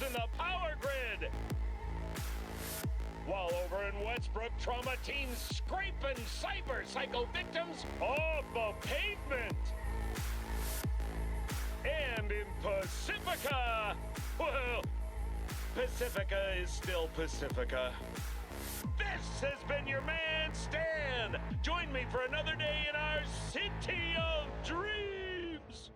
in the power grid. While over in Westbrook, trauma teams scraping cyber psycho victims off the pavement. And in Pacifica, well, Pacifica is still Pacifica. This has been your man, Stan. Join me for another day in our city of dreams.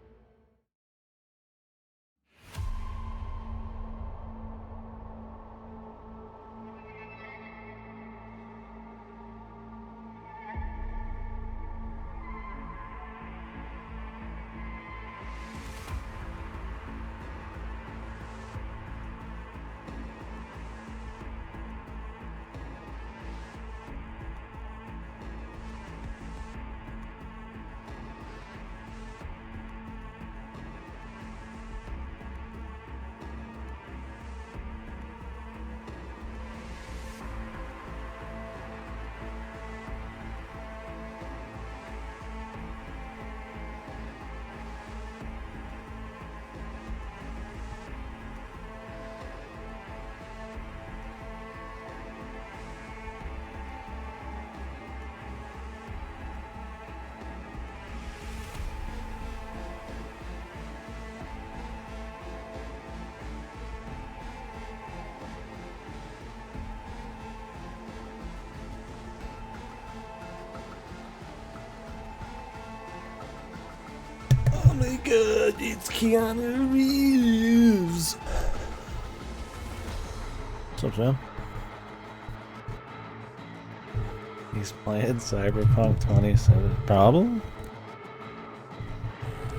Oh my god, it's Keanu Reeves. What's up, Sam? He's playing Cyberpunk 27. Problem?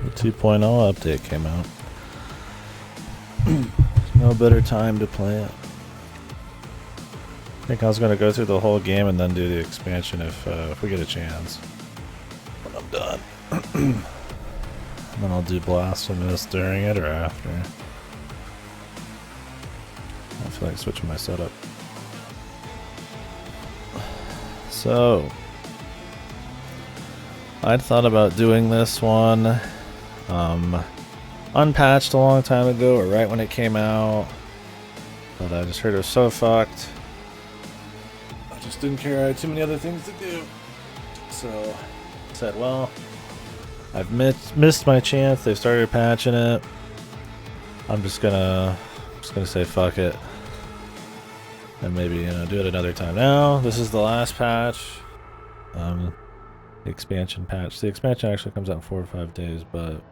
The 2.0 update came out. There's no better time to play it. I think I was gonna go through the whole game and then do the expansion if we get a chance. When I'm done. And then I'll do Blasphemous during it or after. I feel like switching my setup. So, I'd thought about doing this one unpatched a long time ago, or right when it came out. But I just heard it was so fucked. I just didn't care. I had too many other things to do. So, I said, well, I've missed my chance. They've started patching it. I'm just gonna say fuck it, and maybe do it another time. Now this is the last patch, the expansion patch. The expansion actually comes out in 4 or 5 days, but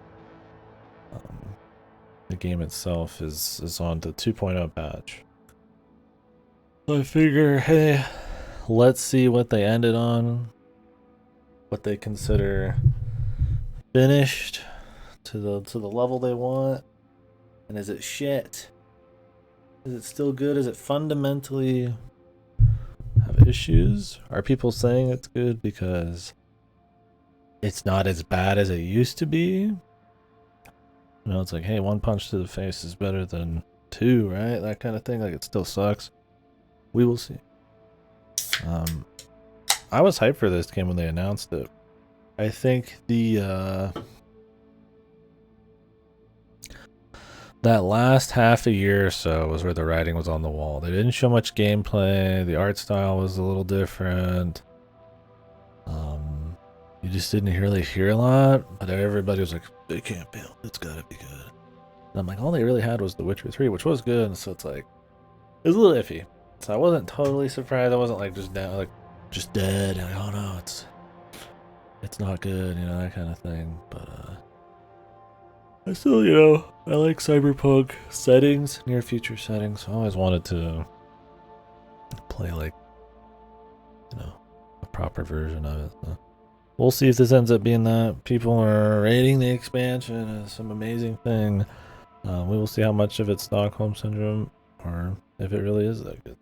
the game itself is on the 2.0 patch. So I figure, hey, let's see what they ended on, what they consider finished to the level they want, and is it shit? Is it still good? Is it fundamentally have issues? Are people saying it's good because it's not as bad as it used to be? It's like, hey, 1 punch to the face is better than 2, right? That kind of thing. Like, it still sucks. We will see. I was hyped for this game when they announced it. I think that last half a year or so was where the writing was on the wall. They didn't show much gameplay. The art style was a little different. You just didn't really hear a lot, but everybody was like, they can't build. It's gotta be good. And I'm like, all they really had was The Witcher 3, which was good. So it's like, it was a little iffy. So I wasn't totally surprised. I wasn't like just down, like just dead. Like, oh no, it's not good, that kind of thing. But I still, I like Cyberpunk settings, near future settings. I always wanted to play like, a proper version of it. So we'll see if this ends up being that. People are rating the expansion as some amazing thing. We will see how much of it's Stockholm Syndrome, or if it really is that good.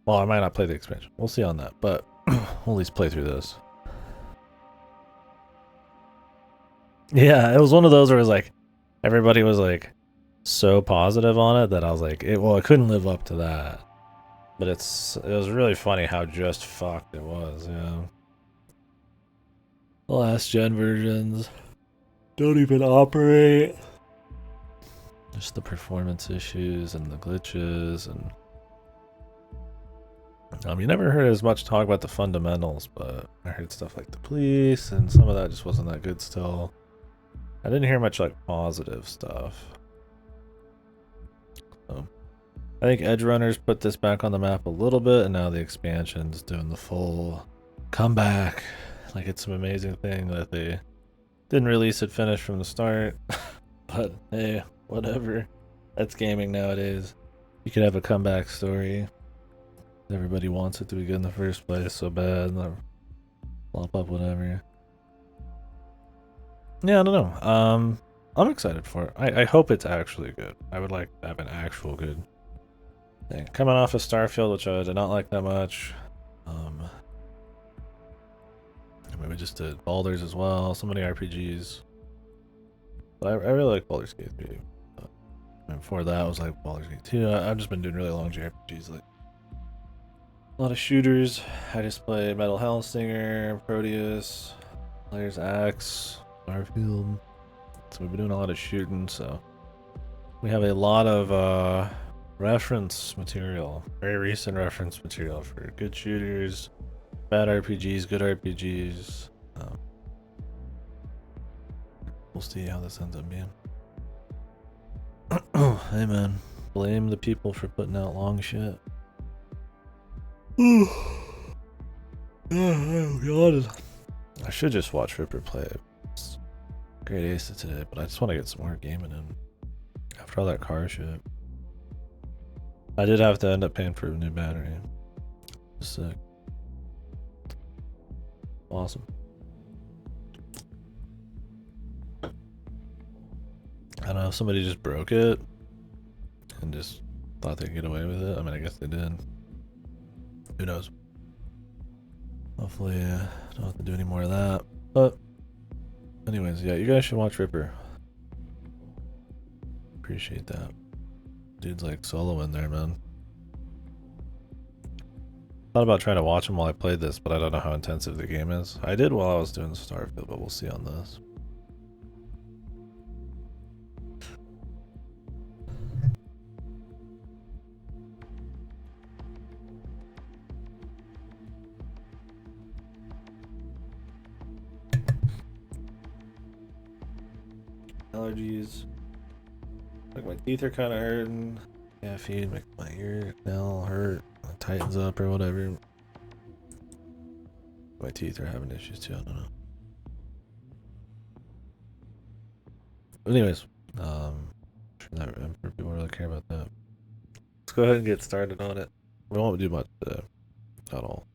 Well, I might not play the expansion. We'll see on that, but we'll at least play through this. Yeah, it was one of those where it was like, everybody was like so positive on it that I was like, it couldn't live up to that. But it was really funny how just fucked it was, The last gen versions don't even operate. Just the performance issues and the glitches, and you never heard as much talk about the fundamentals, but I heard stuff like the police, and some of that just wasn't that good still. I didn't hear much like positive stuff. So I think Edge Runners put this back on the map a little bit, and now the expansion's doing the full comeback. Like, it's some amazing thing that they didn't release it finished from the start. But hey, whatever. That's gaming nowadays. You could have a comeback story. Everybody wants it to be good in the first place so bad, and they'll flop up whatever. Yeah, I don't know. I'm excited for it. I hope it's actually good. I would like to have an actual good thing. Coming off of Starfield, which I did not like that much. I mean, we just did Baldur's as well. So many RPGs. But I really like Baldur's Gate 3. And before that was like Baldur's Gate 2. I've just been doing really long RPGs, like a lot of shooters. I just play Metal Hellsinger, Proteus, Player's Axe, Starfield. So we've been doing a lot of shooting, so we have a lot of reference material, very recent reference material for good shooters, bad RPGs, good RPGs. We'll see how this ends up being. Hey man, blame the people for putting out long shit. Oh god. I should just watch Ripper play. It's great ace today, but I just want to get some more gaming in after all that car shit. I did have to end up paying for a new battery. Sick. Awesome. I don't know, somebody just broke it and just thought they'd get away with it. I mean, I guess they did. Who knows? Hopefully, I don't have to do any more of that. But, anyways, yeah, you guys should watch Ripper. Appreciate that. Dude's like solo in there, man. Thought about trying to watch him while I played this, but I don't know how intensive the game is. I did while I was doing Starfield, but we'll see on this. Allergies. Like my teeth are kind of hurting. Caffeine makes my ear canal hurt. It tightens up or whatever. My teeth are having issues too. I don't know. But anyways, I'm sure people really care about that. Let's go ahead and get started on it. We won't do much at all.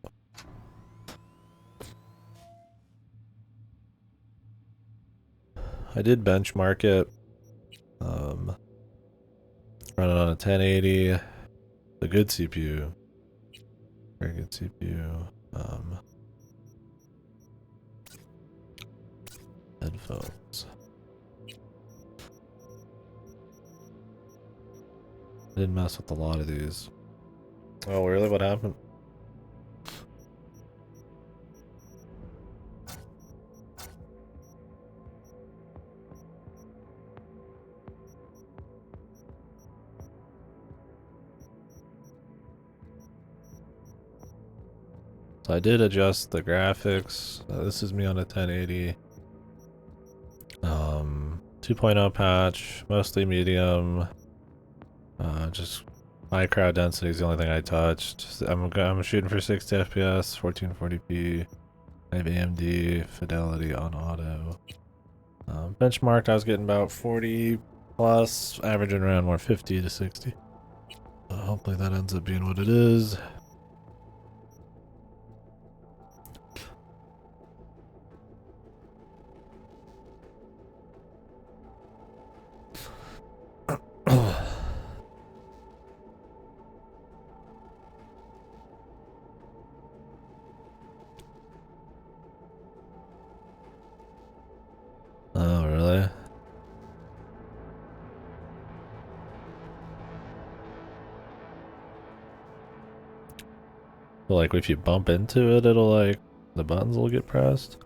I did benchmark it. Running on a 1080. A good CPU. Very good CPU. Headphones. I did mess with a lot of these. Oh, really? What happened? So I did adjust the graphics. This is me on a 1080. 2.0 patch, mostly medium. Just high crowd density is the only thing I touched. I'm shooting for 60 FPS, 1440p. I have AMD fidelity on auto. Benchmarked, I was getting about 40 plus, averaging around more 50 to 60. Hopefully that ends up being what it is. Oh, really? So, like, if you bump into it, it'll, like, the buttons will get pressed?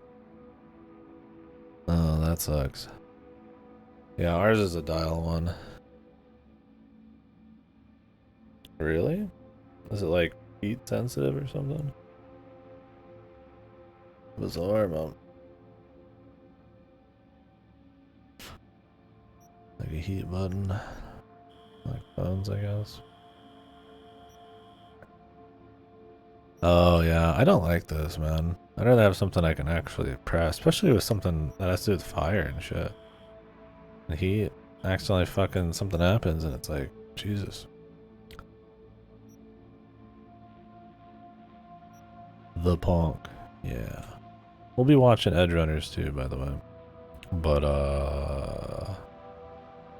Oh, that sucks. Yeah, ours is a dial one. Really? Is it like heat sensitive or something? Bizarre, man. Like a heat button. Like phones, I guess. Oh yeah, I don't like this, man. I'd rather have something I can actually press, especially with something that has to do with fire and shit. The heat, accidentally fucking something happens and it's like, Jesus. The Punk. Yeah. We'll be watching Edge Runners too, by the way. But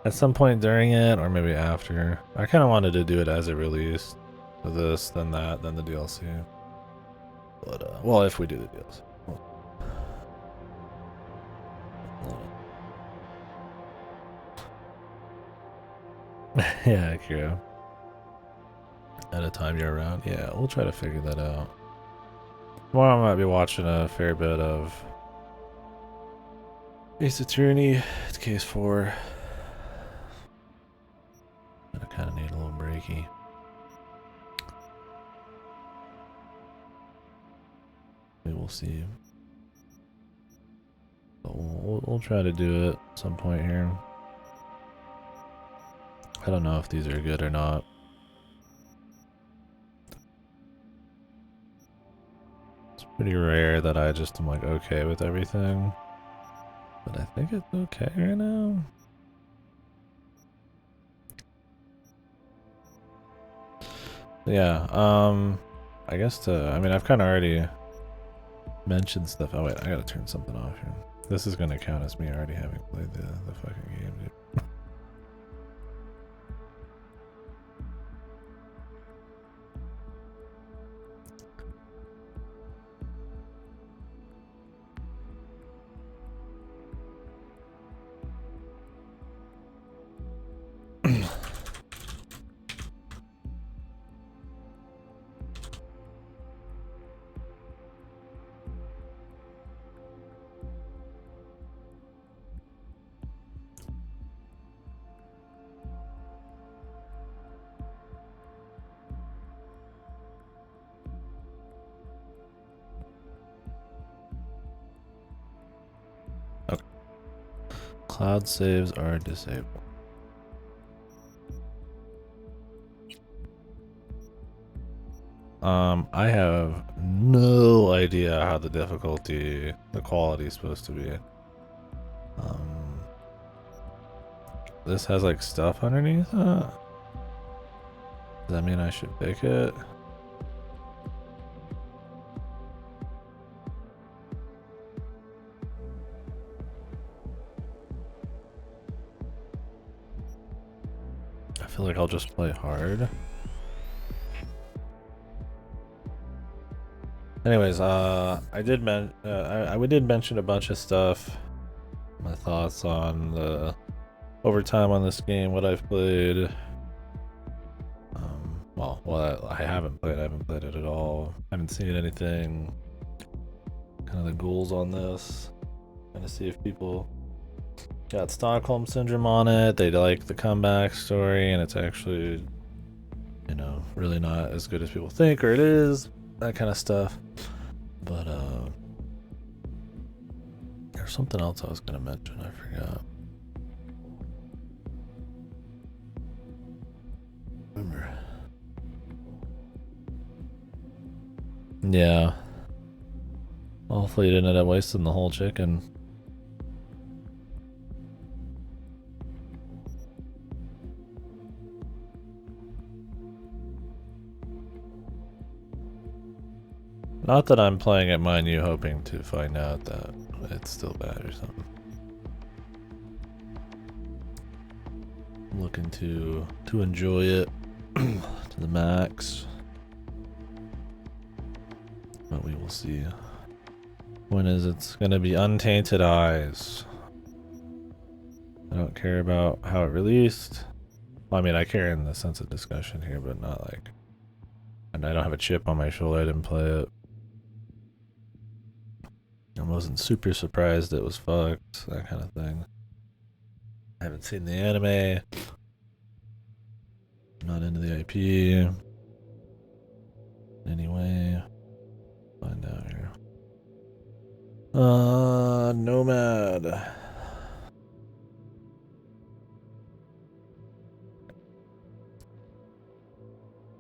at some point during it, or maybe after, I kind of wanted to do it as it released. So this, then that, then the DLC. But well, if we do the DLC. Yeah, Kira. At a time you're around. Yeah, we'll try to figure that out. Tomorrow I might be watching a fair bit of Ace Attorney. It's case 4. I kind of need a little breaky. We will see. But we'll try to do it at some point here. I don't know if these are good or not. It's pretty rare that I just am like okay with everything. But I think it's okay right now. Yeah, I guess I mean I've kinda already mentioned stuff. Oh wait, I gotta turn something off here. This is gonna count as me already having played the fucking game, dude. Okay. Cloud saves are disabled. I have no idea how the quality is supposed to be. This has like stuff underneath it? Does that mean I should pick it? I feel like I'll just play hard. Anyways, I did mention a bunch of stuff. My thoughts on the overtime on this game, what I've played. Well, what I haven't played it at all. Haven't seen anything. Kind of the goals on this. Trying to see if people got Stockholm Syndrome on it. They like the comeback story, and it's actually, you know, really not as good as people think, or it is. That kind of stuff. But there's something else I was gonna mention, I forgot. Remember. Yeah. Hopefully you didn't end up wasting the whole chicken. Not that I'm playing it, mind you, hoping to find out that it's still bad or something. I'm looking to enjoy it to the max. But we will see. When is it's gonna be Untainted Eyes? I don't care about how it released. Well, I mean, I care in the sense of discussion here, but not like. And I don't have a chip on my shoulder. I didn't play it. I wasn't super surprised it was fucked, that kind of thing. I haven't seen the anime. Not into the IP. Anyway, find out here. Nomad.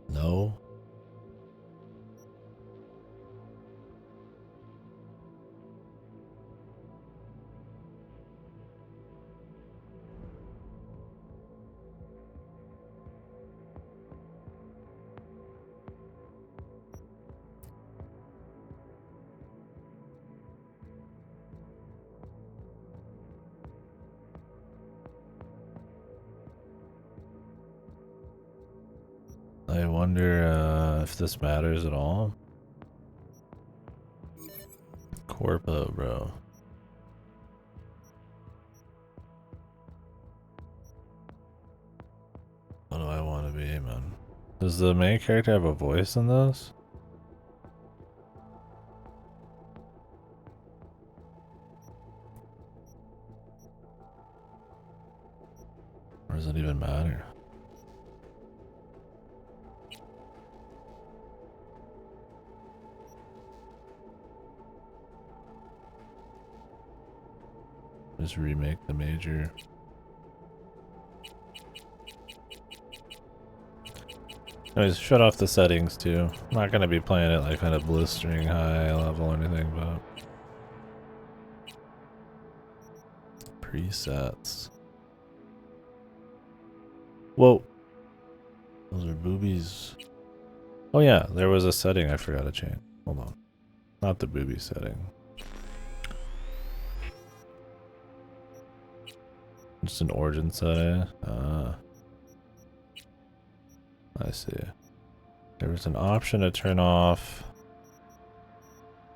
No. I wonder if this matters at all. Corpo, bro. What do I want to be, man? Does the main character have a voice in this? Or does it even matter? Just remake the major. Anyways, shut off the settings too. I'm not gonna be playing it like kind of blistering high level or anything, but presets. Whoa. Those are boobies. Oh yeah, there was a setting I forgot to change. Hold on. Not the booby setting. Just an origin setting. I see. There was an option to turn off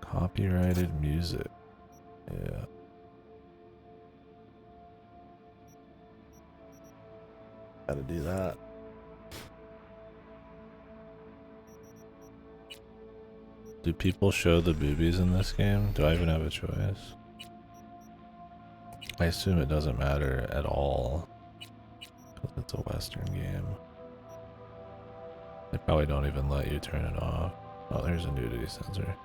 copyrighted music. Yeah. Gotta do that. Do people show the boobies in this game? Do I even have a choice? I assume it doesn't matter at all because it's a Western game. They probably don't even let you turn it off. Oh, there's a nudity sensor.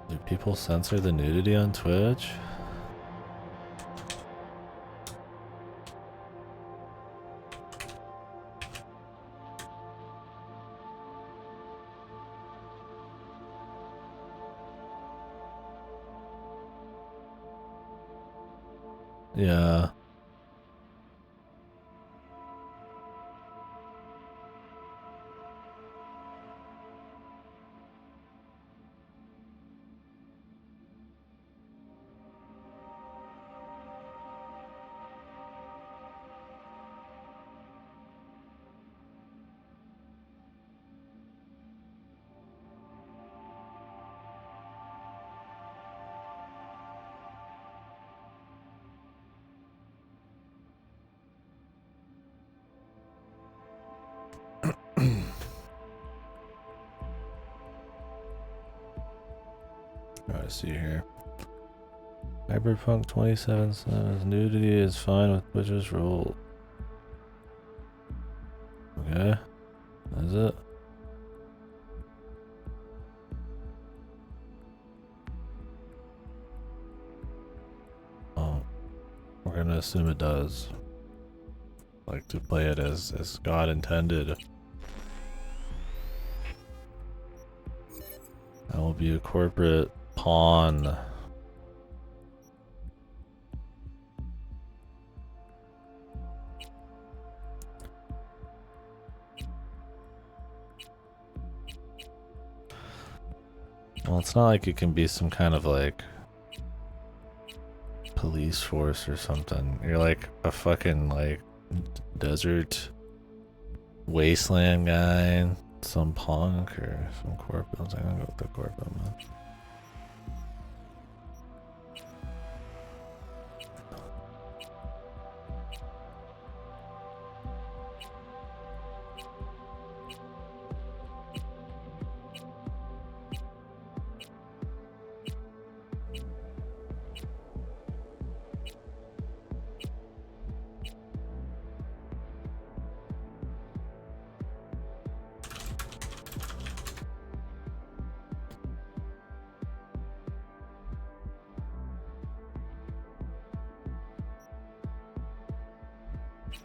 Do people censor the nudity on Twitch? Yeah. Alright, see here. Cyberpunk 27 says nudity is fine with Twitch's rule. Okay. Is it? Oh. We're gonna assume it does. Like to play it as God intended. I will be a corporate pawn. Well, it's not like it can be some kind of like police force or something. You're like a fucking like desert wasteland guy, some punk or some corpo. I'm gonna go with the corpo, man.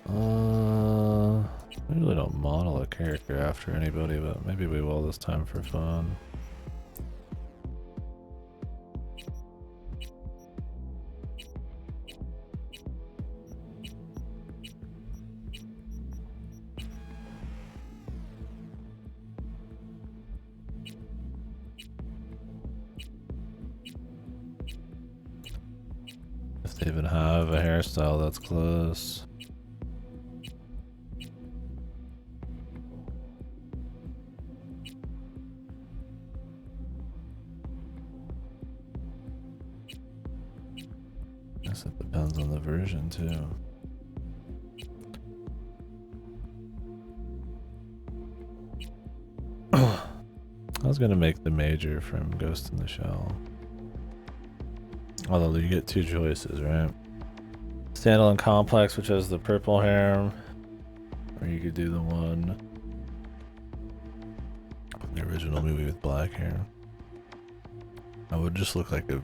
I usually don't model a character after anybody, but maybe we will this time for fun. If they even have a hairstyle that's close. Guess it depends on the version too. I was gonna make the major from Ghost in the Shell. Although you get two choices, right? Standalone Complex, which has the purple hair, or you could do the one from the original movie with black hair. I would just look like a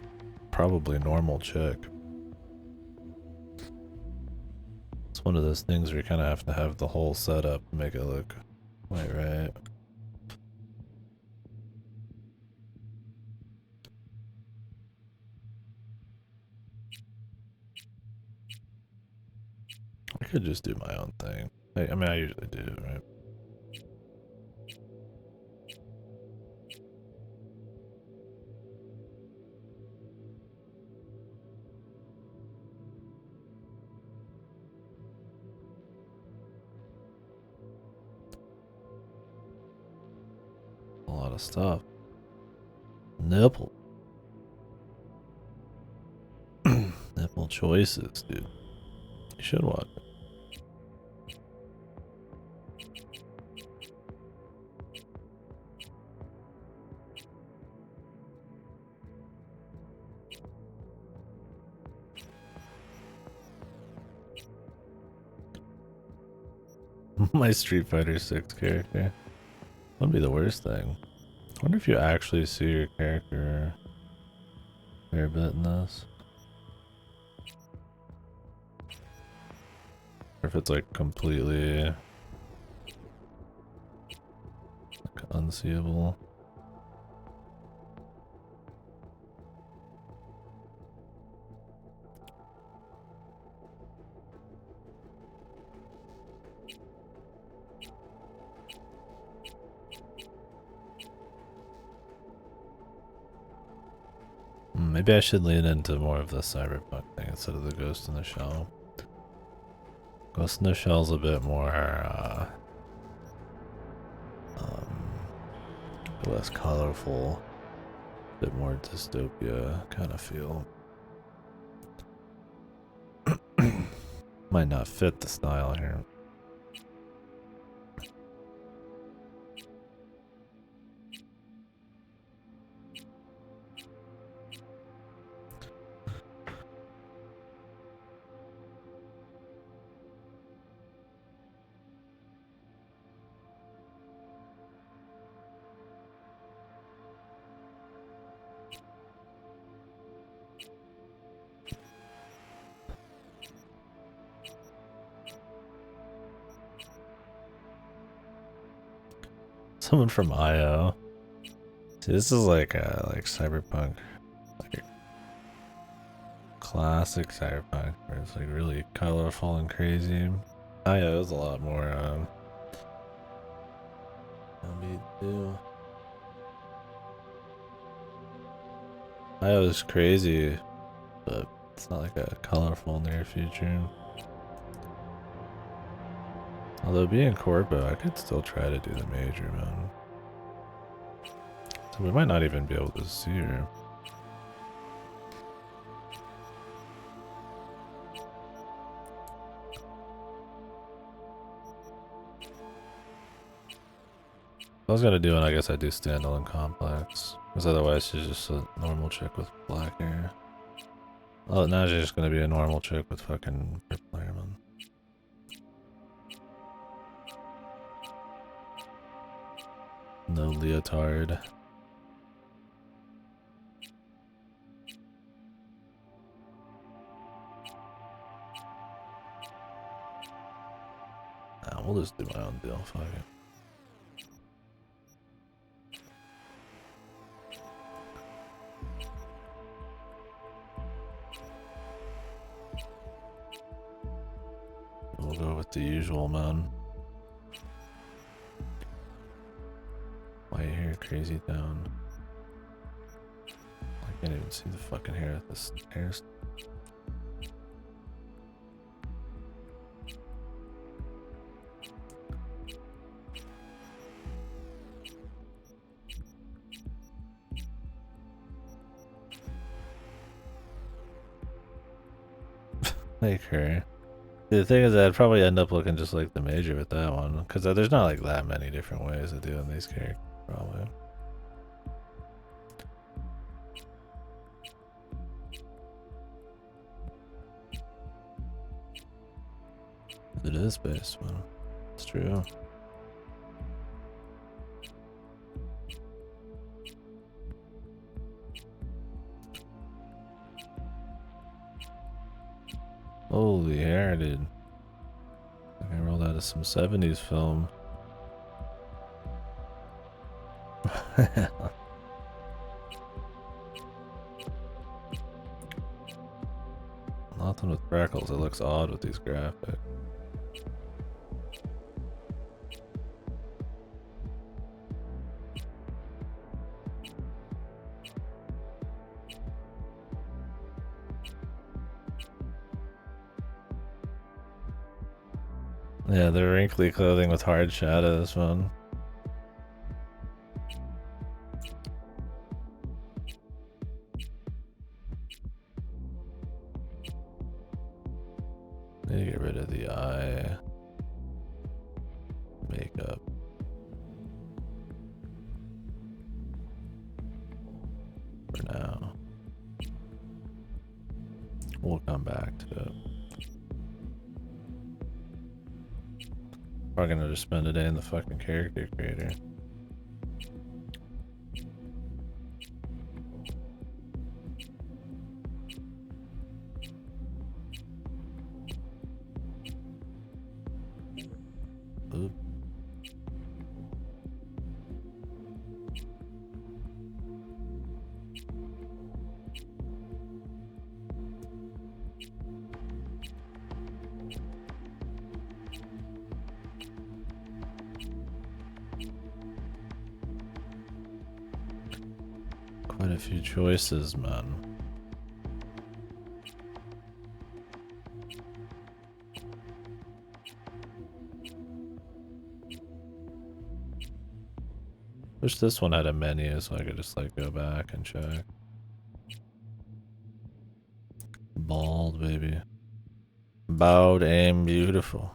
probably normal chick. It's one of those things where you kind of have to have the whole setup to make it look quite right. I could just do my own thing. I mean, I usually do, right? A lot of stuff. Nipple. Nipple choices, dude. You should watch it. My Street Fighter 6 character. Wouldn't be the worst thing. I wonder if you actually see your character a fair bit in this. Or if it's like completely like unseeable. Maybe I should lean into more of the Cyberpunk thing instead of the Ghost in the Shell. Ghost in the Shell's a bit more, less colorful, a bit more dystopia kind of feel. Might not fit the style here. Someone from IO. See, this is like Cyberpunk, like a classic Cyberpunk, where it's like really colorful and crazy. IO is a lot more me too. IO is crazy, but it's not like a colorful near future. Although being Corpo, I could still try to do the major, man. So we might not even be able to see her. I was gonna do it, I guess I do standalone complex. Because otherwise she's just a normal chick with black hair. Oh, now she's just gonna be a normal chick with fucking purple hair, man. No leotard. Nah, we'll just do my own deal. Fuck it. We'll go with the usual, man. White hair, crazy town. I can't even see the fucking hair at this hair. Like her. The thing is, I'd probably end up looking just like the major with that one, because there's not like that many different ways of doing these characters, probably. It is based, man. It's true. Holy hair, dude. I rolled out of some 70s film. Nothing with freckles. It looks odd with these graphics. Yeah, the wrinkly clothing with hard shadows, man. Need to get rid of the eye makeup. For now. We'll come back to it. Probably gonna just spend a day in the fucking character creator. Oop. Quite a few choices, man. Wish this one had a menu so I could just like go back and check. Bald, baby. Bald and beautiful.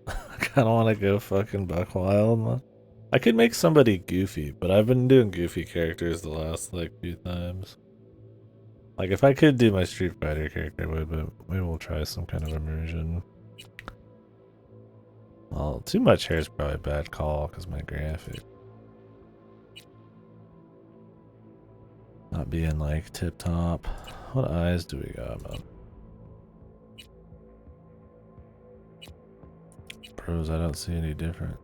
I kinda wanna go fucking buck wild, man. I could make somebody goofy, but I've been doing goofy characters the last like few times. Like if I could do my Street Fighter character, I would, but maybe we'll try some kind of immersion. Well, too much hair is probably a bad call because my graphic not being like tip top. What eyes do we got, man? Pros, I don't see any different.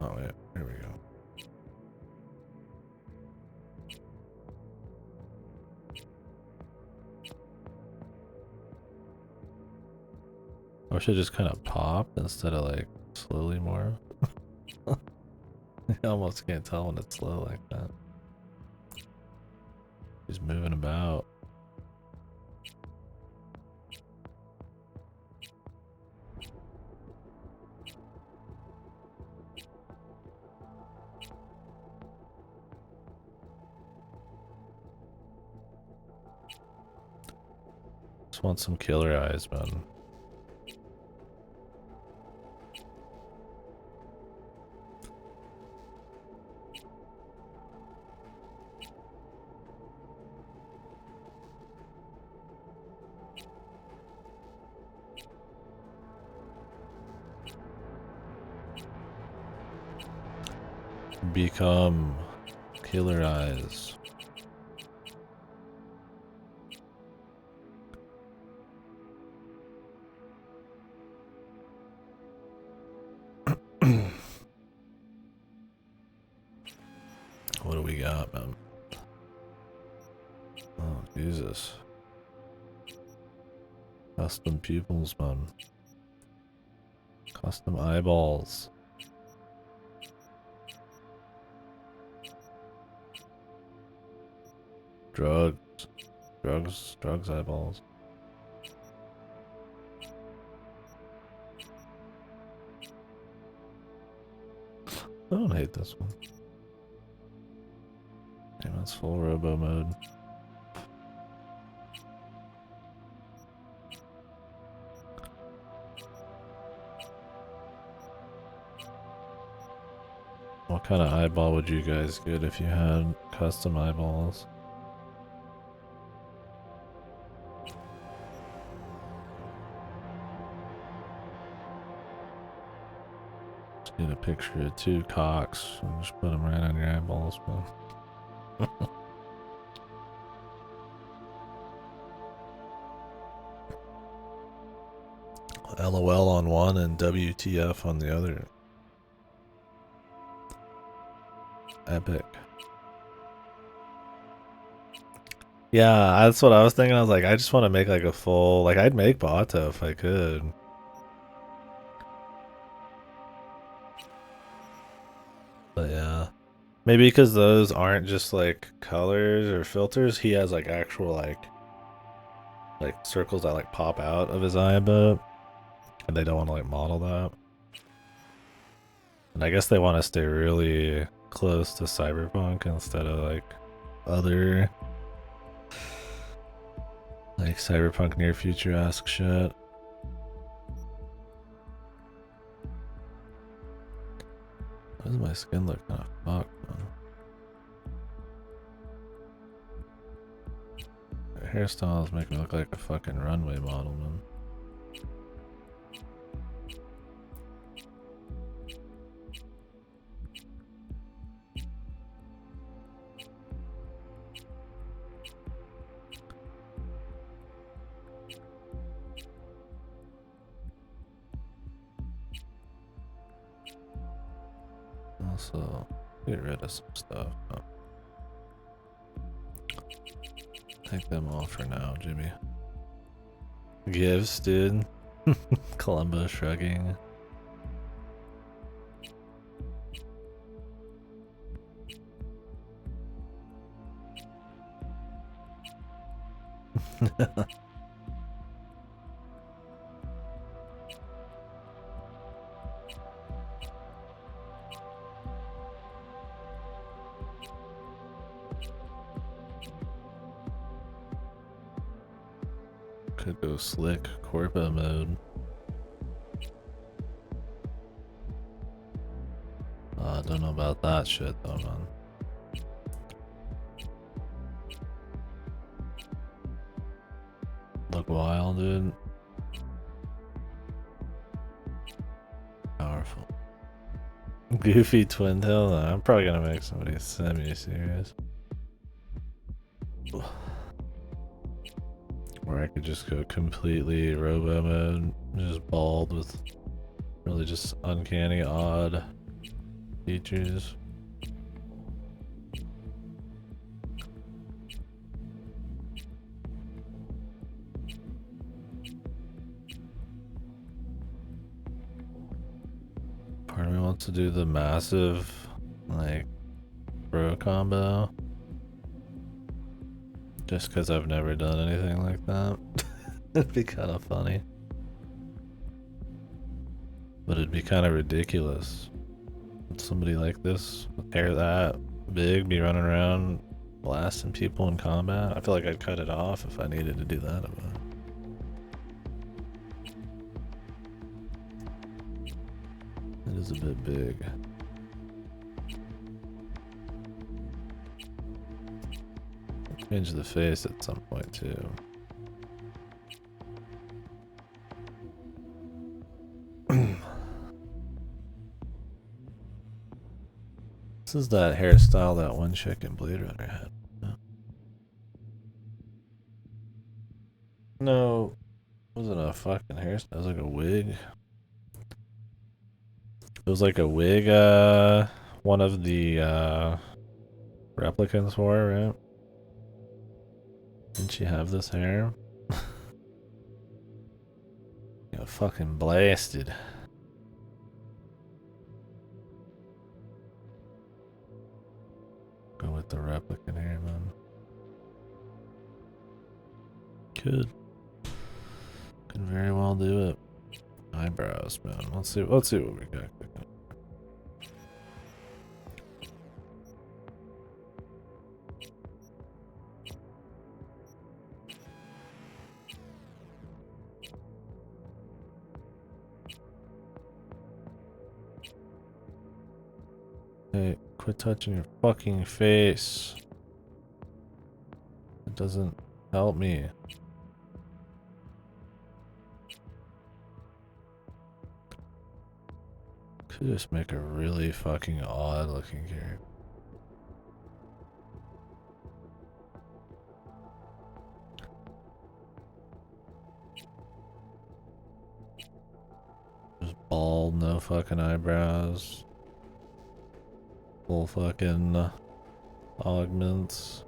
Oh wait, here we go. I should just kind of pop instead of like slowly more. You almost can't tell when it's slow like that. He's moving about. Just want some killer eyes, man. Become killer eyes. What do we got, man? Oh, Jesus. Custom pupils, man. Custom eyeballs. Drugs eyeballs. I don't hate this one. Damn, that's full robo mode. What kind of eyeball would you guys get if you had custom eyeballs? Just get a picture of two cocks and just put them right on your eyeballs, man. LOL on one and WTF on the other. Epic. Yeah, that's what I was thinking. I was like, I just want to make like a full, like I'd make Bato if I could. But yeah. Maybe because those aren't just like colors or filters, he has like actual like circles that like pop out of his eye a bit. And they don't want to like model that. And I guess they want to stay really close to Cyberpunk instead of like other like Cyberpunk near future-esque shit. Why does my skin look kind of fucked, man? Their hairstyles make me look like a fucking runway model, man. Also, get rid of some stuff. Oh. Take them off for now, Jimmy. Gives, dude. Columbo shrugging. Could go slick corpo mode. I don't know about that shit though, man. Look wild, dude. Powerful. Goofy twin tail? I'm probably gonna make somebody semi-serious. Or I could just go completely robo mode, just bald with really just uncanny odd features. Part of me wants to do the massive, like, bro combo. Just because I've never done anything like that. It'd be kind of funny. But it'd be kind of ridiculous. Would somebody like this, with hair that big, be running around blasting people in combat? I feel like I'd cut it off if I needed to do that. It is a bit big. Change the face at some point too. This is that hairstyle that one chick in Blade Runner had. No, it wasn't a fucking hairstyle. It was like a wig. It was like a wig. One of the replicants for, right? Didn't she have this hair? Got fucking blasted. Go with the replicant hair, man. Could very well do it. Eyebrows, man. Let's see what we got. Hey, quit touching your fucking face. It doesn't help me. Could just make a really fucking odd looking character. Just bald, no fucking eyebrows. Full fucking augments.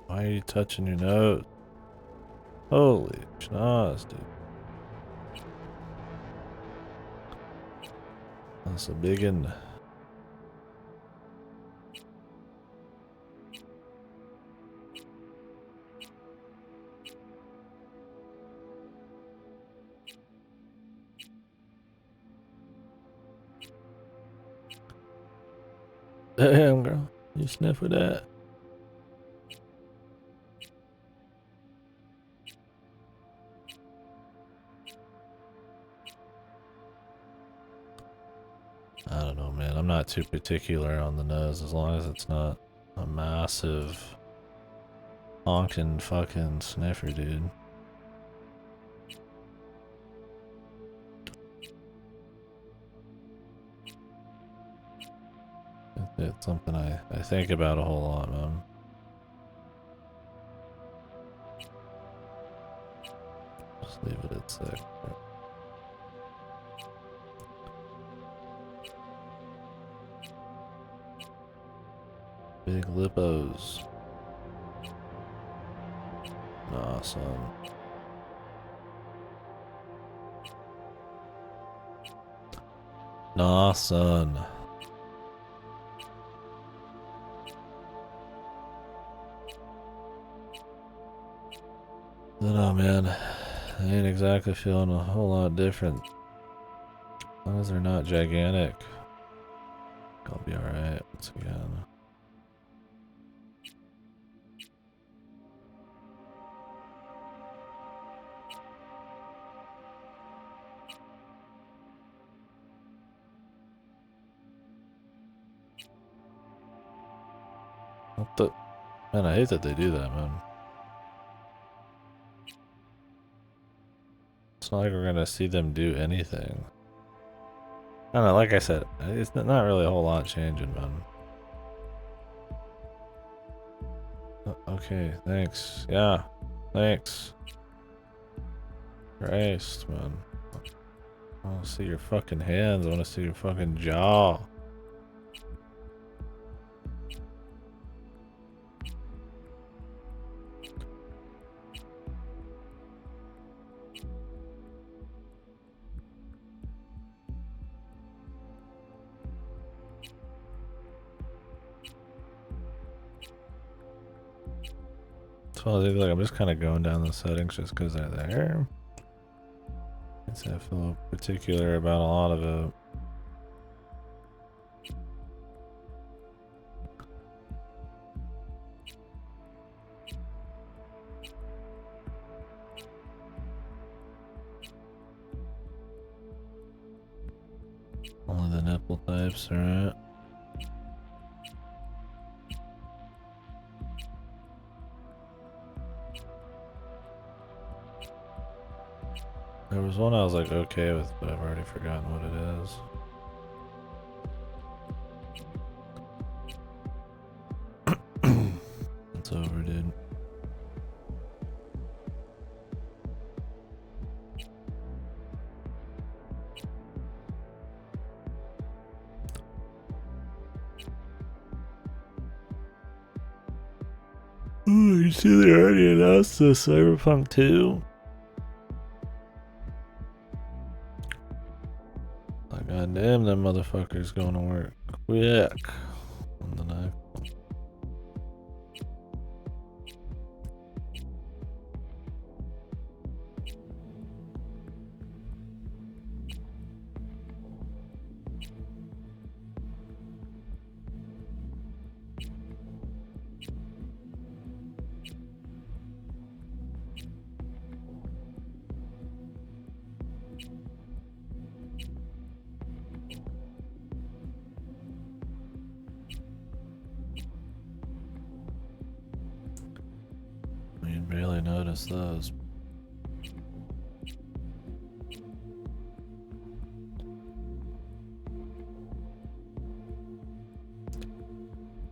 Why are you touching your nose? Holy schnoz, dude. That's a big one. Damn, girl. You sniff with that. I don't know, man. I'm not too particular on the nose as long as it's not a massive honking fucking sniffer, dude. It's something I think about a whole lot, man. Just leave it at 6. Big lippos. Nah, son. Nah, son. I don't know, man. I ain't exactly feeling a whole lot different. As long as they're not gigantic, I'll be alright once again. What the? Man, I hate that they do that, man. It's not like we're gonna see them do anything. I don't know, like I said, it's not really a whole lot changing, man. Okay, thanks. Yeah, thanks. Christ, man. I wanna see your fucking hands, I wanna see your fucking jaw. So I'm just kind of going down the settings just because they're there. I feel particular about a lot of it. Only the nipple types, right? There was one I was like okay with, but I've already forgotten what it is. It's over, dude. Ooh, you see they already announced the Cyberpunk 2? Like, goddamn, that motherfucker's going to work quick on the knife. You barely notice those.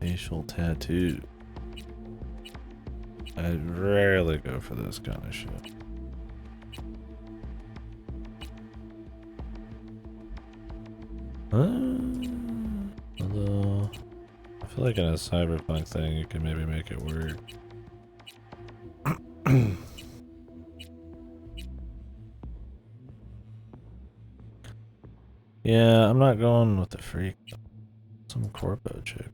Facial tattoo. I rarely go for this kind of shit. Although, I feel like in a Cyberpunk thing, you can maybe make it work. Yeah, I'm not going with the freak. Some corpo chick.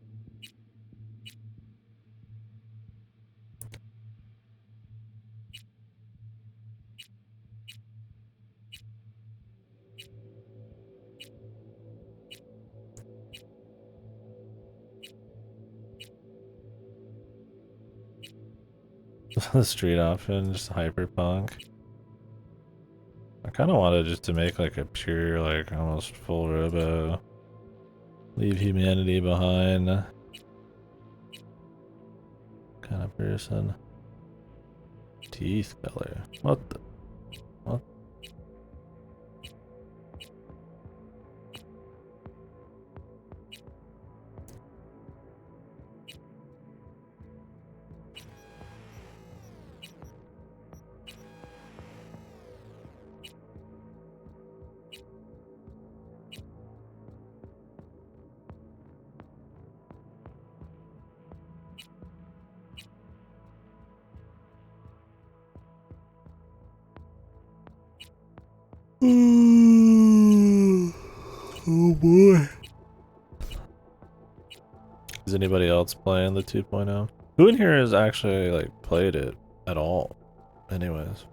The street option, just Cyberpunk. I kind of wanted just to make like a pure, like almost full robo. Leave humanity behind kind of person. Teeth color. What the? What? Oh boy. Is anybody else playing the 2.0? Who in here has actually like played it at all? Anyways.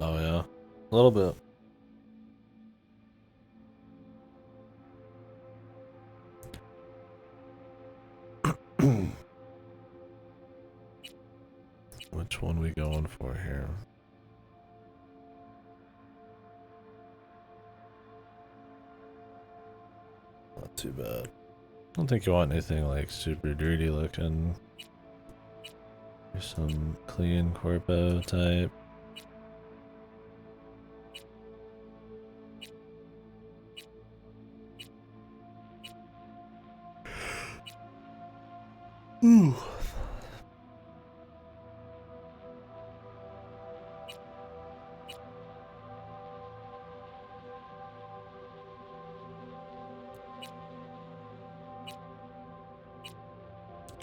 Oh yeah, a little bit. Which one we going for here? Not too bad. I don't think you want anything like super dirty looking. There's some clean corpo type. Ooh.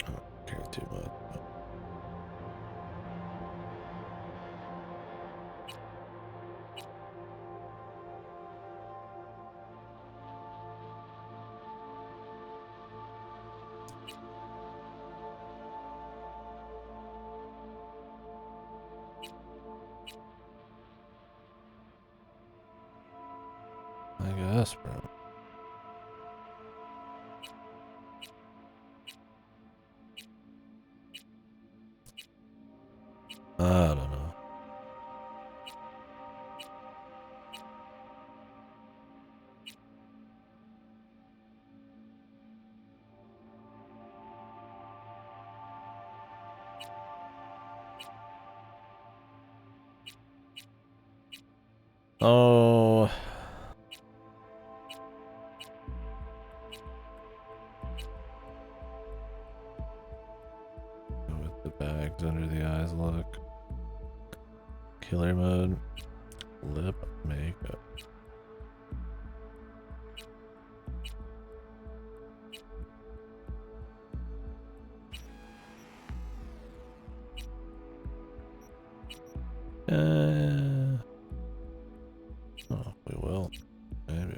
I don't care too much. I guess, bro. I don't know. Oh. With the bags under the eyes look. Killer mode. Lip makeup. Oh, we will. Maybe.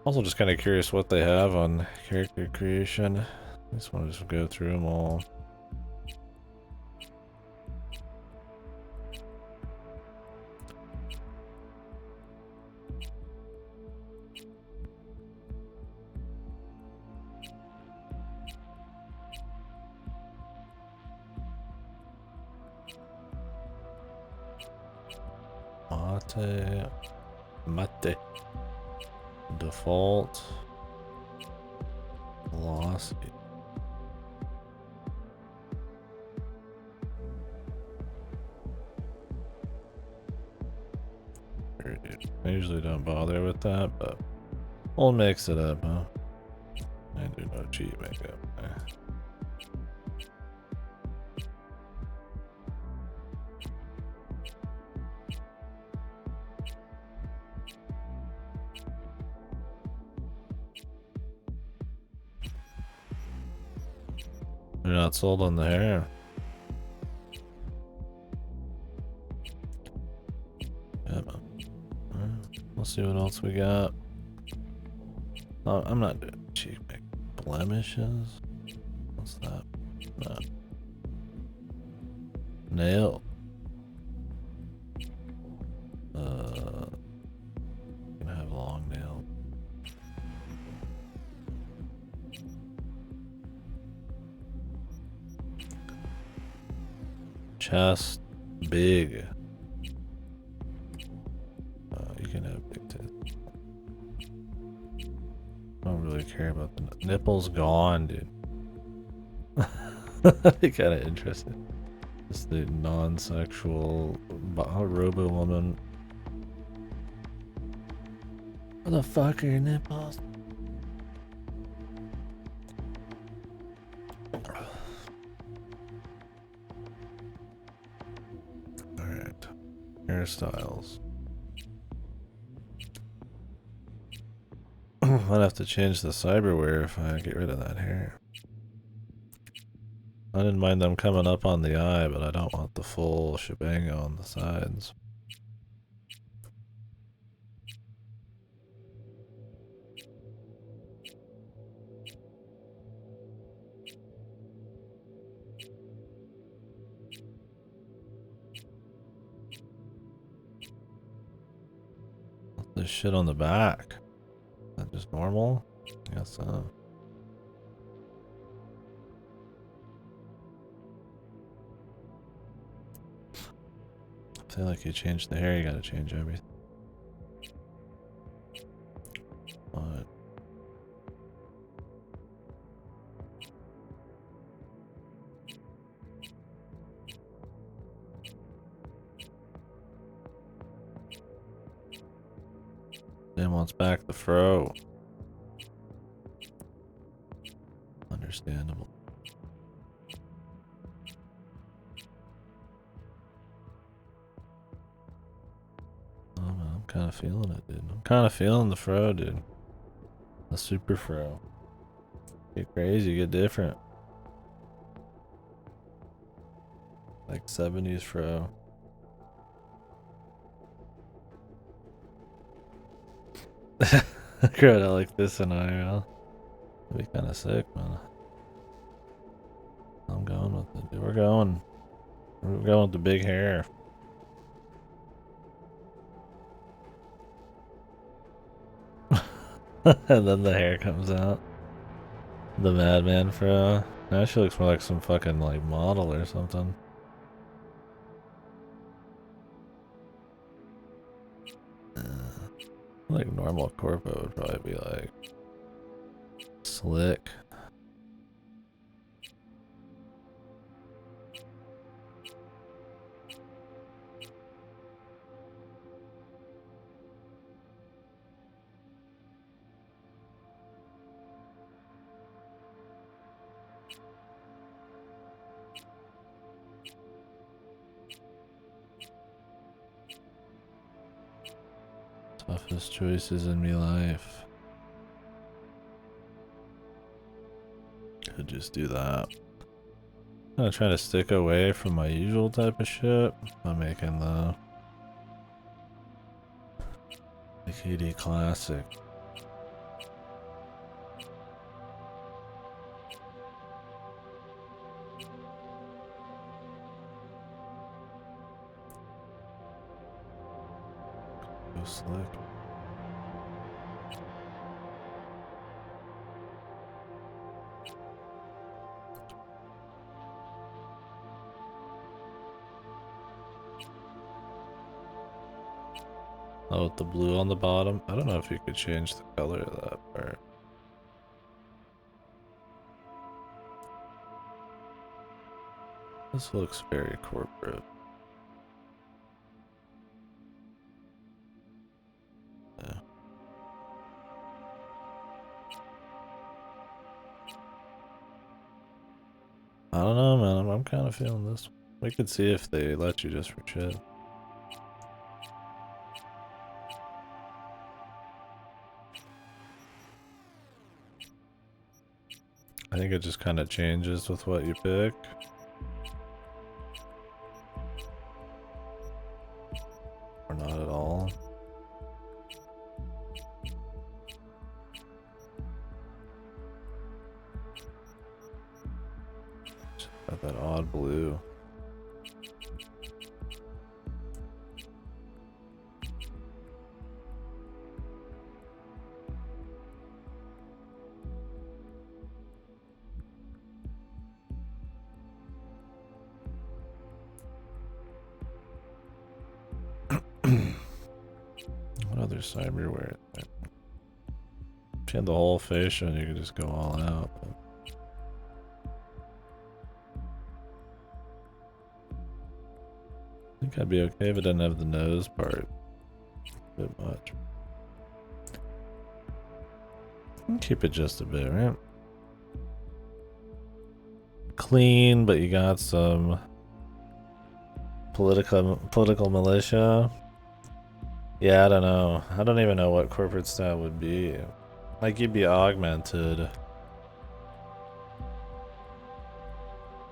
Also just kind of curious what they have on character creation. I just want to go through them all. Mate. Default. Velocity. I usually don't bother with that, but we'll mix it up, huh? I do no cheat makeup. You're not sold on the hair. Yeah, man. We'll see what else we got. Oh, I'm not doing cheek make blemishes. What's that? No. Nail. Gonna have long nails. Chest big. You can have big tits. I don't really care about the nipples gone, dude. That'd be kind of interesting. Just the non-sexual robo woman. What the fuck are your nipples? Alright. Hairstyles. Might have to change the cyberware if I get rid of that hair. I didn't mind them coming up on the eye, but I don't want the full shebang on the sides. This shit on the back. Is that just normal? I guess so. I feel like you change the hair, you gotta change everything. What? Dan wants back the fro. Understandable. Oh man, I'm kind of feeling it, dude. I'm kind of feeling the fro, dude. The super fro. Get crazy, get different. Like 70s fro. Crowd out like this scenario. That'd be kind of sick, man. I'm going with it, dude. We're going with the big hair. And then the hair comes out. The madman fro. Now she looks more like some fucking like model or something. Like normal corpo would probably be like slick. Toughest choices in me life. Could just do that. I'm gonna try to stick away from my usual type of shit. I'm making the KD classic. Go slick. Oh, with the blue on the bottom. I don't know if you could change the color of that part. This looks very corporate. Yeah. I don't know, man. I'm kind of feeling this. We could see if they let you just for shit. I think it just kind of changes with what you pick. Or not at all. Just got that odd blue. What other cyberware? If you had the whole face on, you could just go all out. But I think I'd be okay if it didn't have the nose part. A bit much. Keep it just a bit, right? Clean, but you got some political militia. Yeah, I don't know. I don't even know what corporate style would be. Like, you'd be augmented.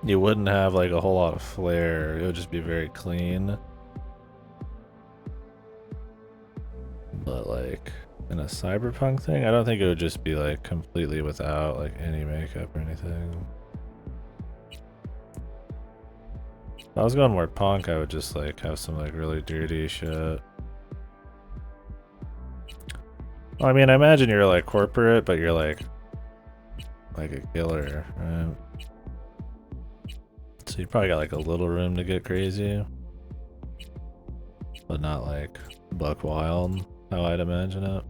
You wouldn't have like a whole lot of flair. It would just be very clean. But like in a cyberpunk thing, I don't think it would just be like completely without like any makeup or anything. If I was going more punk, I would just like have some like really dirty shit. Well, I mean, I imagine you're like corporate, but you're like a killer, right? So you probably got like a little room to get crazy, but not like buck wild, how I'd imagine it.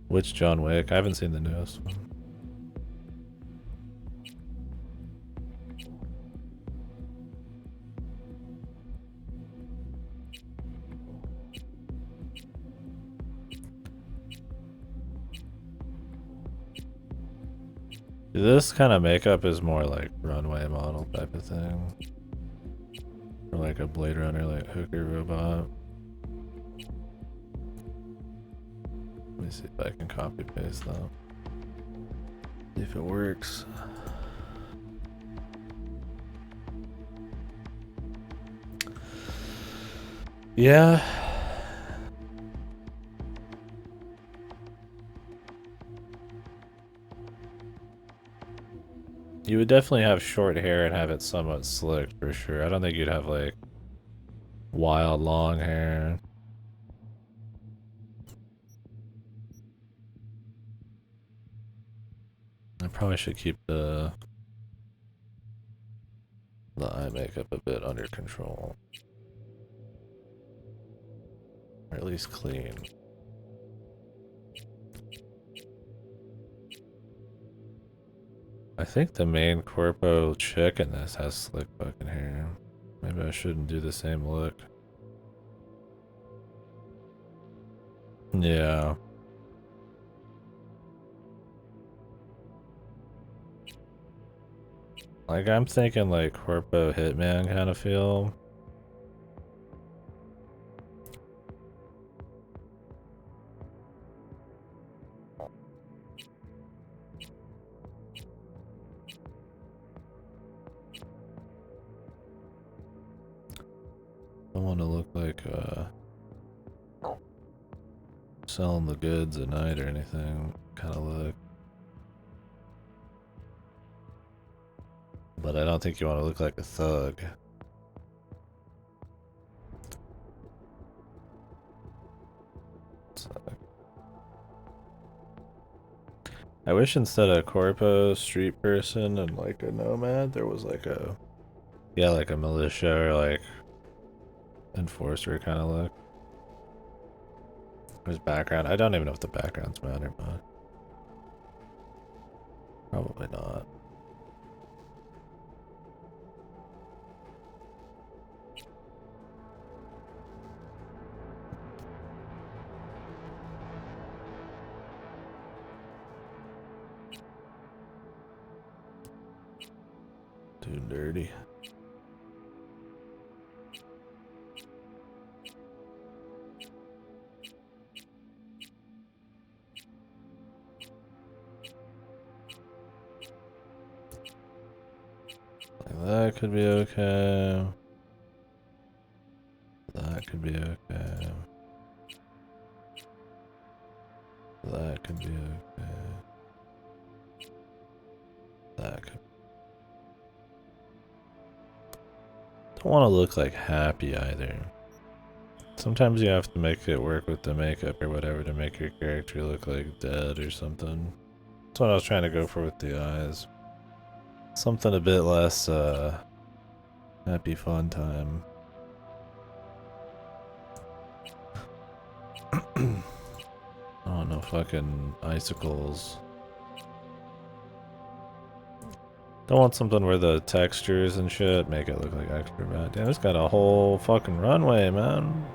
Which John Wick? I haven't seen the newest one. This kind of makeup is more like runway model type of thing. Or like a Blade Runner, like hooker robot. Let me see if I can copy paste that. See if it works. Yeah. You would definitely have short hair and have it somewhat slick for sure. I don't think you'd have like wild long hair. I probably should keep the eye makeup a bit under control. Or at least clean. I think the main corpo chick in this has slick fucking hair. Maybe I shouldn't do the same look. Yeah. Like, I'm thinking like corpo hitman kind of feel. I want to look like selling the goods at night or anything kind of look. But I don't think you want to look like a thug. So, I wish instead of corpo, street person, and like a nomad, there was like a, yeah, like a militia or like enforcer kind of look. There's background. I don't even know if the backgrounds matter, but probably not. Too dirty. Like that could be okay. That could be okay. That could be okay. That could. Don't want to look like happy either. Sometimes you have to make it work with the makeup or whatever to make your character look like dead or something. That's what I was trying to go for with the eyes. Something a bit less, happy fun time. I don't know, fucking icicles. Don't want something where the textures and shit make it look like extra bad. Damn, it's got a whole fucking runway, man.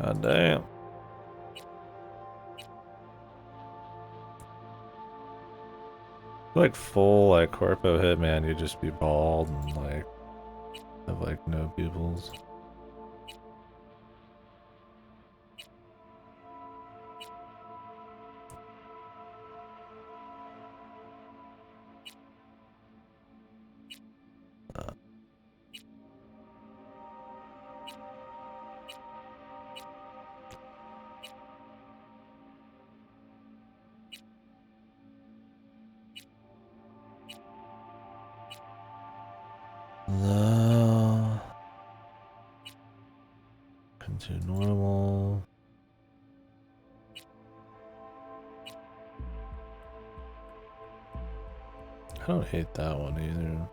God damn. Like full like corpo hitman, you'd just be bald and like have like no pupils. No. Continue normal. I don't hate that one either.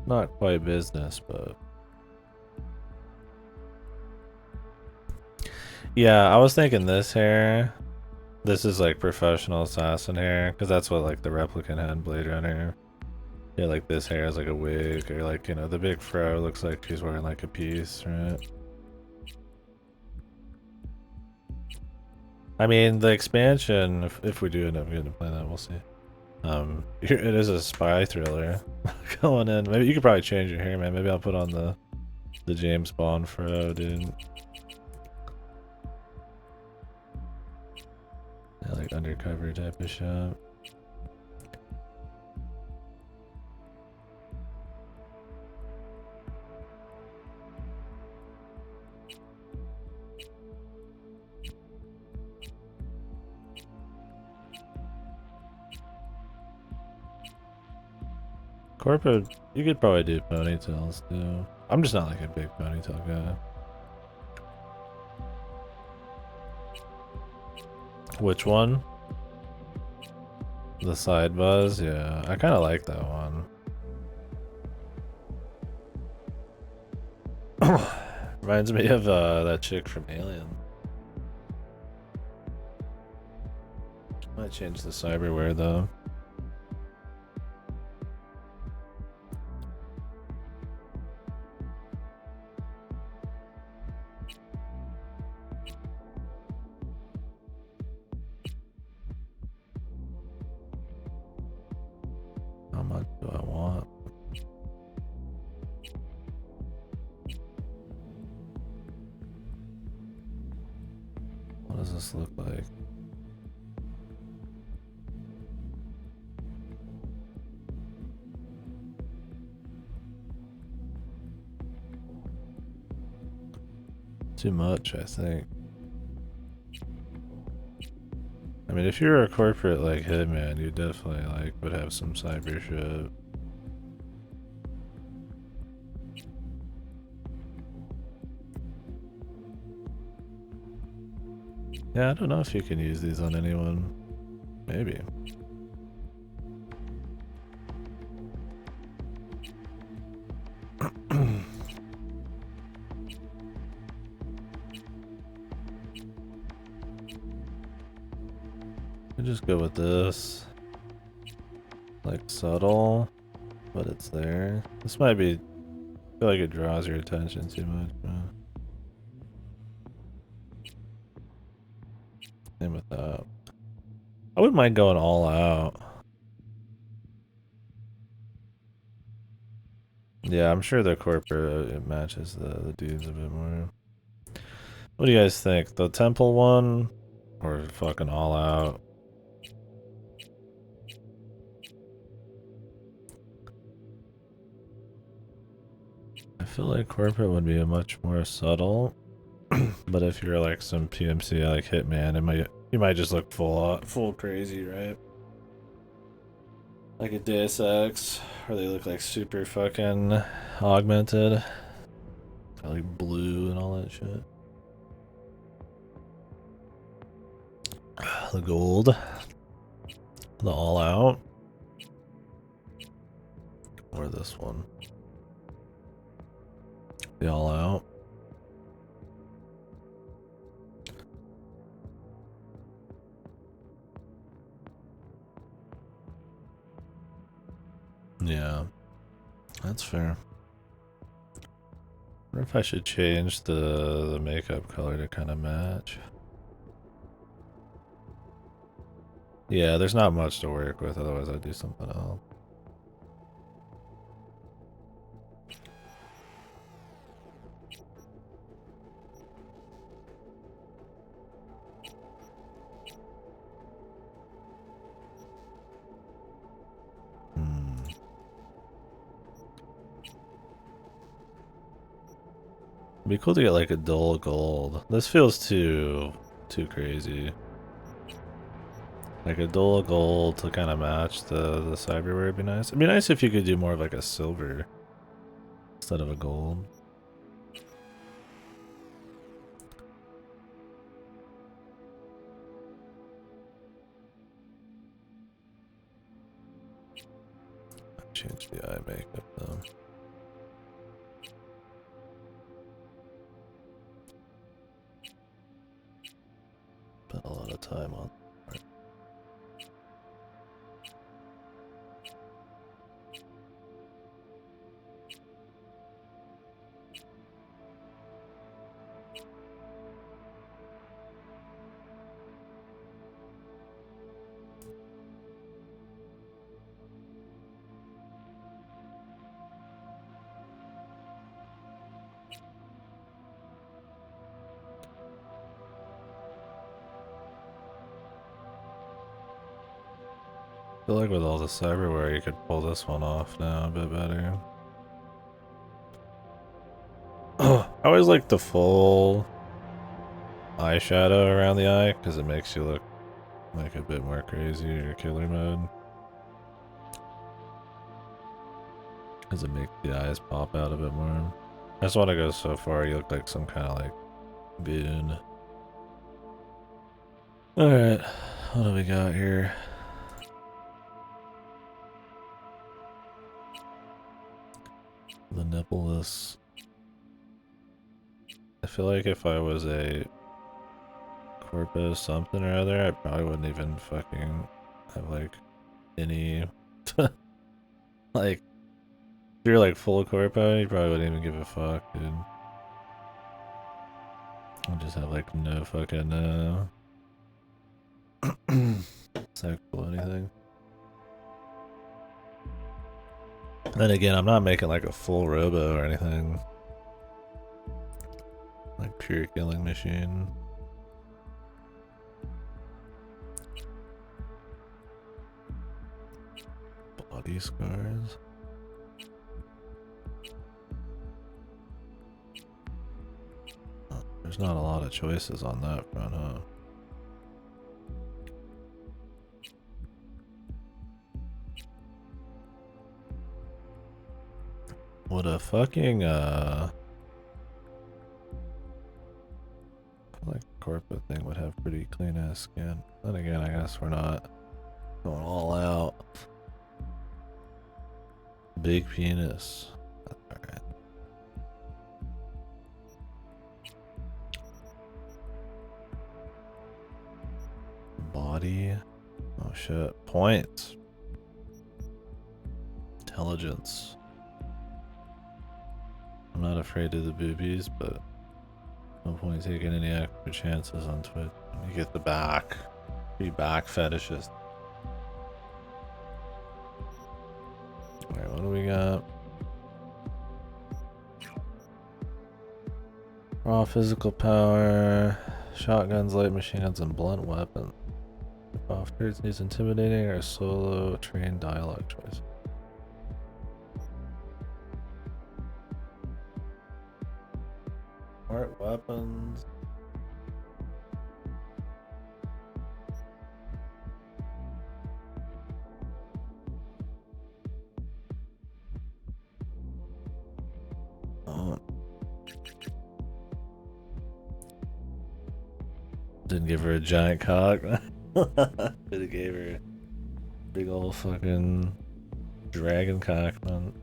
Not quite business, but yeah, I was thinking this hair. This is like professional assassin hair, because that's what like the replicant had in Blade Runner. Yeah, like this hair is like a wig, or like, you know, the big fro looks like she's wearing like a piece, right? I mean, the expansion, if we do end up getting to play that, we'll see. It is a spy thriller going in. Maybe you could probably change your hair, man. Maybe I'll put on the James Bond fro, dude. Yeah, like undercover type of shit. Corporate, you could probably do ponytails too. I'm just not like a big ponytail guy. Which one? The side buzz, yeah. I kind of like that one. Reminds me of that chick from Alien. Might change the cyberware though. How much do I want? What does this look like? Too much, I think. I mean, if you're a corporate like hitman, you definitely like would have some cyber shit. Yeah, I don't know if you can use these on anyone. Maybe. I just go with this. Like subtle, but it's there. This might be, I feel like it draws your attention too much. Same with that. I wouldn't mind going all out. Yeah, I'm sure the corporate it matches the dudes a bit more. What do you guys think? The temple one or fucking all out? I feel like corporate would be a much more subtle, but if you're like some PMC like Hitman, you might just look full crazy, right? Like a Deus Ex, or they look like super fucking augmented, like blue and all that shit. The gold, the all out, or this one, the all out. Yeah, that's fair. I wonder if I should change the makeup color to kind of match. Yeah, there's not much to work with, otherwise I'd do something else. It'd be cool to get like a dull gold. This feels too crazy. Like a dull gold to kind of match the cyberware would be nice. It'd be nice if you could do more of like a silver instead of a gold. Change the eye makeup though. Spent a lot of time on. I feel like with all the cyberware, you could pull this one off now a bit better. I always like the full eyeshadow around the eye because it makes you look like a bit more crazy or killer mode. Because it makes the eyes pop out a bit more. I just want to go so far you look like some kind of like goon. Alright, what do we got here? The nippleless. I feel like if I was a corpo something or other, I probably wouldn't even fucking have like any like if you're like full corpo, you probably wouldn't even give a fuck, dude. I just have like no fucking sexual anything. Then again, I'm not making like a full robo or anything. Like pure killing machine. Body scars. Oh, there's not a lot of choices on that front, huh? What a fucking like corporate thing would have pretty clean ass skin. Then again, I guess we're not going all out. Big penis. That's alright. Body. Oh shit. Points. Intelligence. I'm not afraid of the boobies, but no point taking any extra chances on Twitch. You get the back. Be back fetishes. Alright, what do we got? Raw physical power, shotguns, light machine guns, and blunt weapons. If offers these intimidating or solo trained dialogue choice. Smart weapons. Oh. Didn't give her a giant cock. Could've gave her a big old fucking dragon cock, man.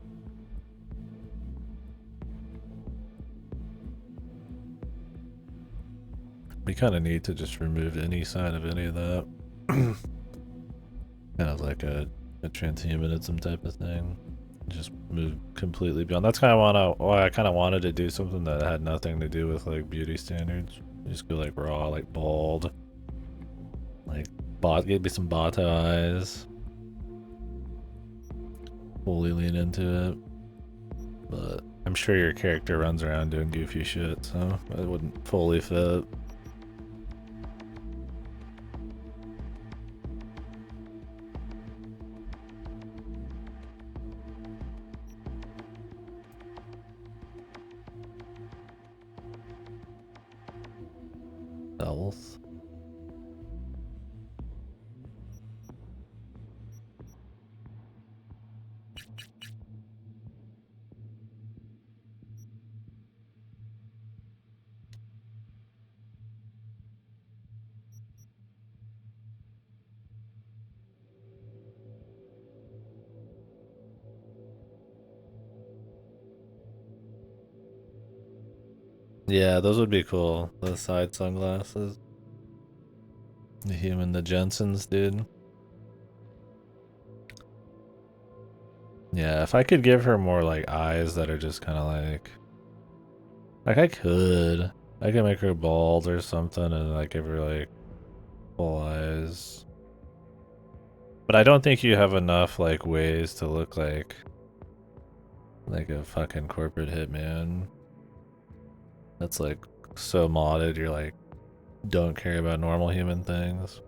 We kind of need to just remove any sign of any of that. Kind of like a transhumanism type of thing. Just move completely beyond. That's kind of why I kind of wanted to do something that had nothing to do with like beauty standards. Just go like raw, like bald, like give me some Bato eyes. Fully lean into it. But I'm sure your character runs around doing goofy shit, so it wouldn't fully fit. Health. Yeah, those would be cool. The side sunglasses. The Jensens, dude. Yeah, if I could give her more like eyes that are just kind of like I could make her bald or something and like give her like full eyes. But I don't think you have enough like ways to look like a fucking corporate hitman. That's like so modded. You're like don't care about normal human things.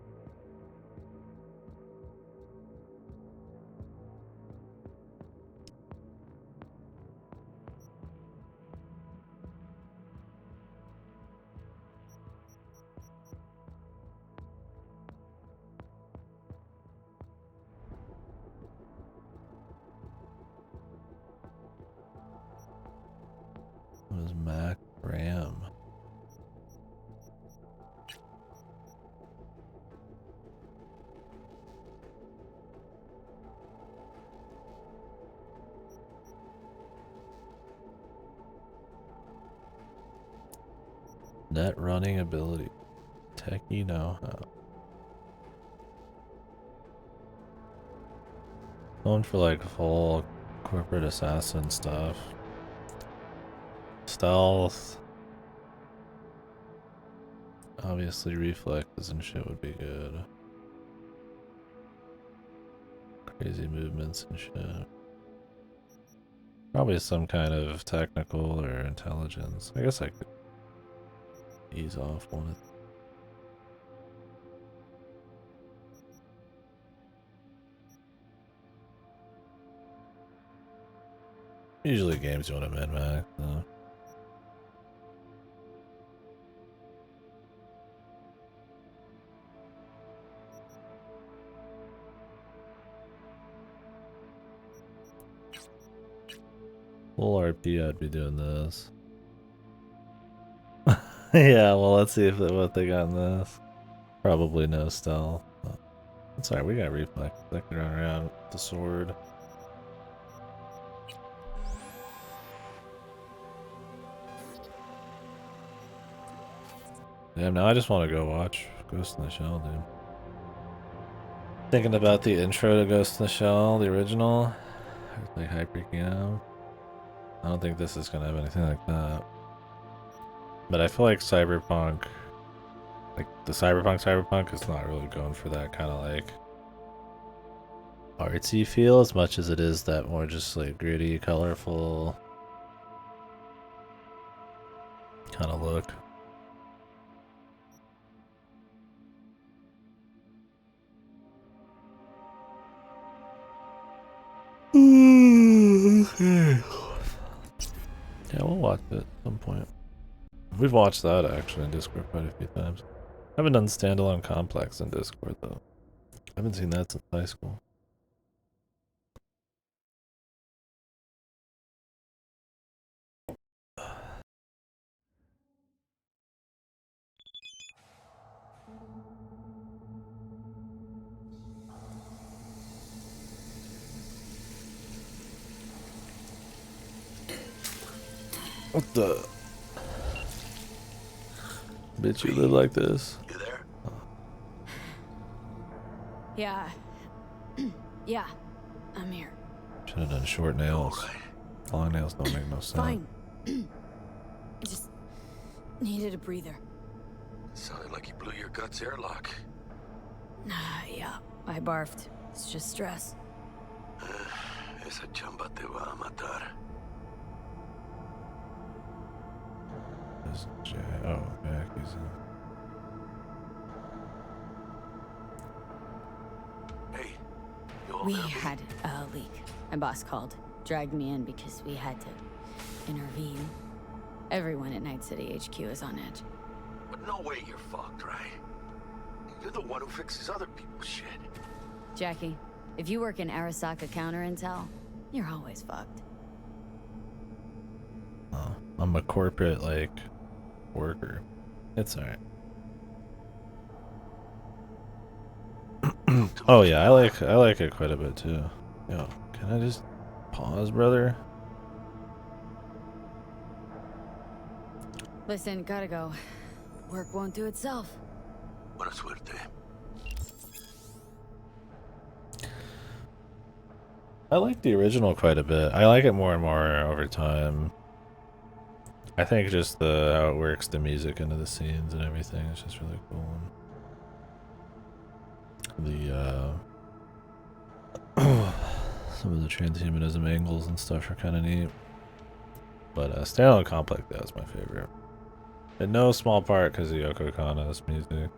What is Mac RAM? Net running ability. Techie know-how. Going for like full corporate assassin stuff. Stealth. Obviously reflexes and shit would be good. Crazy movements and shit. Probably some kind of technical or intelligence. I guess I could ease off one. Usually games you want to min-max, though. Full RP, I'd be doing this. Yeah, well, let's see what they got in this. Probably no stealth. It's alright, we got reflex. I can run around with the sword. Damn, now I just want to go watch Ghost in the Shell, dude. Thinking about the intro to Ghost in the Shell, the original. I was like freaking out. I don't think this is gonna have anything like that. But I feel like Cyberpunk, like the Cyberpunk is not really going for that kind of like artsy feel as much as it is that more just like gritty, colorful kind of look. Okay. Yeah, we'll watch it at some point. We've watched that actually in Discord quite a few times. I haven't done standalone complex in Discord though. I haven't seen that since high school. What the? Bitch, you live like this? You there? Yeah. Yeah. I'm here. Should have done short nails. All right. Long nails don't make no sense. Fine. I just needed a breather. Sounded like you blew your guts airlock. Yeah, I barfed. It's just stress. Esa chamba te va a matar. This Jay. Oh, Jackie's in. Hey, you all We there, B? had a leak. My boss called, dragged me in because we had to intervene. Everyone at Night City HQ is on edge. But no way you're fucked, right? You're the one who fixes other people's shit. Jackie, if you work in Arasaka counter intel, you're always fucked. I'm a corporate like worker. It's alright. Oh yeah, I like it quite a bit too. Yo, can I just pause, brother? Listen, gotta go. Work won't do itself. Buena suerte. I like the original quite a bit. I like it more and more over time. I think just how it works the music into the scenes and everything is just really cool. And some of the transhumanism angles and stuff are kind of neat. But Standalone Complex, that's my favorite. In no small part because of Yoko Kanno's music.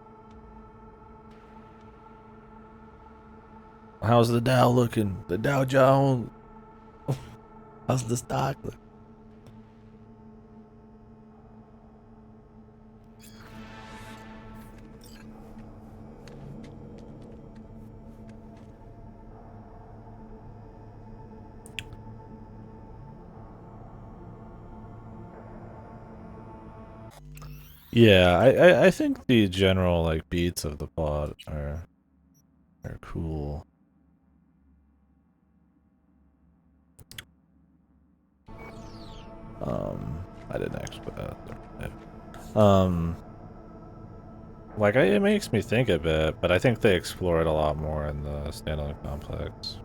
How's the Dow looking? The Dow Jones. How's the stock look? Yeah, I think the general like beats of the plot are cool. I didn't actually put that there. Like, it makes me think a bit, but I think they explore it a lot more in the standalone complex.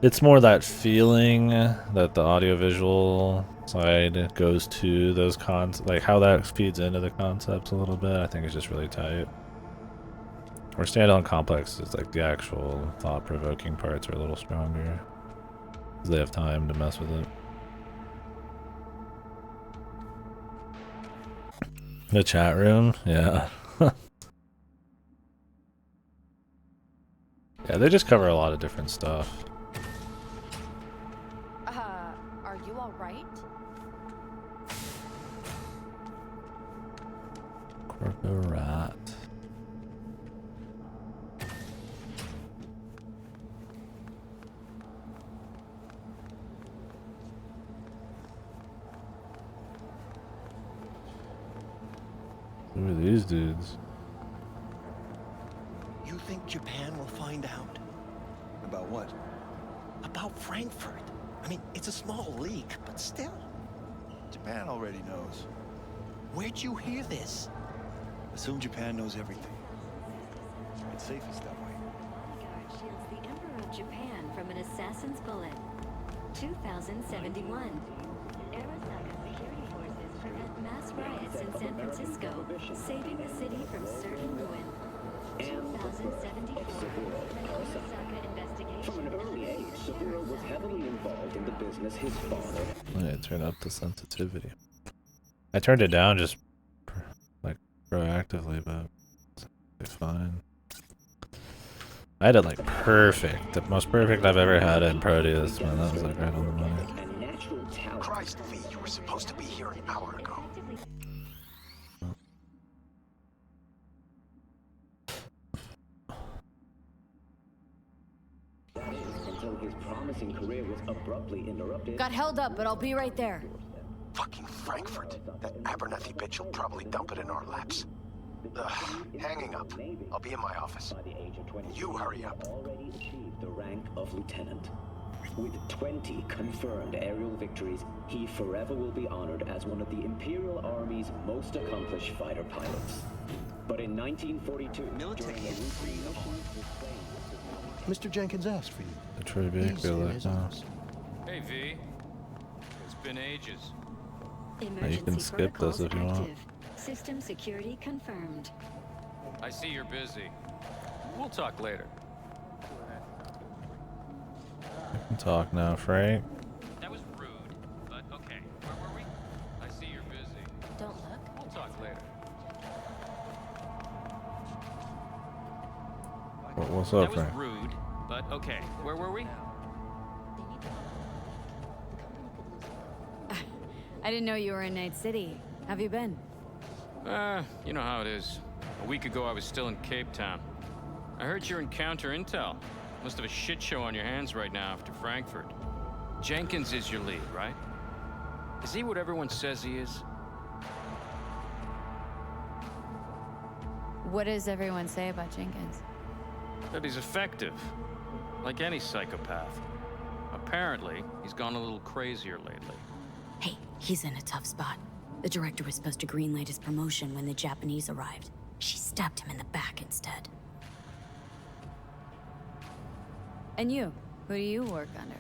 It's more that feeling that the audiovisual side goes to those like how that feeds into the concepts a little bit. I think it's just really tight. Or standalone complex is like the actual thought-provoking parts are a little stronger. They have time to mess with it. The chat room, yeah. Yeah, they just cover a lot of different stuff. Are you all right? Corpo rat. Who are these dudes? You think Japan will find out? About what? About Frankfurt. I mean, it's a small leak, but still. Japan already knows. Where'd you hear this? Assume Japan knows everything. It's safest that way. Guard shields the Emperor of Japan from an assassin's bullet. 2071. Arasaka security forces prevent mass riots in San Francisco, saving the city from certain ruin. 2074. Arasaka investigation. From an early age, Saburo was heavily involved in the business his father. I need to turn up the sensitivity. I turned it down just like proactively, but it's fine. I had it like perfect, the most perfect I've ever had it in Proteus, man. That was like right on the money. Christ, V, you were supposed to be here an hour ago. Until his promising career was abruptly interrupted. Got held up, but I'll be right there. Fucking Frankfurt. That Abernathy bitch will probably dump it in our laps. Ugh, hanging up. I'll be in my office. By the age of 20, You hurry up. already achieved the rank of lieutenant. With 20 confirmed aerial victories, he forever will be honored as one of the Imperial Army's most accomplished fighter pilots. But in 1942, Military during a routine mission, Mr. Jenkins asked for you. The tribute He's go in like his that. office. Hey V, it's been ages. Emergency skip this protocols if you want. active. System security confirmed. I see you're busy. We'll talk later. I can talk now, Frank. That was rude, but okay. Where were we? I see you're busy. Don't look. We'll talk later. What's That up, was Frank? rude, but okay. Where were we? I didn't know you were in Night City. Have you been? You know how it is. A week ago, I was still in Cape Town. I heard you're in counter intel. Must have a shit show on your hands right now after Frankfurt. Jenkins is your lead, right? Is he what everyone says he is? What does everyone say about Jenkins? That he's effective, like any psychopath. Apparently, he's gone a little crazier lately. Hey, he's in a tough spot. The director was supposed to greenlight his promotion when the Japanese arrived. She stabbed him in the back instead. And you? Who do you work under?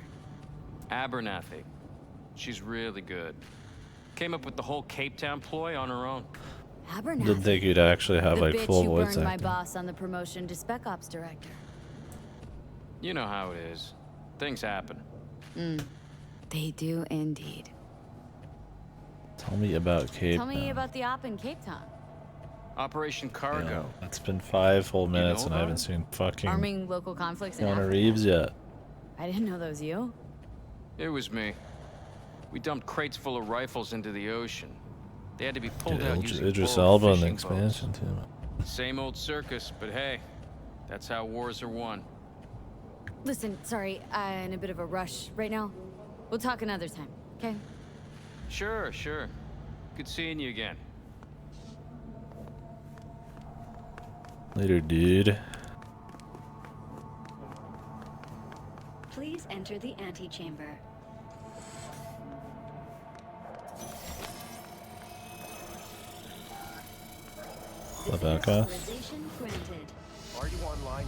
Abernathy. She's really good. Came up with the whole Cape Town ploy on her own. Abernathy. Didn't think you'd actually have the like bitch full who voice burned my acting. boss on the promotion to Spec Ops director. You know how it is. Things happen. They do indeed. Tell me about Cape Tell me Town. about the op in Cape Town. Operation Cargo. Yeah, it's been 5 full minutes know and I haven't about seen fucking Arming local conflicts in Keanu Africa. Reeves yet. I didn't know that was you. It was me. We dumped crates full of rifles into the ocean. They had to be pulled out using Idris borrowed Elba in the fishing expansion boats. too. Same old circus, but hey, that's how wars are won. Listen, sorry, I'm in a bit of a rush right now. We'll talk another time, okay? Sure, sure. Good seeing you again. Later, dude. Please enter the antechamber. The back half. Authorization granted. Are you online?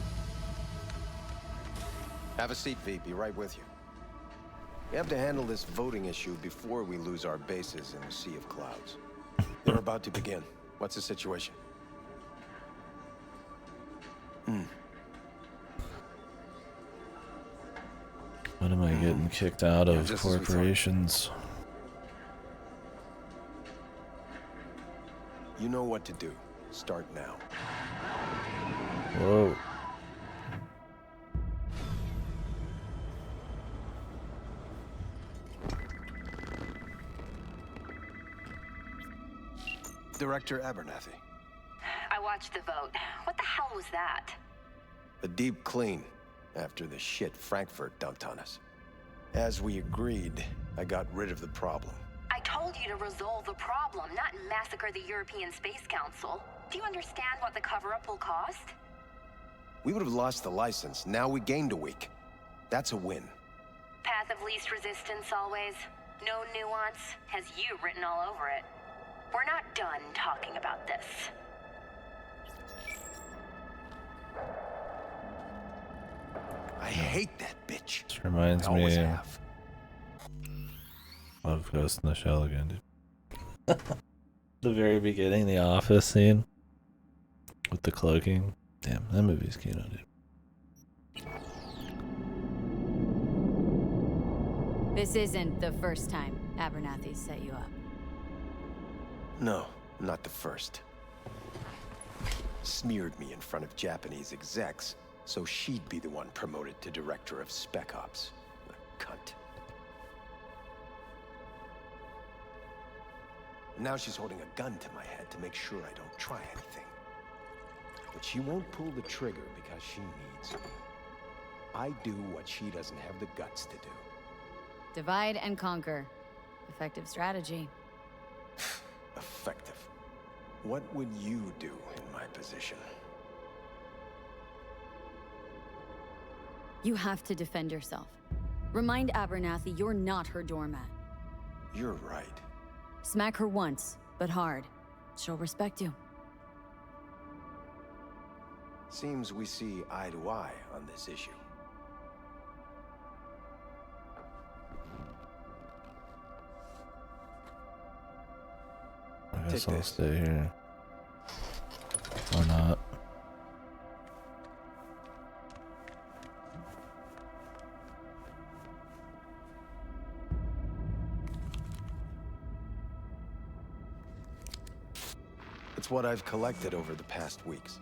Have a seat, V. Be right with you. We have to handle this voting issue before we lose our bases in a sea of clouds. They're about to begin. What's the situation? When am I getting kicked out of just as we thought. corporations? You know what to do. Start now. Whoa. Director Abernathy. I watched the vote. What the hell was that? A deep clean after the shit Frankfurt dumped on us. As we agreed, I got rid of the problem. I told you to resolve the problem, not massacre the European Space Council. Do you understand what the cover-up will cost? We would have lost the license. Now we gained a week. That's a win. Path of least resistance always. No nuance. Has you written all over it. We're not done talking about this. I hate that bitch. This reminds I always me have. of Ghost in the Shell again, dude. The very beginning, the office scene with the cloaking. Damn, that movie's Kino, dude. This isn't the first time Abernathy set you up. No, not the first. Smeared me in front of Japanese execs, so she'd be the one promoted to director of Spec Ops. The cunt. Now she's holding a gun to my head to make sure I don't try anything. But she won't pull the trigger because she needs me. I do what she doesn't have the guts to do. Divide and conquer. Effective strategy. Effective. What would you do in my position? You have to defend yourself. Remind Abernathy you're not her doormat. You're right. Smack her once, but hard. She'll respect you. Seems we see eye to eye on this issue. I guess Take I'll this. stay here. Or not. It's what I've collected over the past weeks.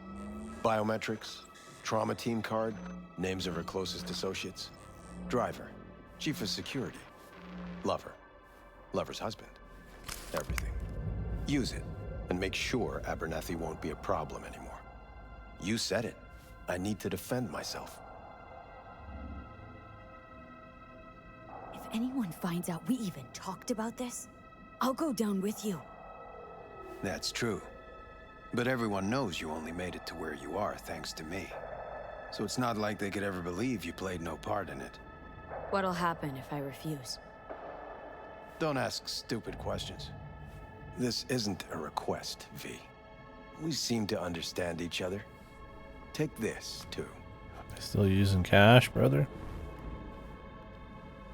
Biometrics, trauma team card, names of her closest associates, driver, chief of security, lover, lover's husband, everything. Use it, and make sure Abernathy won't be a problem anymore. You said it. I need to defend myself. If anyone finds out we even talked about this, I'll go down with you. That's true. But everyone knows you only made it to where you are thanks to me. So it's not like they could ever believe you played no part in it. What'll happen if I refuse? Don't ask stupid questions. This isn't a request, V. We seem to understand each other. Take this, too. Still using cash, brother?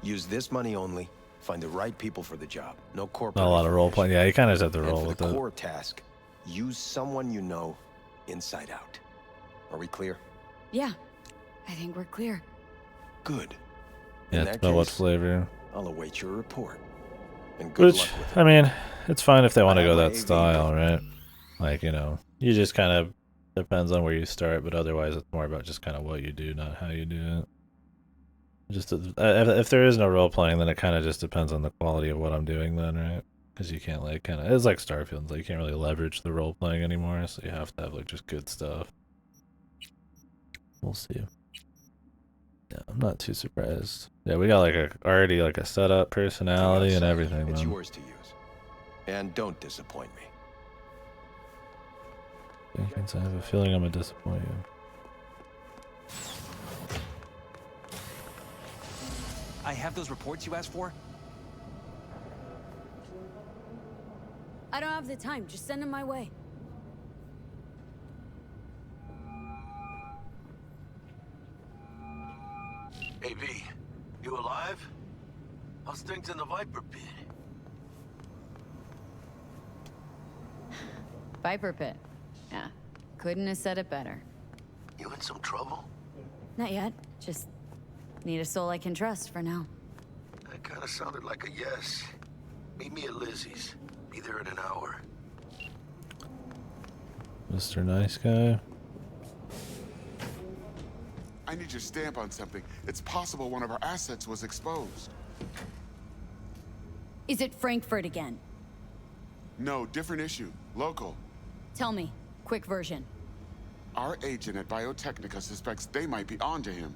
Use this money only. Find the right people for the job. No corporate. Not a lot of role playing. Yeah, you kind of just have to And roll for with the it. core task, use someone you know inside out. Are we clear? Yeah, I think we're clear. Good. Yeah, In it's that about what case, flavor. I'll await your report. And good Which, luck with it. I mean, it's fine if they want to I go have that my AV style, ready. right? Like, you know, you just kind of depends on where you start, but otherwise it's more about just kind of what you do, not how you do it. Just if there is no role playing, then it kind of just depends on the quality of what I'm doing, then, right? Because you can't like kind of it's like Starfield, like you can't really leverage the role playing anymore, so you have to have like just good stuff. We'll see. Yeah, I'm not too surprised. Yeah, we got like already like a setup, personality, and Outside, everything. It's Man. yours to use. And don't disappoint me. Jenkins, I have a feeling I'm gonna disappoint you. I have those reports you asked for. I don't have the time. Just send them my way. Viper Pit. Viper Pit. Yeah. Couldn't have said it better. You in some trouble? Not yet. Just need a soul I can trust for now. That kind of sounded like a yes. Meet me at Lizzie's. Be there in an hour. Mr. Nice Guy. I need your stamp on something. It's possible one of our assets was exposed. Is it Frankfurt again? No, different issue. Local. Tell me. Quick version. Our agent at Biotechnica suspects they might be onto him.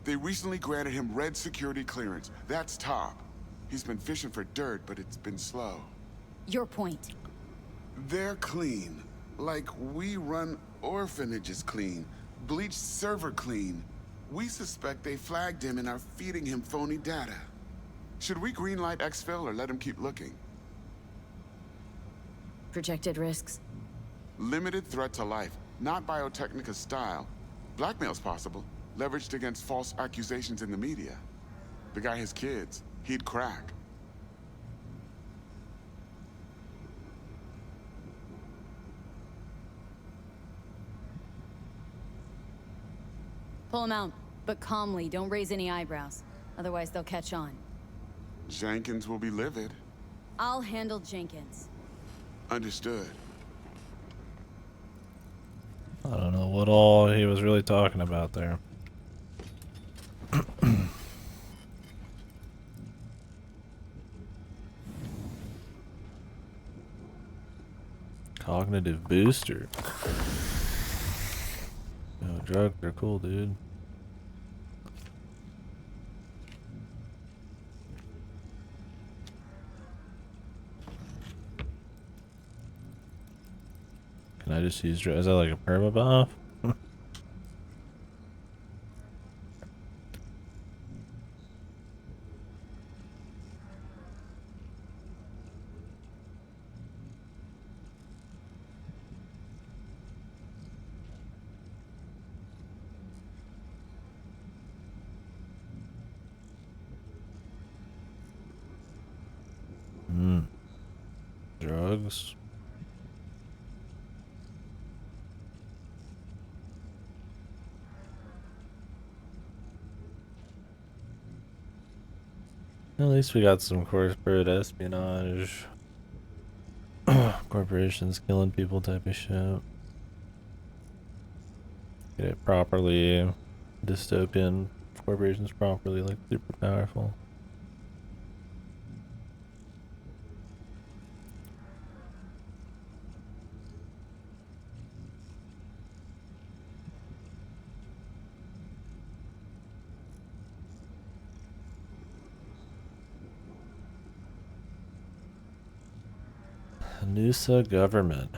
They recently granted him red security clearance. That's top. He's been fishing for dirt, but it's been slow. Your point. They're clean. Like we run orphanages clean. Bleached server clean. We suspect they flagged him and are feeding him phony data. Should we greenlight exfil or let him keep looking? Projected risks? Limited threat to life. Not Biotechnica's style. Blackmail's possible. Leveraged against false accusations in the media. The guy has kids. He'd crack. Pull him out, but calmly. Don't raise any eyebrows. Otherwise, they'll catch on. Jenkins will be livid. I'll handle Jenkins. Understood. I don't know what all he was really talking about there. Cognitive booster. No, drugs are cool, dude. Can I just use drugs? Is that like a perma buff? Drugs. At least we got some corporate espionage. Corporations killing people type of shit. Get it properly dystopian. Corporations properly, like, super powerful. Noosa government.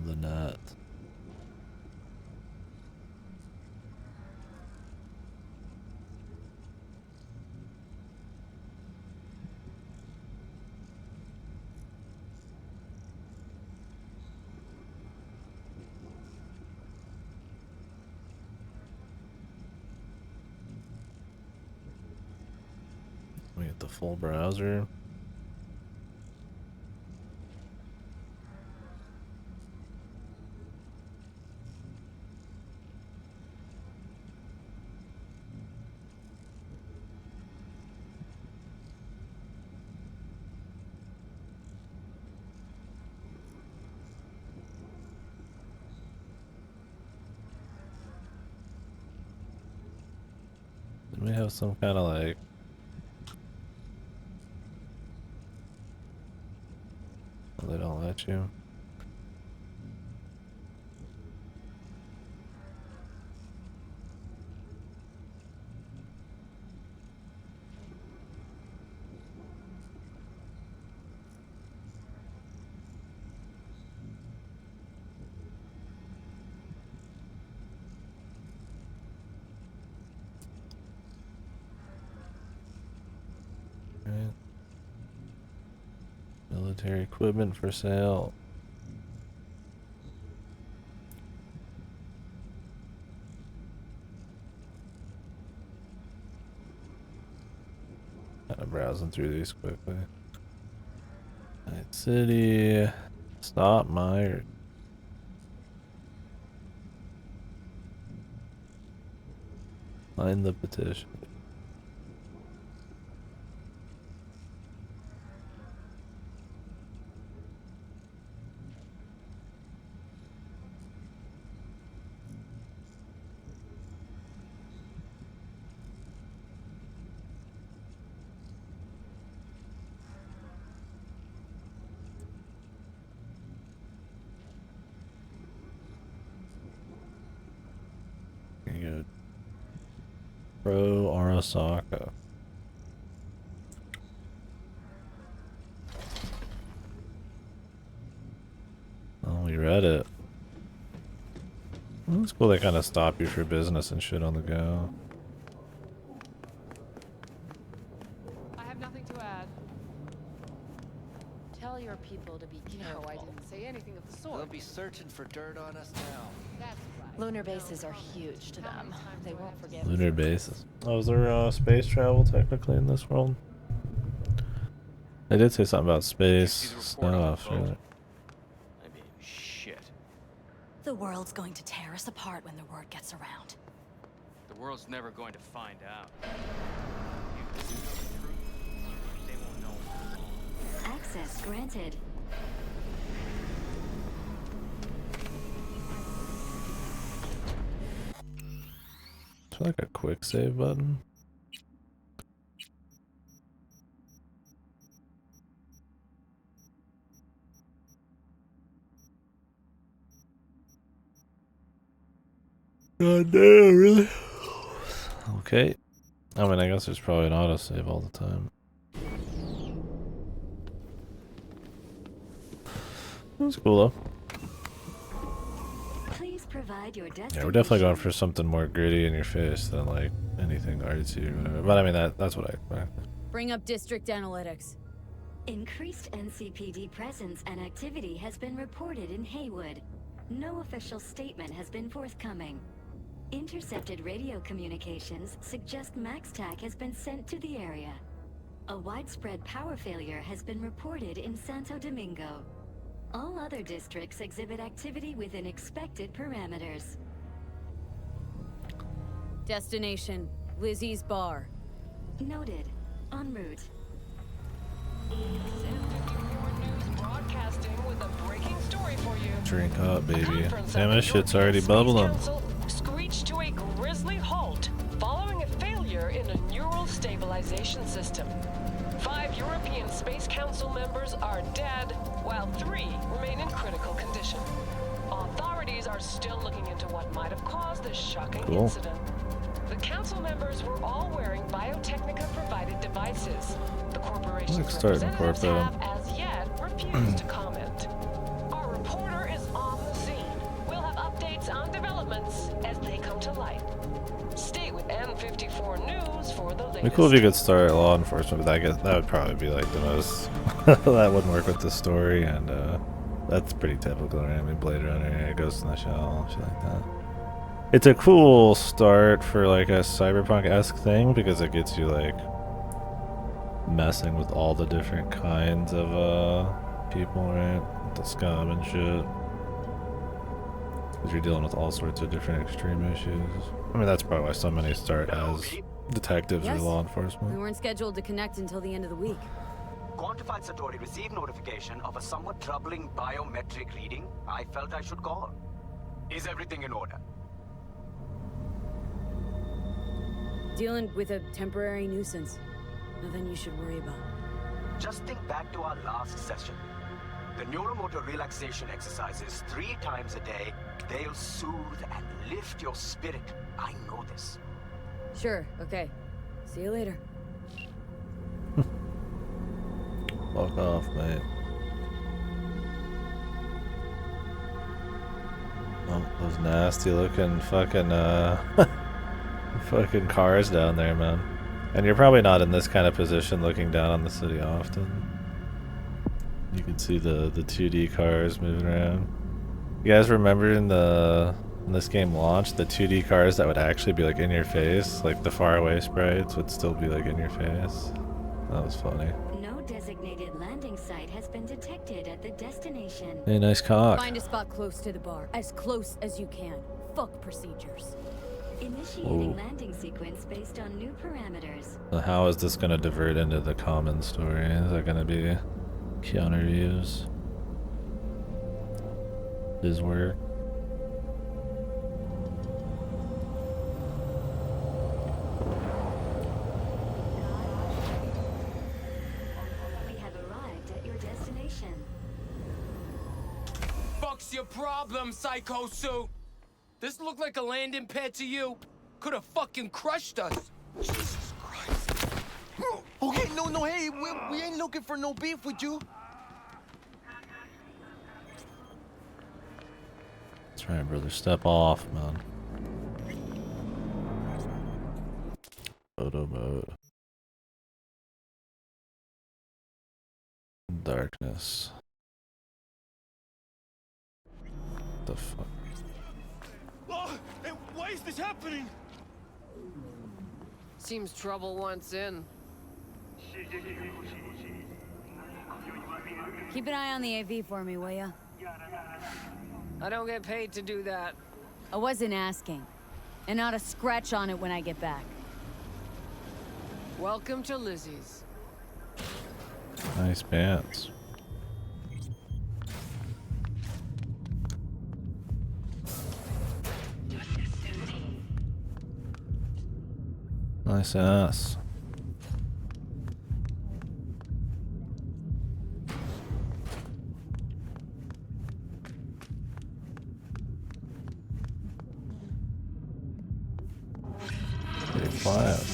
The net. We get the full browser. Did we have some kind of like they don't let you? Right. Military equipment for sale. Kind of browsing through these quickly. Night City. Stop Myers. Find the petition. Good. Pro Arasaka. Oh, we read it. Well, it's cool they kind of stop you for business and shit on the go. I have nothing to add. Tell your people to be careful. No, I didn't say anything of the sort. They'll be searching for dirt on us now. That's right. Lunar bases are huge to them. They won't forget. Lunar bases. Oh, is there space travel technically in this world? They did say something about space stuff. Right? I mean, shit. The world's going to tear us apart when the word gets around. The world's never going to find out. You know the truth, they won't know. Access granted. Is there like a quick save button? God damn, really? Okay. I mean, I guess there's probably an autosave all the time. That's cool though. Please provide your Yeah, we're definitely going for something more gritty in your face than like anything artsy or whatever. But I mean, that's what I expect. Bring up district analytics. Increased NCPD presence and activity has been reported in Haywood. No official statement has been forthcoming. Intercepted radio communications suggest MaxTac has been sent to the area. A widespread power failure has been reported in Santo Domingo. All other districts exhibit activity within expected parameters. Destination, Lizzie's Bar. Noted. En route. Broadcasting with a breaking story for you. Drink up, baby. Damn, this shit's already bubbling. Screeched to a grisly halt following a failure in a neural stabilization system. 5 European Space Council members are dead, while 3 remain in critical condition. Authorities are still looking into what might have caused this shocking incident. The council members were all wearing Biotechnica-provided devices. The corporation's representatives have, as yet, refused to comment. Our reporter is on the scene. We'll have updates on developments as they come to light. Stay with N54 News for the latest. It'd be cool if you could start law enforcement, but I guess that would probably be like the most that wouldn't work with the story, and that's pretty typical, right? I mean, Blade Runner, Ghost in the Shell, shit like that. It's a cool start for like a Cyberpunk-esque thing because it gets you like messing with all the different kinds of people, right? The scum and shit. Because you're dealing with all sorts of different extreme issues. I mean, that's probably why so many start as detectives or law enforcement. We weren't scheduled to connect until the end of the week. Quantified Satori received notification of a somewhat troubling biometric reading. I felt I should call. Is everything in order? Dealing with a temporary nuisance. Nothing you should worry about. Just think back to our last session. The neuromotor relaxation exercises 3 times a day. They'll soothe and lift your spirit. I know this. Sure, okay. See you later. Fuck off, mate. Oh, those nasty looking fucking fucking cars down there, man. And you're probably not in this kind of position looking down on the city often. You can see the 2D cars moving around. You guys remember when this game launched, the 2D cars that would actually be like in your face, like the faraway sprites would still be like in your face. That was funny. No designated landing site has been detected at the destination. Hey, nice cock. Find a spot close to the bar, as close as you can. Fuck procedures. Initiating landing sequence based on new parameters. So how is this gonna divert into the common story? Is that gonna be Keanu Reeves? His work? We have arrived at your destination. Fuck's your problem, Psycho Suit? This look like a landing pad to you? Could have fucking crushed us. Jesus Christ. Okay, no, hey, we ain't looking for no beef with you. That's right, brother. Step off, man. Photo mode. Darkness. The fuck? Oh, and why is this happening? Seems trouble wants in. Keep an eye on the AV for me, will ya? I don't get paid to do that. I wasn't asking. And not a scratch on it when I get back. Welcome to Lizzie's. Nice pants. Nice ass. Pretty quiet.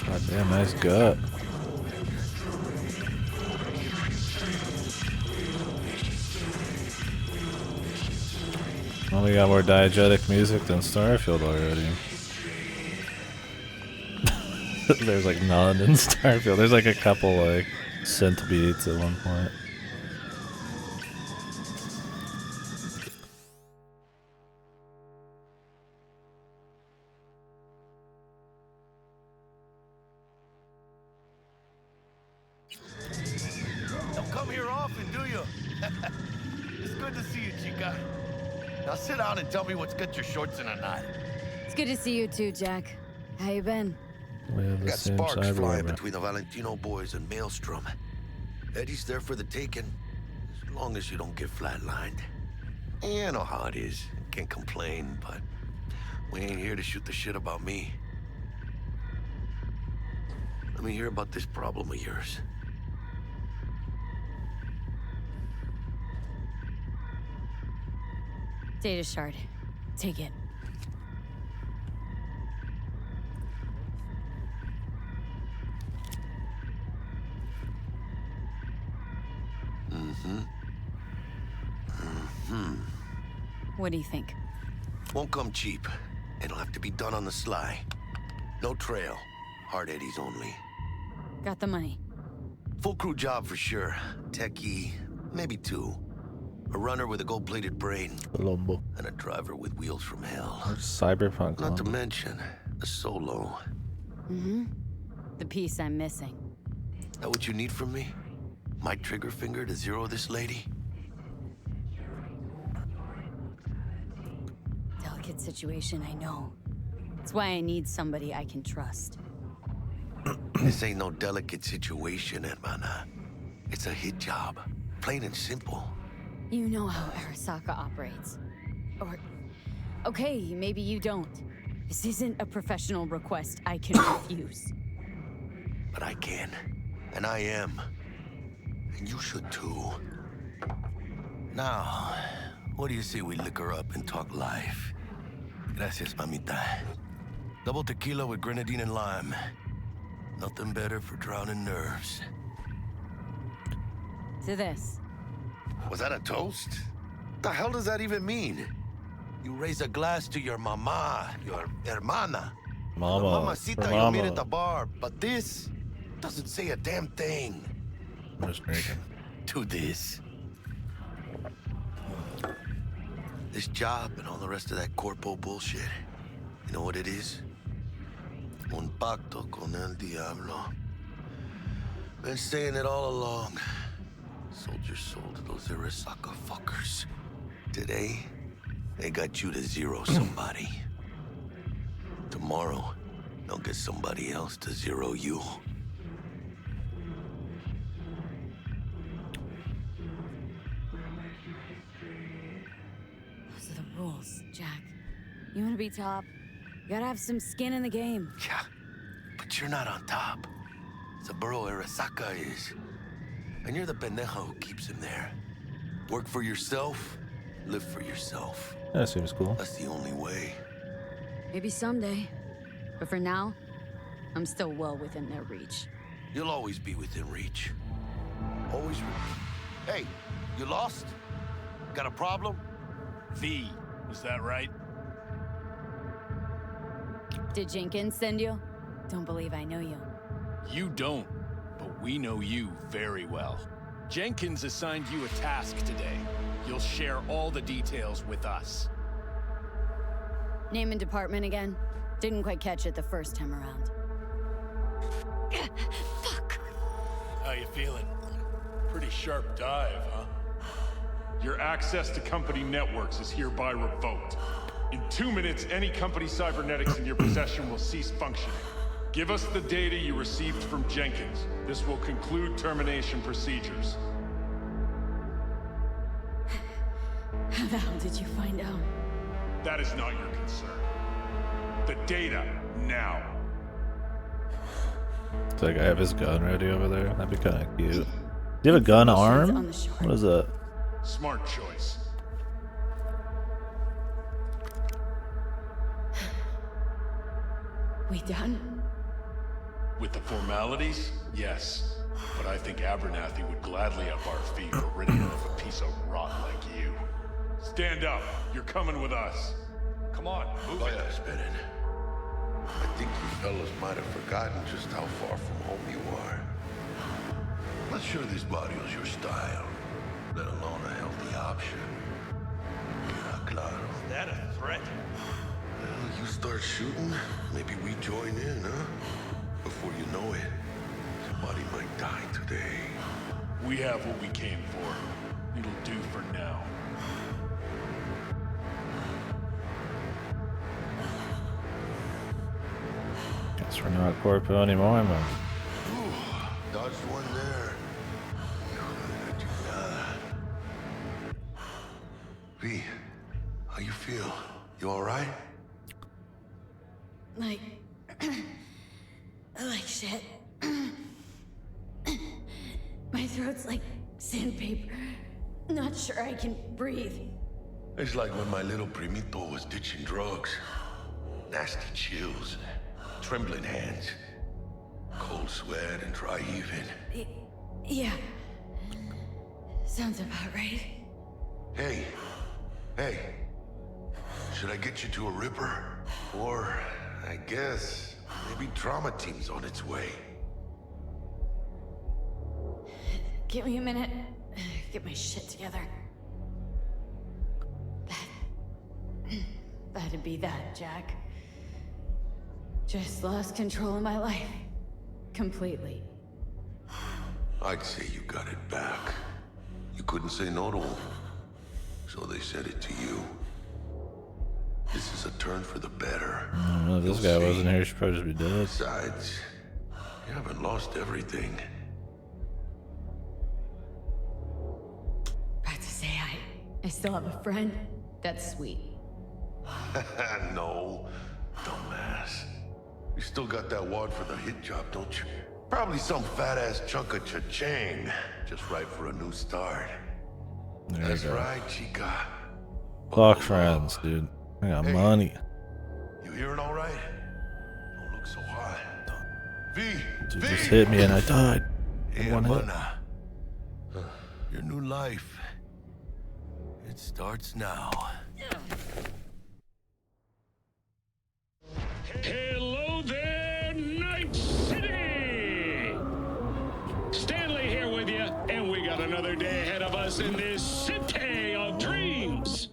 God damn, nice gut. Well, we got more diegetic music than Starfield already. There's like none in Starfield. There's like a couple like synth beats at one point. Don't come here often, do you? It's good to see you, chica. Now sit down and tell me what's got your shorts in a knot. It's good to see you too, Jack. How you been? We have the Got same sparks cyber flying armor. between the Valentino boys and Maelstrom. Eddie's there for the taking, as long as you don't get flatlined. You know how it is. Can't complain, but we ain't here to shoot the shit about me. Let me hear about this problem of yours. Data shard. Take it. What do you think? Won't come cheap. It'll have to be done on the sly. No trail. Hard Eddies only. Got the money. Full crew job for sure. Techie, maybe two. A runner with a gold-plated brain. Colombo. And a driver with wheels from hell. Cyberpunk. Not to mention, a solo. Mm-hmm. The piece I'm missing. That what you need from me? My trigger finger to zero this lady? Delicate situation, I know. That's why I need somebody I can trust. This ain't no delicate situation, hermana. It's a hit job. Plain and simple. You know how Arasaka operates. Or... okay, maybe you don't. This isn't a professional request I can refuse. But I can. And I am. And you should too. Now, what do you say we liquor up and talk life? Gracias, mamita. Double tequila with grenadine and lime. Nothing better for drowning nerves. To this. Was that a toast? The hell does that even mean? You raise a glass to your mama, your hermana. Mama. Mamacita For you'll meet at mama. the bar, but this doesn't say a damn thing. I'm just drinking. To this. This job and all the rest of that corpo bullshit. You know what it is? Un pacto con el diablo. Been saying it all along. Sold your soul to those Arasaka fuckers. Today, they got you to zero somebody. Tomorrow, they'll get somebody else to zero you. Those are the rules, Jack. You want to be top? You gotta have some skin in the game. Yeah, but you're not on top. Saburo Arasaka is. And you're the pendejo who keeps him there. Work for yourself, live for yourself. That seems cool. That's the only way. Maybe someday. But for now, I'm still well within their reach. You'll always be within reach. Always. Hey, you lost? Got a problem? V, is that right? Did Jenkins send you? Don't believe I know you. You don't, but we know you very well. Jenkins assigned you a task today. You'll share all the details with us. Name and department again? Didn't quite catch it the first time around. Fuck. How you feeling? Pretty sharp dive, huh? Your access to company networks is hereby revoked. In 2 minutes, any company cybernetics in your possession will cease functioning. Give us the data you received from Jenkins. This will conclude termination procedures. How the hell did you find out? That is not your concern. The data, now. It's like I have his gun ready over there. That'd be kind of cute. Do you have a gun arm? What is that? Smart choice. We done? With the formalities, yes. But I think Abernathy would gladly up our fee for ridding her of a piece of rot like you. Stand up. You're coming with us. Come on, move it. Spinning. I think you fellas might have forgotten just how far from home you are. Not sure this barrio's your style, let alone a healthy option. Yeah, claro. Is that a threat? Well, you start shooting, maybe we join in, huh? Before you know it, somebody might die today. We have what we came for. It'll do for now. Guess we're not corpo anymore, man. Ooh, dodged one there. V, how you feel? You all right? Like shit. My throat's like sandpaper. Not sure I can breathe. It's like when my little primito was ditching drugs. Nasty chills, trembling hands, cold sweat and dry heaving. Yeah. Sounds about right. Hey, should I get you to a Ripper? Or, I guess, maybe trauma team's on its way. Give me a minute. Get my shit together. That'd be that, Jack. Just lost control of my life. Completely. I'd say you got it back. You couldn't say no to him. So they said it to you. This is a turn for the better. I don't know if this guy wasn't here, he should probably just be dead. Besides, you haven't lost everything. About to say I still have a friend. That's sweet. No, dumbass. You still got that wad for the hit job, don't you? Probably some fat-ass chunk of cha-ching. Just right for a new start. There That's you go. right, chica. Clock friends, dude. I got money. You hearing all right? Don't look so hot. V! Dude V! just hit me and I died. Hey, One hit. Havana. Your new life. It starts now. Hello got another day ahead of us in this city of dreams.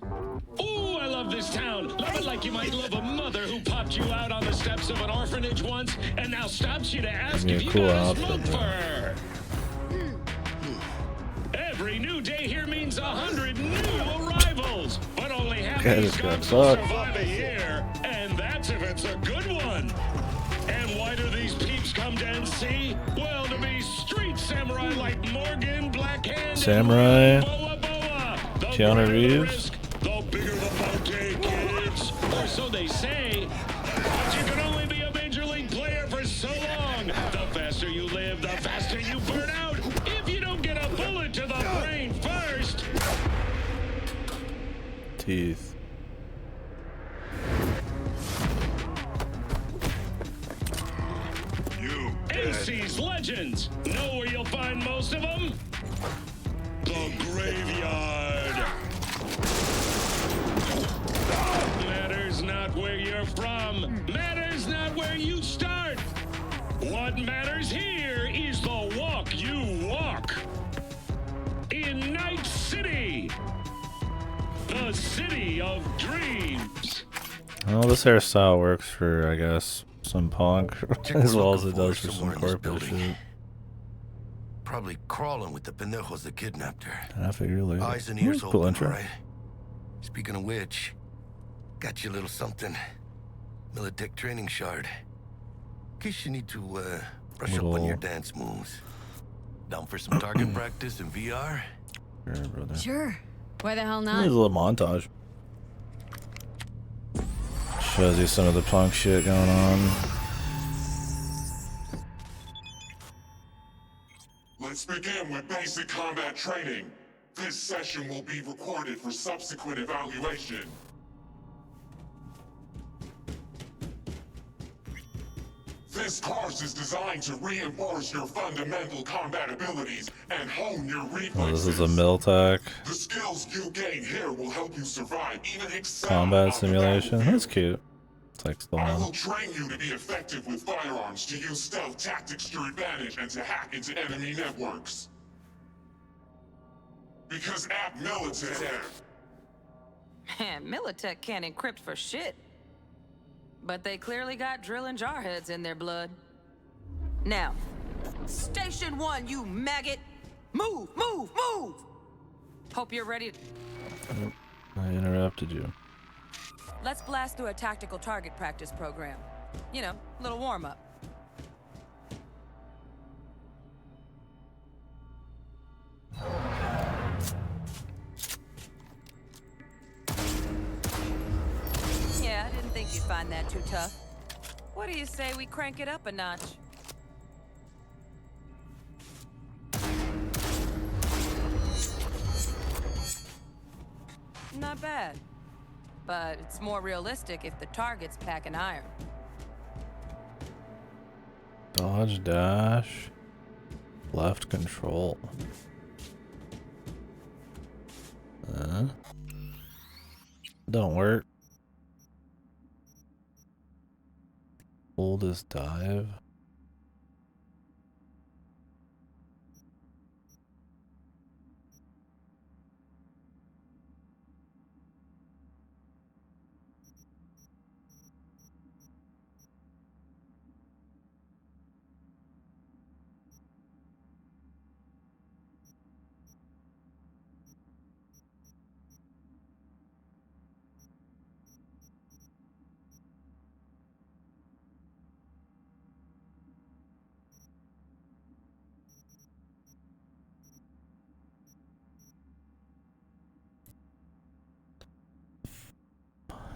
Ooh, I love this town. Love it like you might love a mother who popped you out on the steps of an orphanage once and now stops you to ask if you got a smoke for her. Every new day here means 100 new arrivals, but only half these scums will survive a year, and that's if it's a good one. And why do these peeps come to NC? Well, to be street samurai like Morgan, Blackhand, Samurai, Boa Boa. Keanu Reeves. The bigger the bounty, kids. Or so they say. But you can only be a major league player for so long. The faster you live, the faster you burn out. If you don't get a bullet to the brain first. Teeth. AC's legends. Know where you'll find most of them? The graveyard. Matters not where you're from. Matters not where you start. What matters here is the walk you walk. In Night City. The city of dreams. Well, this hairstyle works for, I guess, some punk as well as it does for some corporate shit. Probably crawling with the pendejos that kidnapped her. I figure later. Eyes and ears Cool open, intro. right? Speaking of which, got you a little something. Militech training shard. In case you need to brush up on your dance moves. Down for some target practice in VR? Sure, brother. Sure. Why the hell Here's not? a little montage. Shows you some of the punk shit going on. Let's begin with basic combat training. This session will be recorded for subsequent evaluation. This course is designed to reinforce your fundamental combat abilities and hone your reflexes. Oh, this is a Miltech The skills you gain here will help you survive, even excel combat simulation. That's cute. It's like the I one. will train you to be effective with firearms, to use stealth tactics to your advantage, and to hack into enemy networks. Because at Militech... Man, Militech can't encrypt for shit. But they clearly got drill and jarheads in their blood. Now, Station 1, you maggot! Move, move, move! Hope you're ready. I interrupted you. Let's blast through a tactical target practice program. You know, little warm-up. Yeah, I didn't think you'd find that too tough. What do you say we crank it up a notch? Not bad. But it's more realistic if the target's packing iron. Dodge, dash, left control. Don't work. Hold is dive.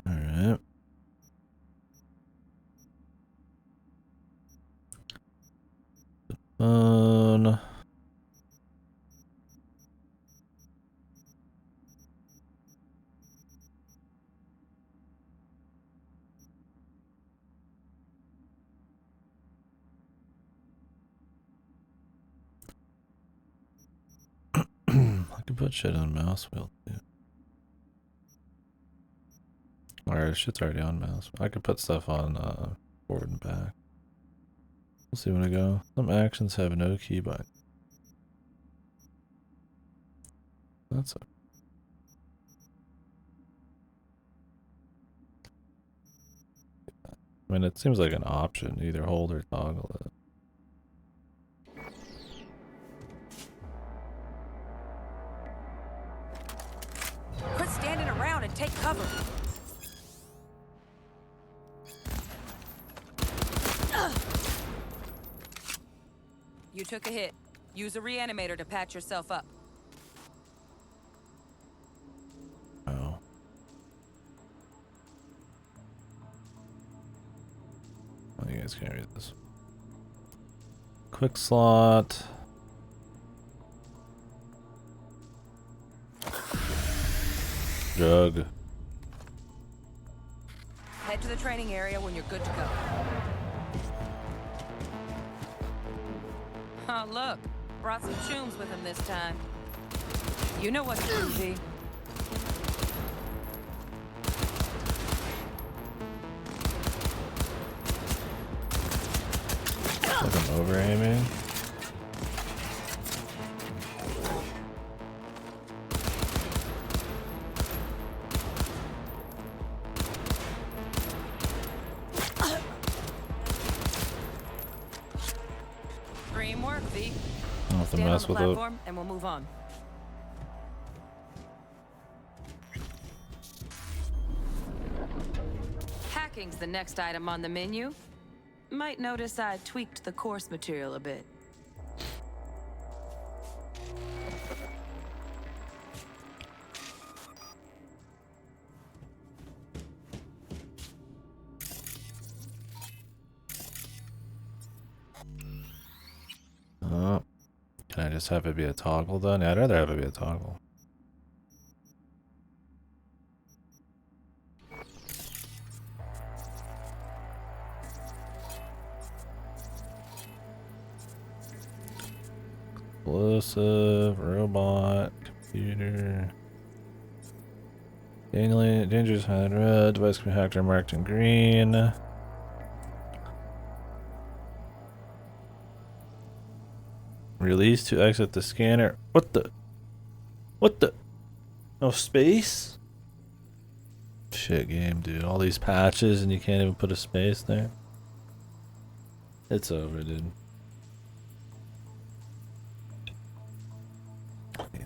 Alright. Phone. I can put shit on mouse wheel too. Alright, shit's already on mouse. I could put stuff on forward and back. We'll see when I go. Some actions have no keybind. That's I mean, it seems like an option, either hold or toggle it. Quit standing around and take cover. You took a hit. Use a reanimator to patch yourself up. Oh. Well, you guys can't read this. Quick slot. Drug. Head to the training area when you're good to go. Oh, look. Brought some chooms with him this time. You know what to do, V. Like I'm over aiming. Dream work, V. I'll have to Stand on mess the with it. platform and we'll move on. Hacking's the next item on the menu. Might notice I tweaked the course material a bit. Oh. Can I just have it be a toggle then? Yeah, I'd rather have it be a toggle. Explosive, robot, computer. Dangerous highlighted red, device can be hacked or marked in green. Release to exit the scanner. What the? What the? No space? Shit game, dude. All these patches and you can't even put a space there. It's over, dude.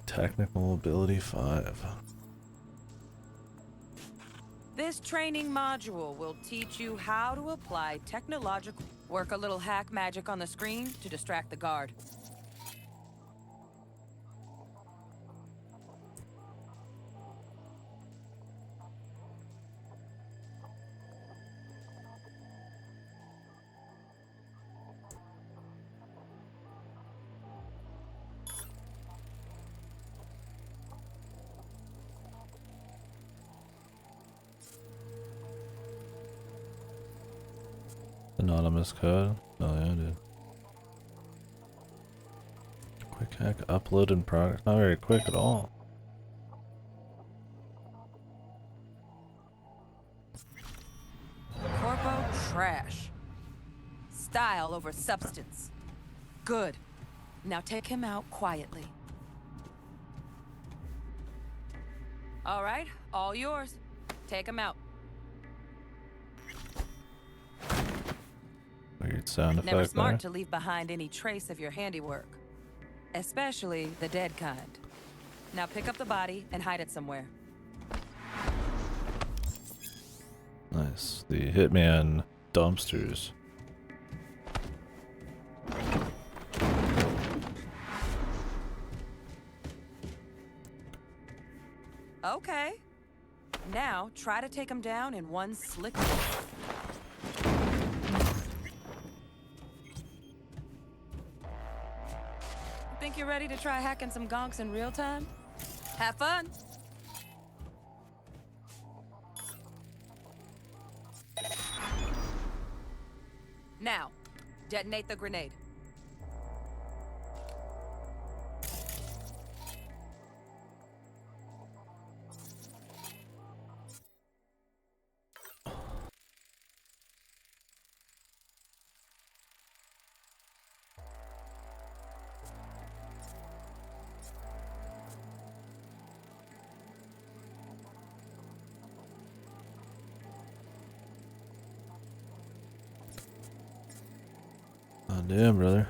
Technical ability 5. This training module will teach you how to apply technological... Work a little hack magic on the screen to distract the guard. Anonymous code. Oh yeah, dude. Quick hack, upload in progress. Not very quick at all. Corpo trash. Style over substance. Good. Now take him out quietly. All right, all yours. Take him out. Weird sound effect Never smart there. to leave behind any trace of your handiwork. Especially the dead kind. Now pick up the body and hide it somewhere. Nice. The Hitman dumpsters. Okay. Now try to take him down in one slick. Think you're ready to try hacking some gonks in real time? Have fun! Now, detonate the grenade. Damn, brother.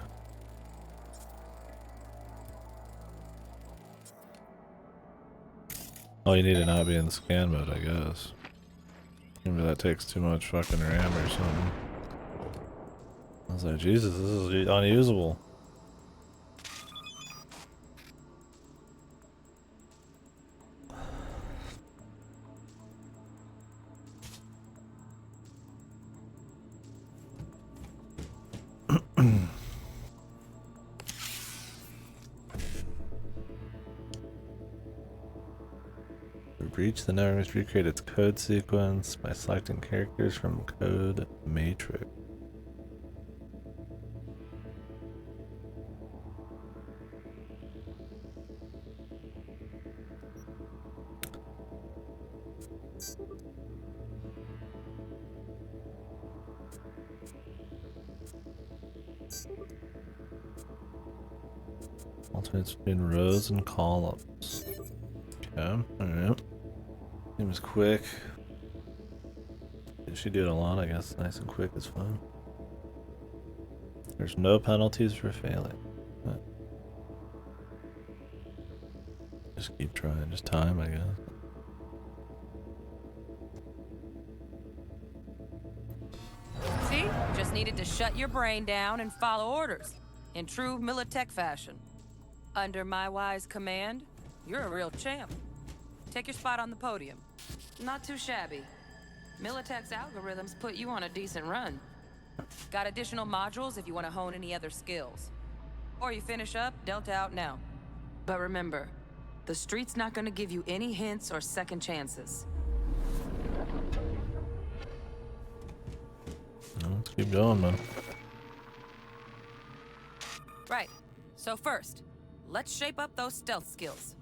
Oh, you need to not be in the scan mode, I guess. Maybe that takes too much fucking RAM or something. I was like, Jesus, this is unusable. Breach the network, recreate its code sequence by selecting characters from code matrix. Alternates between rows and columns. Okay, alright. Seems quick. If she do it a lot, I guess nice and quick is fine. There's no penalties for failing. But just keep trying, just time, I guess. See? Just needed to shut your brain down and follow orders. In true Militech fashion. Under my wise command, you're a real champ. Take your spot on the podium. Not too shabby. Militech's algorithms put you on a decent run. Got additional modules if you want to hone any other skills. Or you finish up, Delta out now. But remember, the street's not gonna give you any hints or second chances. Let's keep going, man. Right. So first, let's shape up those stealth skills.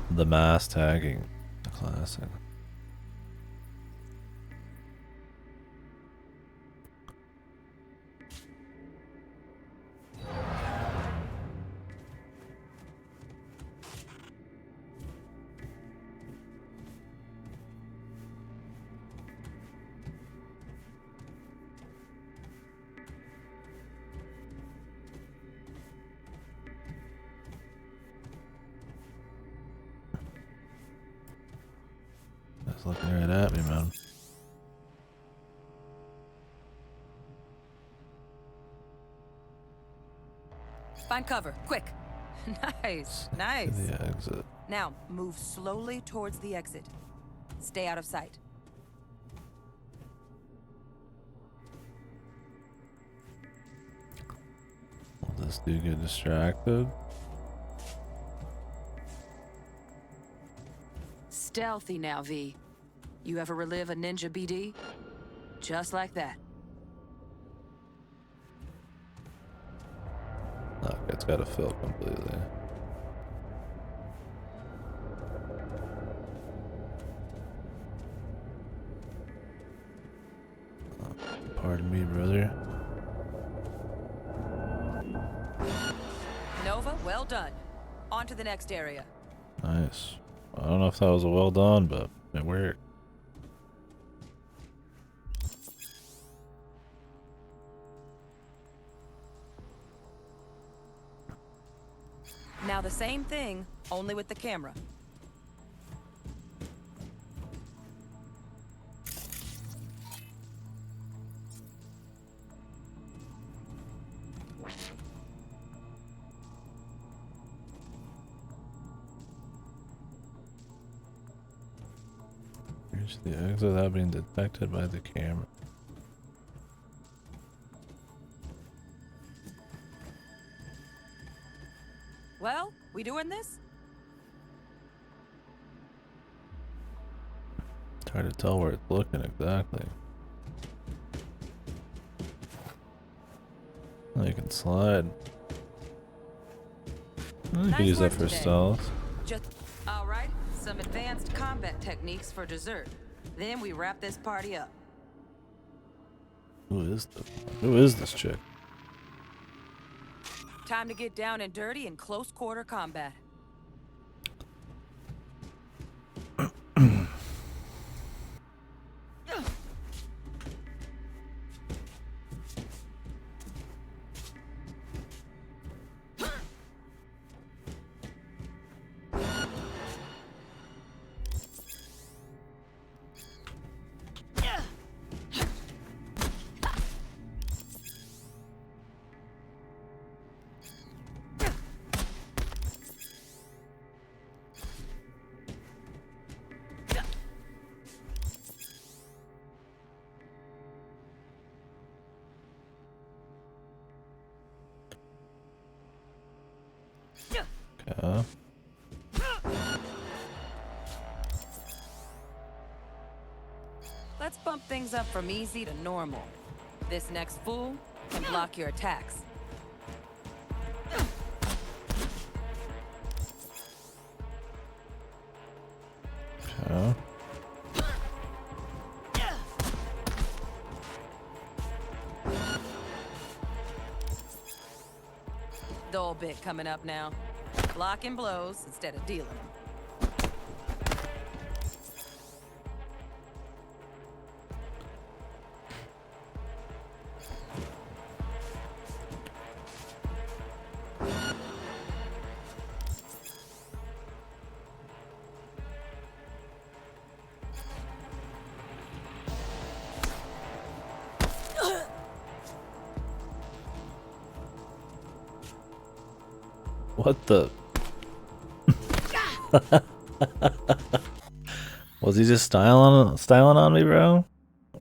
The mass tagging. The classic. That's looking right at me, man. Find cover, quick. Nice, nice. The exit. Now, move slowly towards the exit. Stay out of sight. Will this dude get distracted? Stealthy now, V. You ever relive a ninja BD? Just like that. Okay, it's gotta fill completely. Pardon me, brother. Nova, well done. On to the next area. Nice. I don't know if that was a well done, but it worked. Now the same thing, only with the camera. Reach the exit without being detected by the camera. Well, we doing this? It's hard to tell where it's looking exactly. Oh, you can slide. You can use that for stealth. All right, some advanced combat techniques for dessert. Then we wrap this party up. Who is this chick? Time to get down and dirty in close quarter combat. Okay. Let's bump things up from easy to normal. This next fool can block your attacks. Okay. Dull bit coming up now. Blocking blows instead of dealing them. What the? Was he just styling on me, bro? I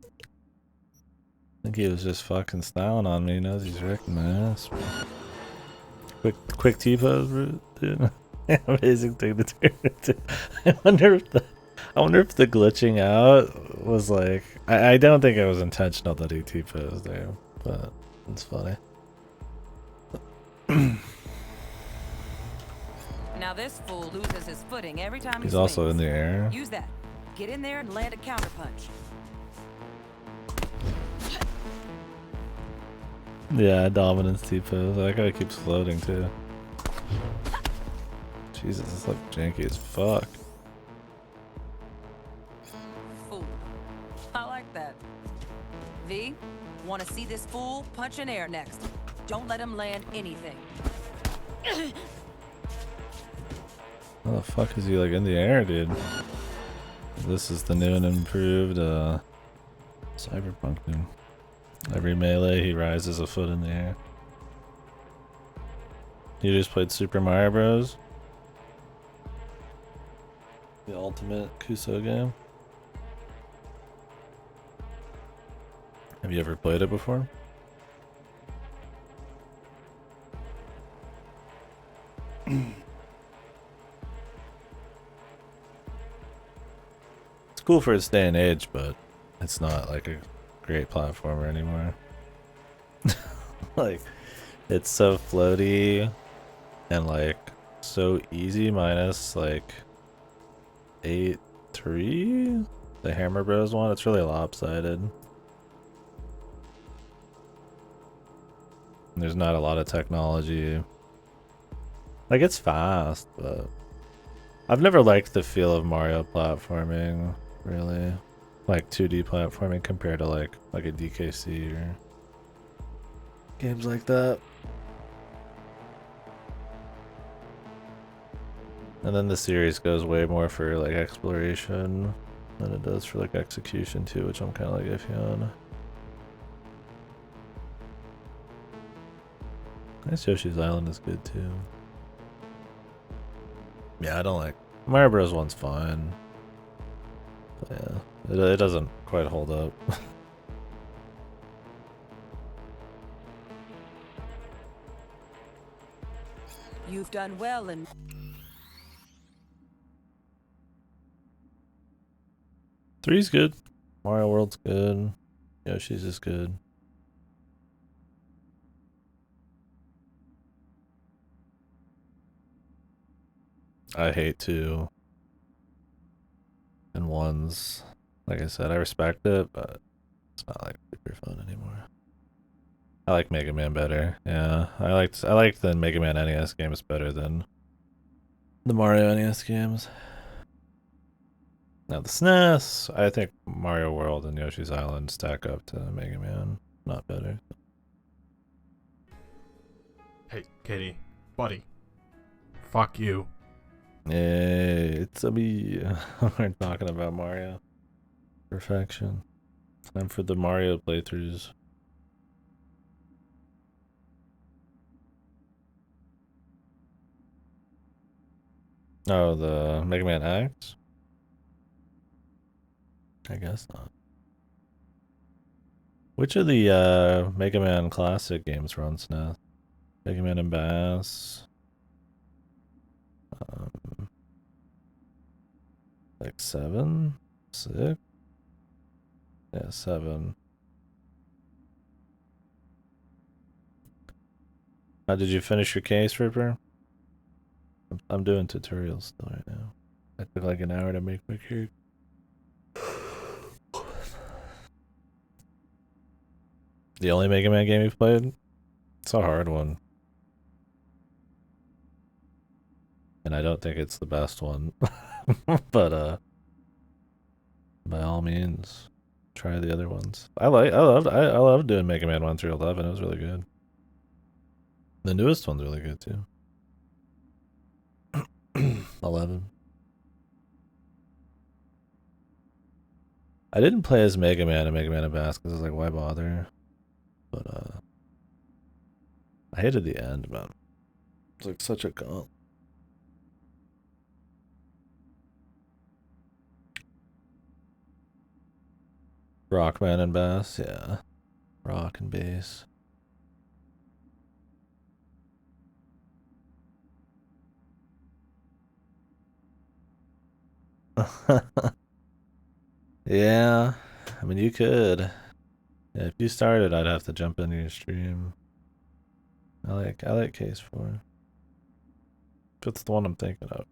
think he was just fucking styling on me. He knows he's wrecking my ass. Quick T-pose, bro, dude. Amazing thing to turn into. I wonder if the glitching out was like. I don't think it was intentional that he T-posed there, but it's funny. Now this fool loses his footing every time He's he also swings. in the air. Use that. Get in there and land a counterpunch. Yeah, dominance T-pose. That guy keeps floating too. Jesus, this looks janky as fuck. Fool. I like that. V, want to see this fool punch in air next. Don't let him land anything. How the fuck is he like in the air, dude? This is the new and improved Cyberpunk, dude. Every melee he rises a foot in the air. You just played Super Mario Bros? The ultimate Kuso game? Have you ever played it before? It's cool for its day and age, but it's not like a great platformer anymore. Like, it's so floaty and like so easy minus like 8-3, the Hammer Bros one. It's really lopsided. There's not a lot of technology. Like, it's fast, but I've never liked the feel of Mario platforming, really. Like 2D platforming compared to like a DKC or games like that. And then the series goes way more for like exploration than it does for like execution too, which I'm kind of like iffy on. I guess Yoshi's Island is good too. Yeah, I don't like Mario Bros. One's fine. But yeah, it doesn't quite hold up. You've done well and Three's good. Mario World's good. Yoshi's is good. I hate 2 and 1's. Like I said, I respect it, but it's not like super fun anymore. I like Mega Man better. Yeah, I liked the Mega Man NES games better than the Mario NES games. Now the SNES, I think Mario World and Yoshi's Island stack up to Mega Man, not better. Hey, Katie, buddy. Fuck you. Hey, it's a me. We're talking about Mario. Perfection. Time for the Mario playthroughs. Oh, the Mega Man X? I guess not. Which of the Mega Man Classic games run SNES? Mega Man and Bass. Like 7? 6? Yeah, 7. How did you finish your case, Ripper? I'm doing tutorials still right now. I took like an hour to make my cake. The only Mega Man game you've played? It's a hard one. And I don't think it's the best one. But by all means, try the other ones. I loved doing Mega Man 1 through 11. It was really good. The newest one's really good too. 11. I didn't play as Mega Man and Mega Man and Bass because I was like, why bother? But I hated the end, man. It's like such a gaunt. Rockman and Bass, yeah. Rock and bass. Yeah, I mean you could. Yeah, if you started, I'd have to jump into your stream. I like Case 4. If it's the one I'm thinking of.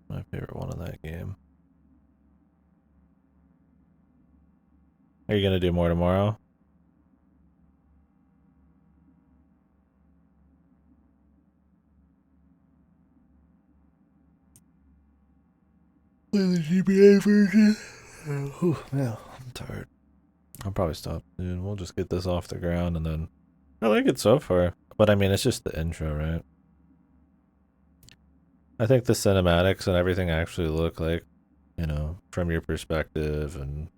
My favorite one of that game. Are you gonna do more tomorrow? Play the GBA version. Oh, yeah, I'm tired. I'll probably stop soon. We'll just get this off the ground and then I like it so far. But I mean, it's just the intro, right? I think the cinematics and everything actually look like, you know, from your perspective, and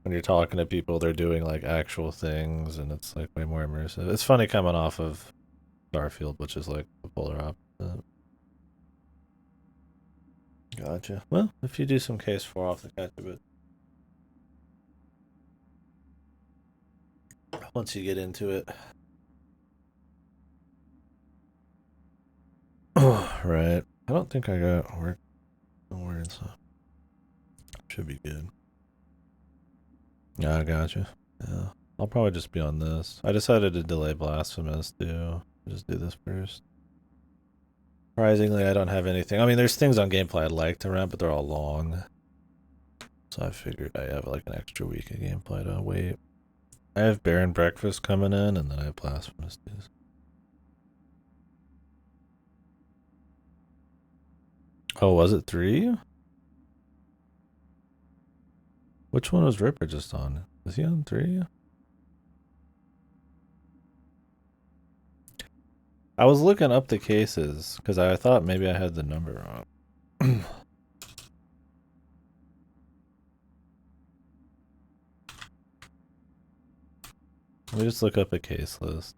when you're talking to people, they're doing like actual things, and it's like way more immersive. It's funny coming off of Starfield, which is like the polar opposite. Gotcha. Well, if you do some case 4, I'll have to catch a bit. Once you get into it. Right. I don't think I got work. Don't worry, so should be good. Yeah, I gotcha. Yeah. I'll probably just be on this. I decided to delay Blasphemous too. Just do this first. Surprisingly, I don't have anything. I mean, there's things on gameplay I'd like to rent, but they're all long. So I figured I have like an extra week of gameplay to wait. I have Baron Breakfast coming in, and then I have Blasphemous too. Oh, was it 3? Which one was Ripper just on? Is he on 3? I was looking up the cases because I thought maybe I had the number wrong. Let me just look up a case list.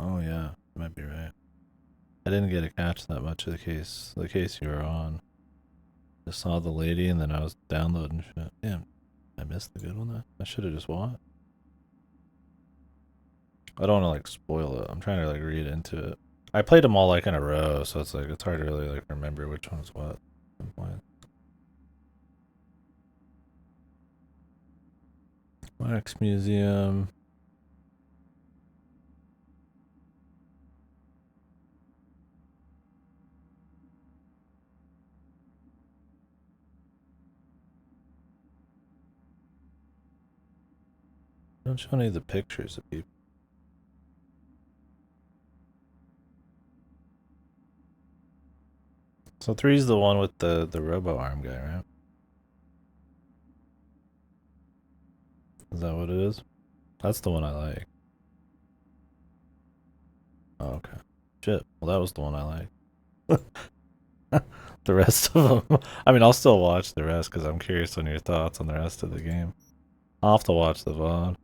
Oh yeah, you might be right. I didn't get to catch that much of the case you were on. Just saw the lady and then I was downloading shit. Damn, I missed the good one. I should have just watched. I don't want to like spoil it. I'm trying to like read into it. I played them all like in a row, so it's like it's hard to really like remember which one's what. Wax Museum. Don't show any of the pictures of people. So 3's the one with the robo arm guy, right? Is that what it is? That's the one I like. Oh, okay. Shit. Well, that was the one I like. The rest of them. I mean, I'll still watch the rest because I'm curious on your thoughts on the rest of the game. I'll have to watch the VOD.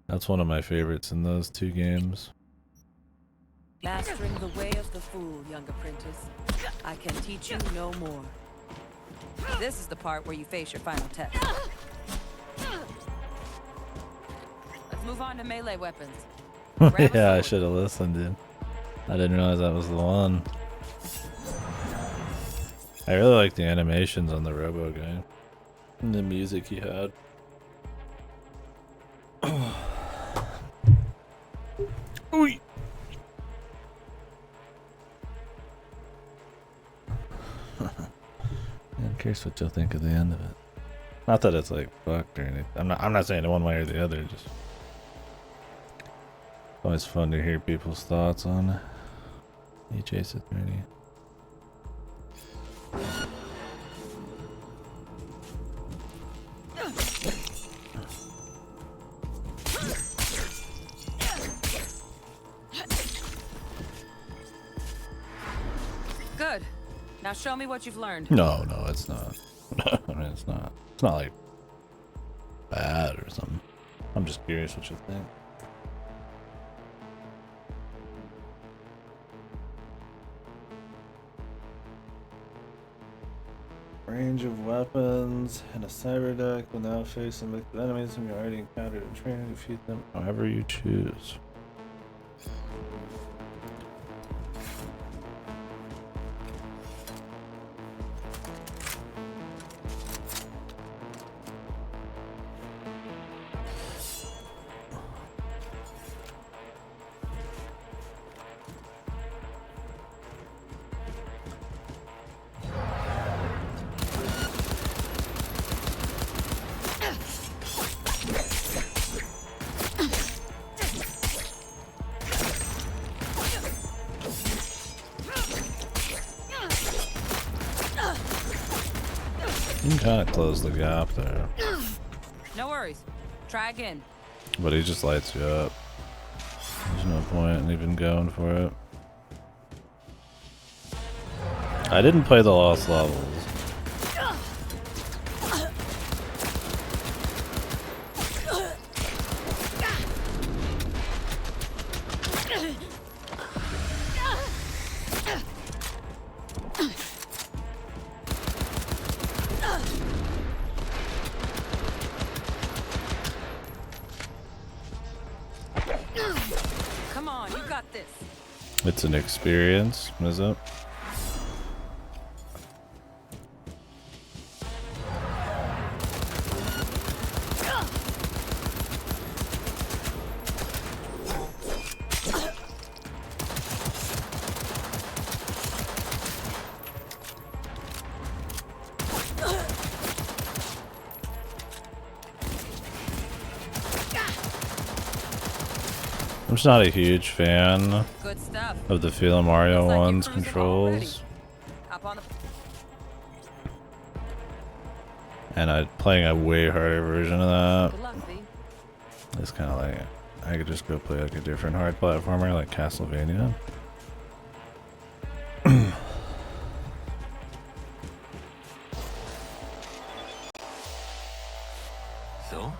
That's one of my favorites in those two games. Mastering the way of the fool, young apprentice. I can teach you no more. This is the part where you face your final test. Let's move on to melee weapons. Yeah, I should have listened, dude. I didn't realize that was the one. I really like the animations on the robo guy. And the music he had. Ooh. I'm curious what you'll think of the end of it. Not that it's like fucked or anything. I'm not saying one way or the other, just always fun to hear people's thoughts on each Ace Attorney. Good. Now show me what you've learned. No, it's not. I mean, it's not like bad or something. I'm just curious what you think. Range of weapons and a cyber deck will now face and with enemies whom you already encountered in training. Defeat them however you choose. You can kind of close the gap there. No worries. Try again. But he just lights you up. There's no point in even going for it. I didn't play the lost levels. Come on, you got this. It's an experience, is it? I'm just not a huge fan of the Feel Mario one's controls. And playing a way harder version of that. It's kind of like, I could just go play like a different hard platformer like Castlevania. So,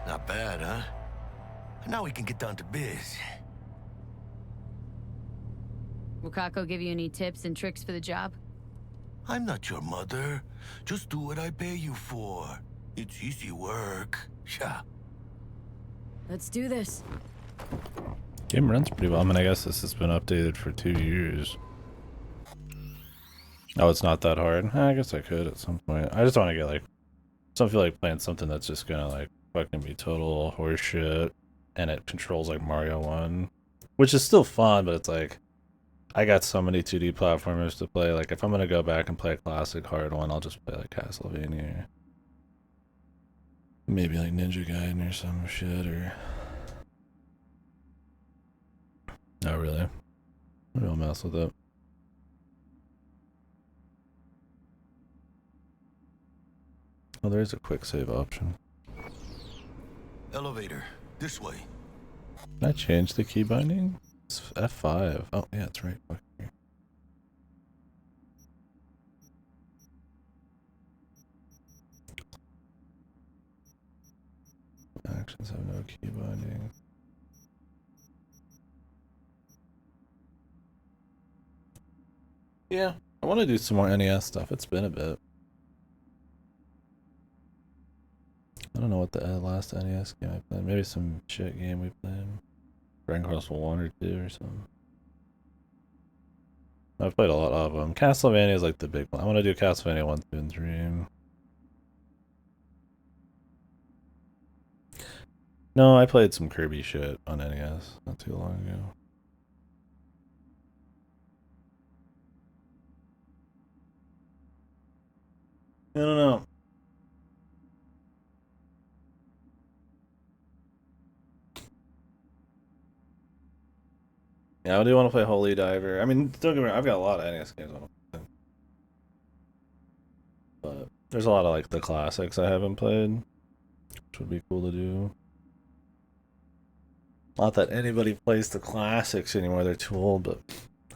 not bad, huh? Now we can get down to biz. Will Kako give you any tips and tricks for the job? I'm not your mother. Just do what I pay you for. It's easy work. Yeah. Let's do this. Game runs pretty well. I mean, I guess this has been updated for 2 years. Oh, it's not that hard. I guess I could at some point. I just want to get like, don't feel like playing something that's just gonna like fucking be total horseshit, and it controls like Mario 1, which is still fun, but it's like, I got so many 2D platformers to play. Like, if I'm gonna go back and play a classic hard one, I'll just play like Castlevania. Maybe like Ninja Gaiden or some shit, or... Not really. I don't mess with it. Oh, there is a quick save option. Elevator, this way. Can I change the key binding? It's F5. Oh, yeah, it's right. Fuck here. Actions have no key binding. Yeah, I want to do some more NES stuff. It's been a bit. I don't know what the last NES game I played. Maybe some shit game we played. Dragon Quest 1 or 2 or something. I've played a lot of them. Castlevania is like the big one. I want to do Castlevania 1, 2, and 3. No, I played some Kirby shit on NES not too long ago. I don't know. Yeah, I do want to play Holy Diver. I mean, don't get me wrong, I've got a lot of NES games on it. But there's a lot of like the classics I haven't played, which would be cool to do. Not that anybody plays the classics anymore, they're too old, but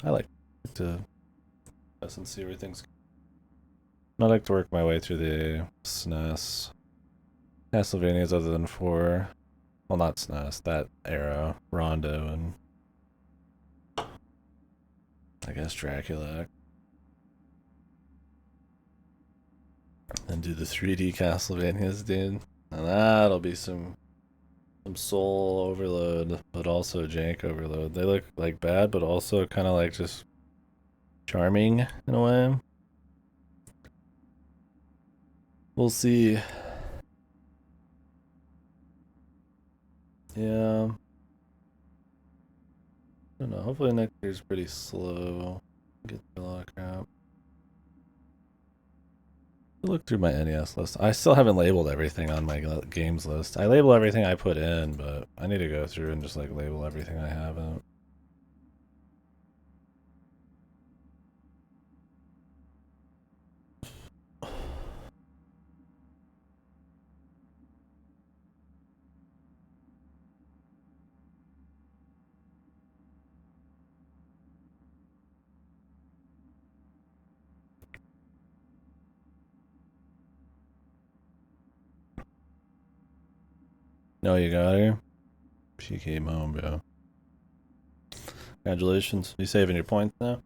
I like to listen and see everything's. I like to work my way through the SNES Castlevanias other than 4. Well, not SNES, that era. Rondo and I guess Dracula. And do the 3D Castlevanias, dude. And that'll be some soul overload, but also jank overload. They look like bad, but also kind of like just charming in a way. We'll see. Yeah. I don't know. Hopefully next year's pretty slow. Get through a lot of crap. Look through my NES list. I still haven't labeled everything on my games list. I label everything I put in, but I need to go through and just like label everything I haven't. No, you got her? She came home, bro. Congratulations. You saving your points now?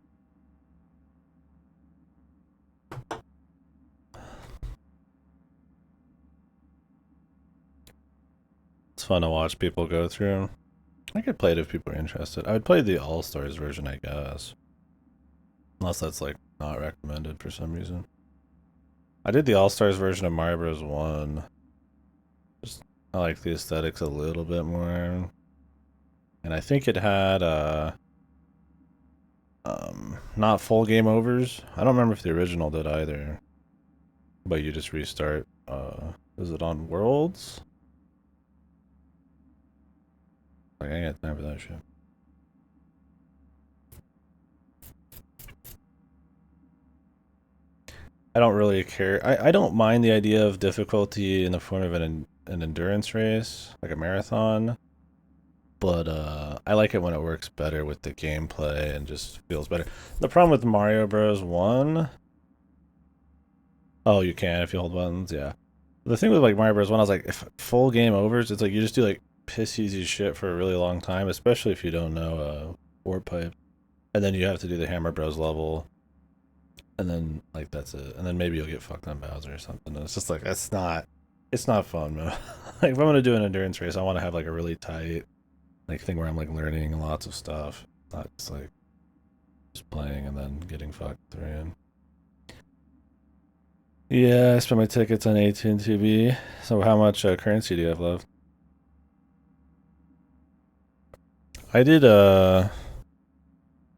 It's fun to watch people go through. I could play it if people are interested. I would play the All-Stars version, I guess. Unless that's like not recommended for some reason. I did the All-Stars version of Mario Bros. 1. Just I like the aesthetics a little bit more. And I think it had not full game overs. I don't remember if the original did either. But you just restart. Is it on Worlds? Like, I ain't got time for that shit. I don't really care. I don't mind the idea of difficulty in the form of an endurance race, like a marathon. But I like it when it works better with the gameplay and just feels better. The problem with Mario Bros. 1... Oh, you can if you hold buttons, yeah. The thing with like Mario Bros. 1, I was like, if full game overs, it's like you just do like piss easy shit for a really long time, especially if you don't know warp pipe. And then you have to do the Hammer Bros. Level. And then like that's it. And then maybe you'll get fucked on Bowser or something. And it's just like it's not fun, man. Like if I'm gonna do an endurance race, I want to have like a really tight like thing where I'm like learning lots of stuff, not just like just playing and then getting fucked through. Yeah, I spent my tickets on AT&T. So how much currency do you have left? I did I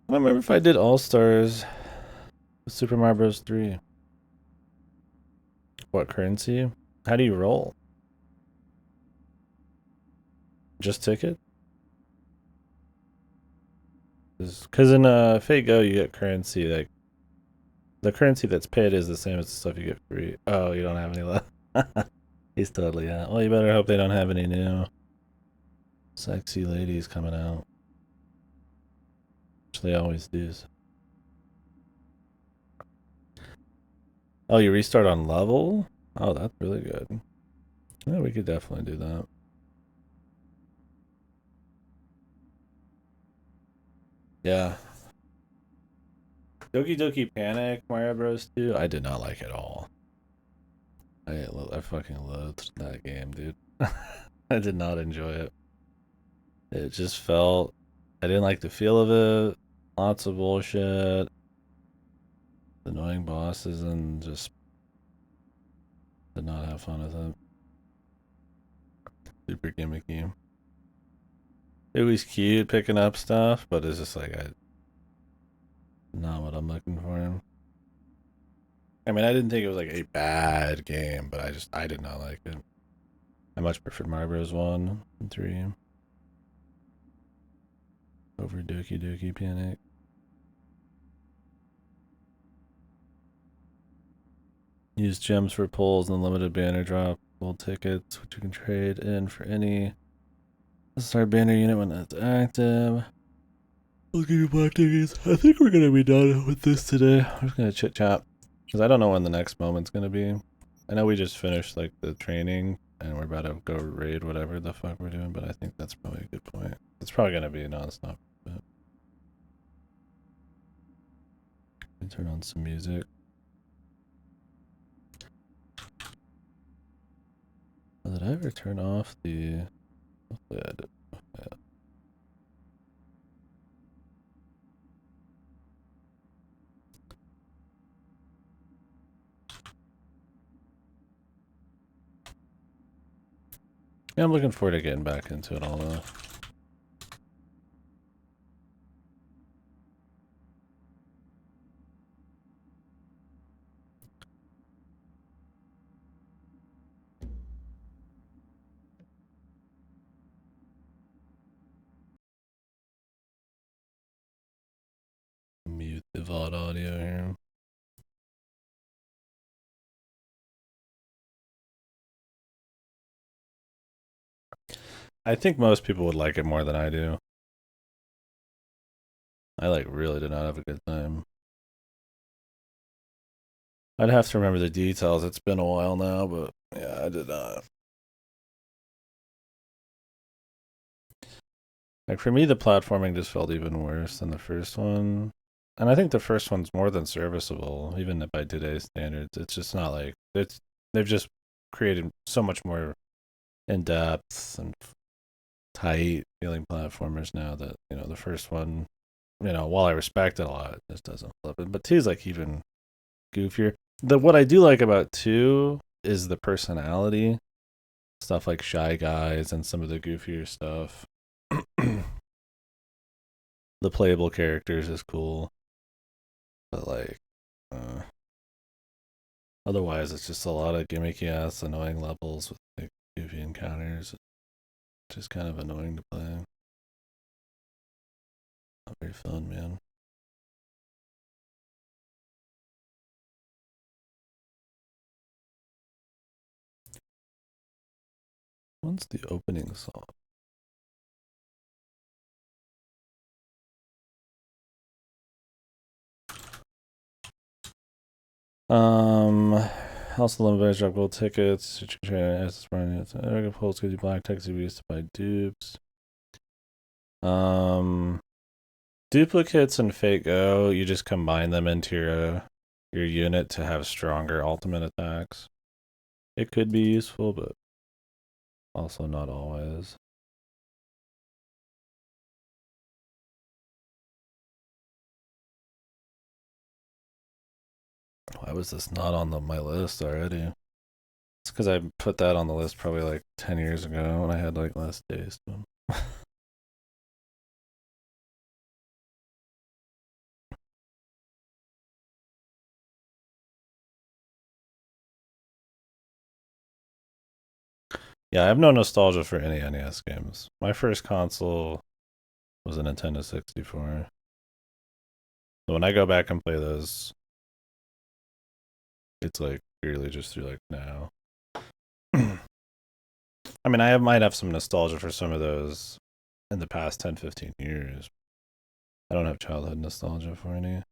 don't remember if I did All Stars with Super Mario Bros. 3. What currency? How do you roll? Just ticket? Because in Fate Go you get currency, like the currency that's paid is the same as the stuff you get free. Oh, you don't have any left. He's totally out. Well, you better hope they don't have any new sexy ladies coming out. Which they always do. Oh, you restart on level? Oh, that's really good. Yeah, we could definitely do that. Yeah. Doki Doki Panic, Mario Bros. 2, I did not like at all. I fucking loathed that game, dude. I did not enjoy it. It just felt... I didn't like the feel of it. Lots of bullshit. Annoying bosses and just... did not have fun with it. Super gimmicky. It was cute picking up stuff, but it's just like not what I'm looking for. I mean, I didn't think it was like a bad game, but I did not like it. I much preferred Mario Bros. 1 and 3 over Doki Doki Panic. Use gems for pulls and limited banner drop. Gold tickets, which you can trade in for any necessary banner unit when it's active. I'll give you black tickets. I think we're gonna be done with this today. I'm just gonna chit chat because I don't know when the next moment's gonna be. I know we just finished like the training and we're about to go raid whatever the fuck we're doing, but I think that's probably a good point. It's probably gonna be nonstop. But let me turn on some music. Oh, did I ever turn off the? Hopefully I did. Yeah. Yeah, I'm looking forward to getting back into it all though. Mute the VOD audio here. I think most people would like it more than I do. I like really did not have a good time. I'd have to remember the details. It's been a while now, but yeah, I did not. Like for me, the platforming just felt even worse than the first one. And I think the first one's more than serviceable, even by today's standards. It's just not like they've just created so much more in-depth and tight feeling platformers now that, you know, the first one, you know, while I respect it a lot, it just doesn't flip it. But 2's like even goofier. What I do like about 2 is the personality. Stuff like Shy Guys and some of the goofier stuff. The playable characters is cool. But like otherwise it's just a lot of gimmicky ass annoying levels with like goofy encounters. Just kind of annoying to play. Not very fun, man. What's the opening song? House of Limbo drop gold tickets. Eric Pulse gives you black tickets you used to buy dupes. Duplicates and Fate Go, you just combine them into your unit to have stronger ultimate attacks. It could be useful, but also not always. Why was this not on my list already? It's because I put that on the list probably like 10 years ago when I had like less days. Yeah, I have no nostalgia for any NES games. My first console was a Nintendo 64. So when I go back and play those, it's like purely just through like now. I mean, might have some nostalgia for some of those in the past 10, 15 years. I don't have childhood nostalgia for any.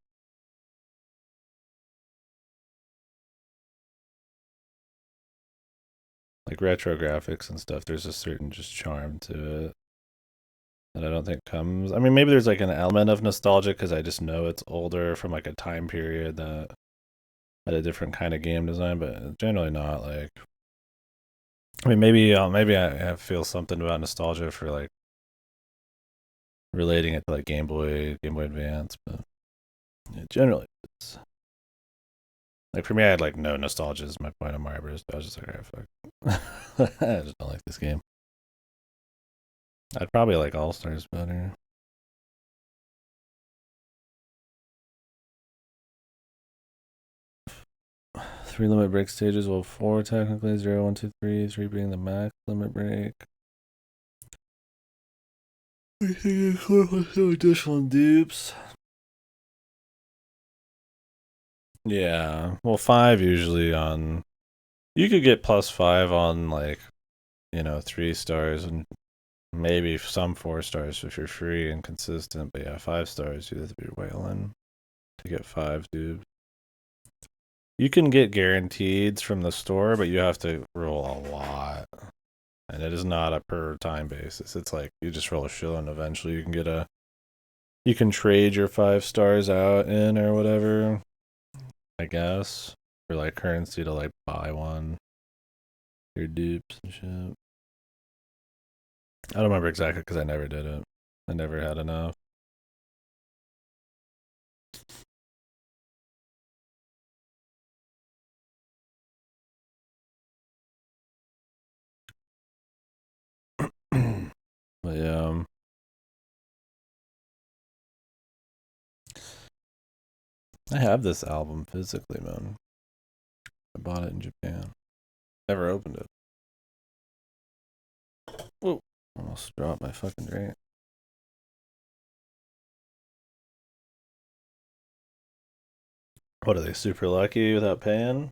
Like retro graphics and stuff, there's a certain just charm to it that I don't think comes. I mean, maybe there's like an element of nostalgia because I just know it's older from like a time period that had a different kind of game design, but generally not like. I mean, maybe I feel something about nostalgia for like relating it to like Game Boy Advance, but yeah, generally it's like for me, I had like no nostalgia is my point on Mario Bros. I was just like, alright, fuck, I just don't like this game. I'd probably like All Stars better. Three limit break stages, well, four technically, 0, 1, 2, 3, 3 being the max limit break. We think it's additional dupes. Yeah, well, 5 usually on. You could get +5 on like, 3 stars and maybe some 4 stars if you're free and consistent. But yeah, 5 stars you have to be whaling to get 5 dupes. You can get guaranteed from the store, but you have to roll a lot. And it is not a per time basis. It's like you just roll a shill and eventually you can trade your 5 stars out in or whatever, I guess, for like currency to like buy one. Your dupes and shit. I don't remember exactly because I never did it. I never had enough. But yeah. I have this album physically, man. I bought it in Japan. Never opened it. Whoa. Almost dropped my fucking drink. What are they, super lucky without paying?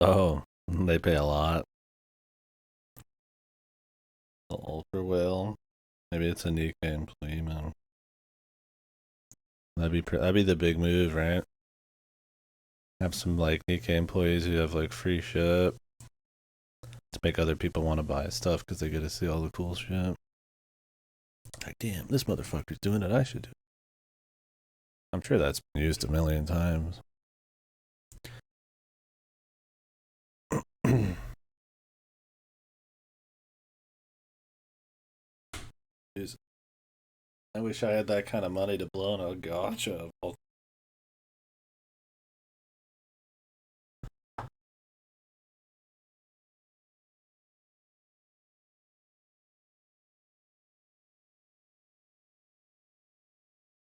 Oh, they pay a lot. The ultra whale. Maybe it's a Nikkei employee, man. That'd be the big move, right? Have some like Nikkei employees who have like free shit to make other people want to buy stuff because they get to see all the cool shit. Like, damn, this motherfucker's doing it. I should do it. I'm sure that's been used a million times. Jeez. I wish I had that kind of money to blow on a gacha.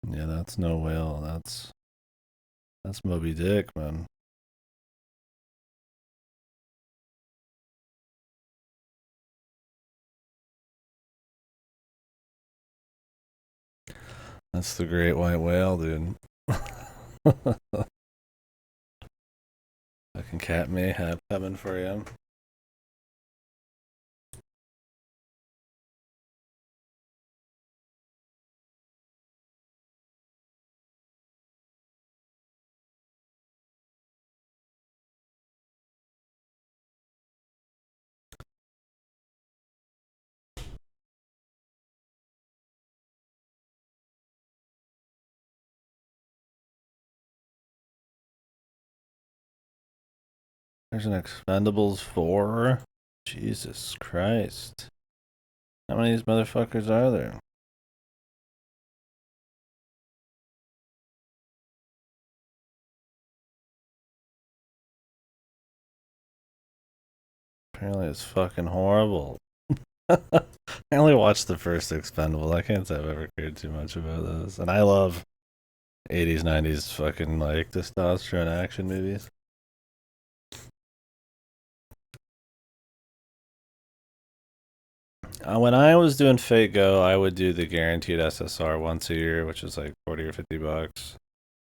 Yeah, that's no whale. That's Moby Dick, man. That's the great white whale, dude. Fucking cat mayhap coming for you. There's an Expendables 4. Jesus Christ. How many of these motherfuckers are there? Apparently it's fucking horrible. I only watched the first Expendable. I can't say I've ever cared too much about those. And I love 80s, 90s fucking like testosterone action movies. When I was doing Fate Go, I would do the guaranteed SSR once a year, which is like 40 or 50 bucks.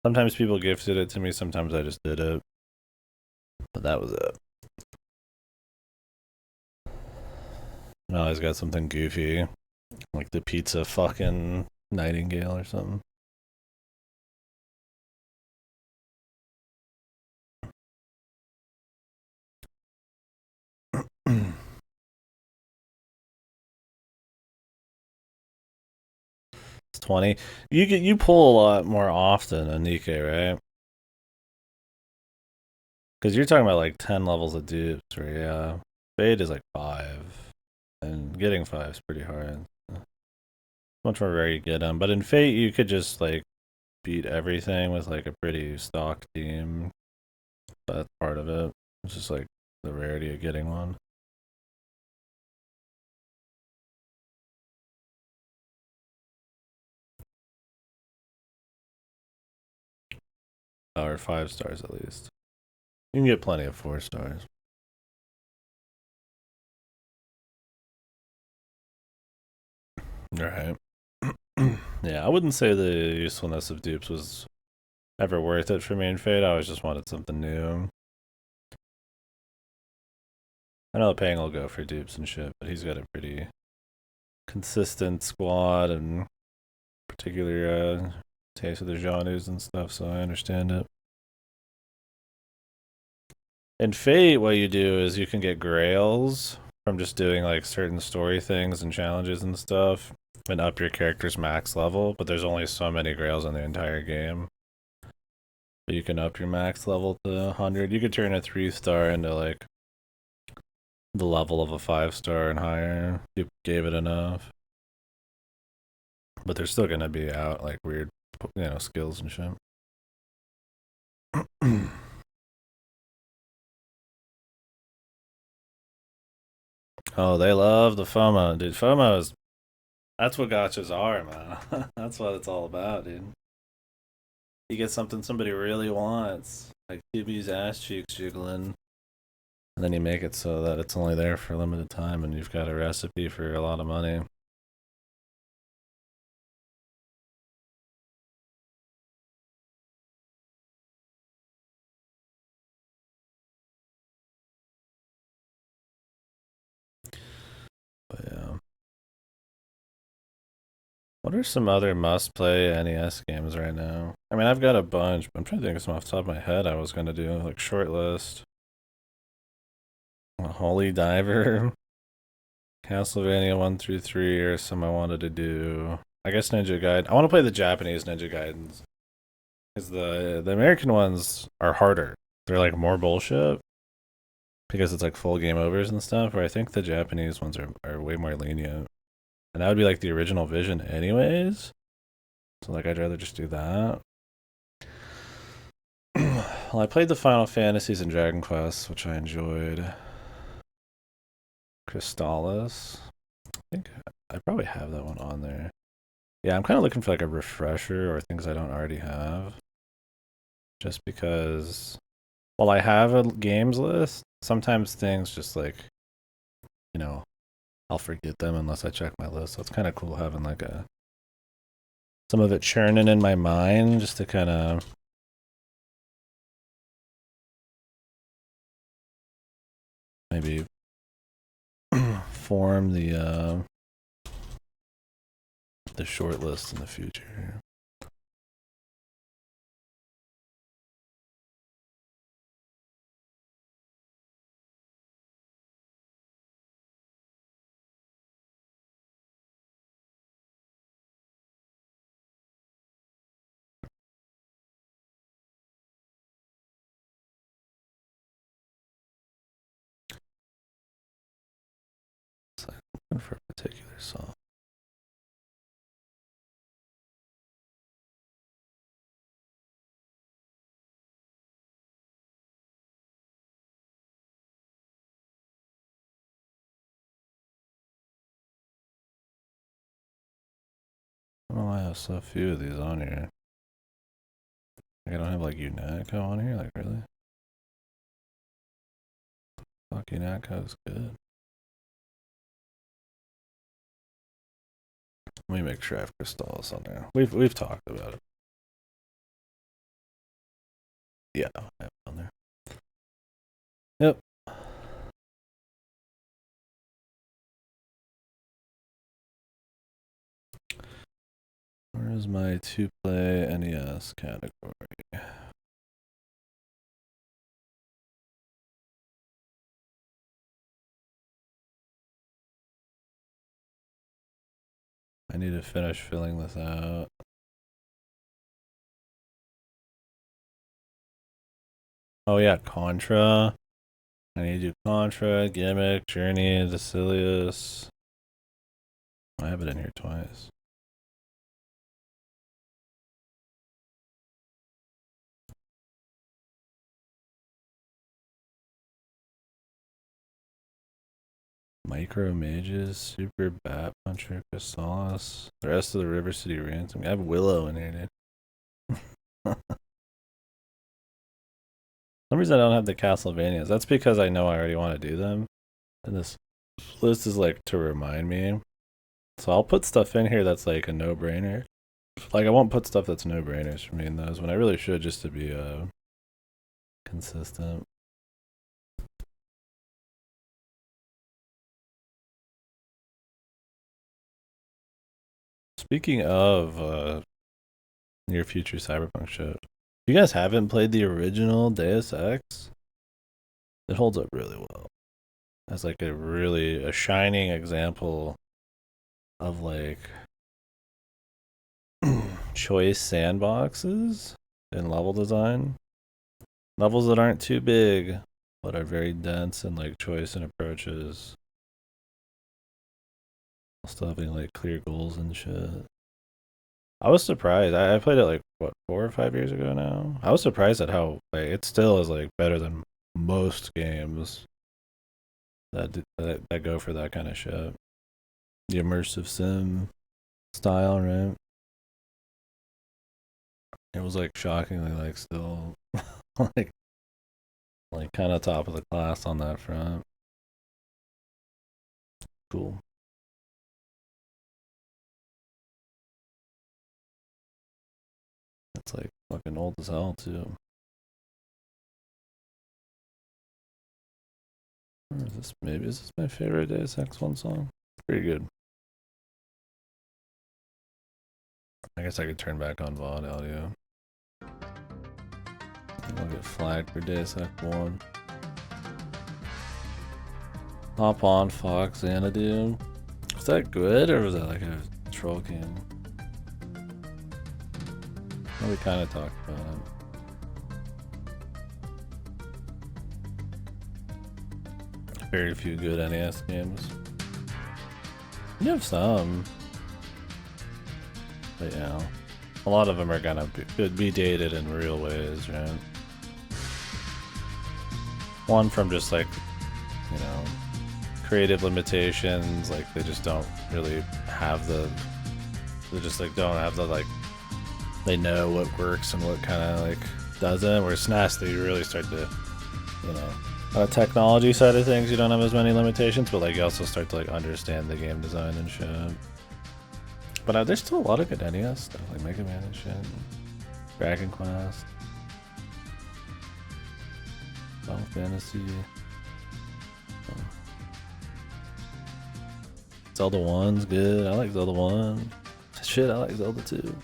Sometimes people gifted it to me, sometimes I just did it. But that was it. I always got something goofy, like the pizza fucking Nightingale or something. It's 20. You pull a lot more often than Nikkei, right? Because you're talking about like 10 levels of dupes, right? Yeah. Fade is like 5. And getting 5 is pretty hard. Much more rare you get them. But in Fate, you could just like beat everything with like a pretty stock team. That's part of it. It's just like the rarity of getting one. Or 5 stars at least. You can get plenty of 4 stars. Right. Yeah, I wouldn't say the usefulness of dupes was ever worth it for me in Fate. I always just wanted something new. I know Pang will go for dupes and shit, but he's got a pretty consistent squad and particular taste of the genres and stuff, so I understand it. In Fate, what you do is you can get grails from just doing like certain story things and challenges and stuff and up your character's max level, but there's only so many grails in the entire game. But you can up your max level to 100. You could turn a 3-star into like the level of a 5-star and higher if you gave it enough. But there's still gonna be out like weird, skills and shit. Oh, they love the FOMO, dude. That's what gotchas are, man. That's what it's all about, dude. You get something somebody really wants, like Tibi's ass cheeks jiggling, and then you make it so that it's only there for a limited time, and you've got a recipe for a lot of money. But yeah. What are some other must-play NES games right now? I mean, I've got a bunch, but I'm trying to think of some off the top of my head I was gonna do, like shortlist. Holy Diver, Castlevania 1 through 3 are some I wanted to do. I guess Ninja Gaiden. I want to play the Japanese Ninja Gaidens. Because the American ones are harder. They're like more bullshit. Because it's like full game overs and stuff. Where I think the Japanese ones are way more lenient. And that would be like the original Vision anyways. So like I'd rather just do that. Well, I played the Final Fantasies and Dragon Quest, which I enjoyed. Crystallis. I think I probably have that one on there. Yeah, I'm kind of looking for like a refresher or things I don't already have. Just because while I have a games list, sometimes things just like, I'll forget them unless I check my list. So it's kind of cool having like some of it churning in my mind just to kind of maybe form the short list in the future. Looking for a particular song. I don't know why I have so few of these on here. Like, I don't have like Unico on here, like really? Fuck, Unico is good. Let me make sure I have Crystals on there. We've talked about it. Yeah, I have it on there. Yep. Where is my 2-play NES category? I need to finish filling this out. Oh yeah, Contra. I need to do Contra, Gimmick, Journey, Decilius. I have it in here twice. Micro Mages, Super Bat Puncher, Crystallis. The rest of the River City Ransom. I have Willow in here, dude. For some reason I don't have the Castlevanias. That's because I know I already want to do them. And this list is like to remind me. So I'll put stuff in here that's like a no-brainer. Like I won't put stuff that's no-brainers for me in those when I really should, just to be consistent. Speaking of near future Cyberpunk shit, if you guys haven't played the original Deus Ex, it holds up really well. That's like a shining example of like choice sandboxes in level design. Levels that aren't too big, but are very dense in like choice and approaches. Still having like clear goals and shit. I was surprised. I played it like what, 4 or 5 years ago now. I was surprised at how like it still is like better than most games that go for that kind of shit. The immersive sim style, right? It was like shockingly like still like kind of top of the class on that front. Cool. It's like fucking old as hell too. Or is this, maybe is this my favorite Deus Ex 1 song? Pretty good. I guess I could turn back on VOD audio. I'll get flagged for Deus Ex 1. Hop on Fox Xanadu. Was that good or was that like a troll game? Well, we kind of talked about it. Very few good NES games. You have some. But yeah, a lot of them are gonna be dated in real ways, right? One from just like, you know, creative limitations, like they just don't really have the, they just like don't have the like, they know what works and what kind of like doesn't. Whereas SNES, they really start to, you know, on the technology side of things, you don't have as many limitations, but like you also start to like understand the game design and shit. But there's still a lot of good NES stuff, like Mega Man and shit, Dragon Quest, Final Fantasy, Zelda 1's good. I like Zelda 1. Shit, I like Zelda 2.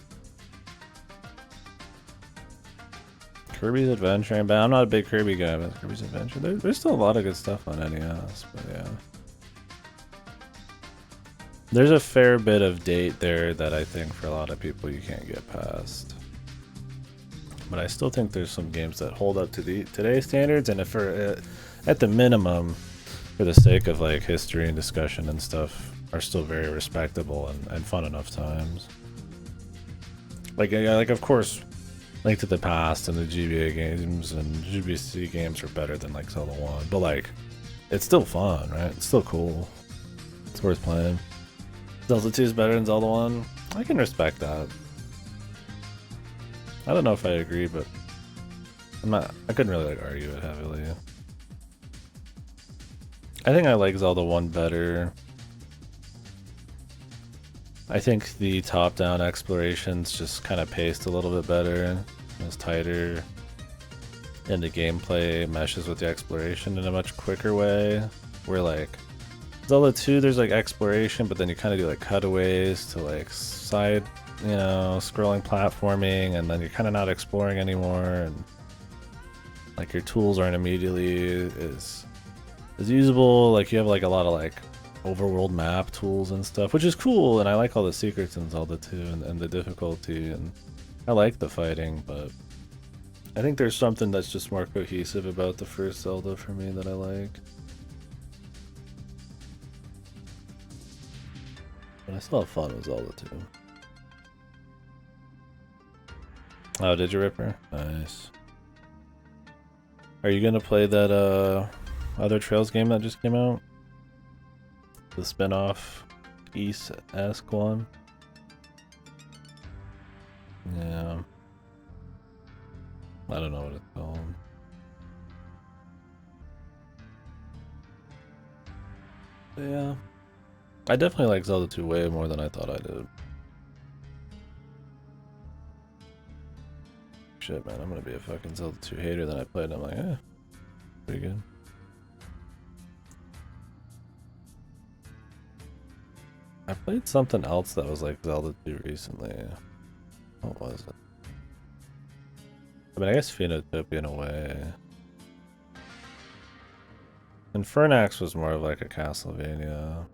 Kirby's Adventure, but I'm not a big Kirby guy, but Kirby's Adventure. There's still a lot of good stuff on NES, but yeah. There's a fair bit of date there that I think for a lot of people you can't get past. But I still think there's some games that hold up to today's standards, and if for at the minimum, for the sake of like history and discussion and stuff, are still very respectable and fun enough times. Like of course, Link to the Past and the GBA games and GBC games are better than like Zelda 1, but like it's still fun, right? It's still cool. It's worth playing. Zelda 2 is better than Zelda 1. I can respect that. I don't know if I agree, but I couldn't really like argue it heavily. I think I like Zelda 1 better. I think the top-down explorations just kind of paced a little bit better. It was tighter. And the gameplay meshes with the exploration in a much quicker way. Where like Zelda 2, there's like exploration, but then you kind of do like cutaways to like side, you know, scrolling platforming, and then you're kind of not exploring anymore, and like your tools aren't immediately as usable. Like you have like a lot of like overworld map tools and stuff, which is cool, and I like all the secrets in Zelda 2 and the difficulty, and I like the fighting, but I think there's something that's just more cohesive about the first Zelda for me that I like. But I still have fun with Zelda 2. Oh, did you, Ripper? Nice. Are you gonna play that other Trails game that just came out? The spin-off East-esque one? Yeah. I don't know what it's called. But yeah. I definitely like Zelda 2 way more than I thought I did. Shit, man, I'm gonna be a fucking Zelda 2 hater. Then I played and I'm like, eh, pretty good. I played something else that was like Zelda 2 recently. What was it? I mean, I guess Phenotopia in a way. And Fernax was more of like a Castlevania.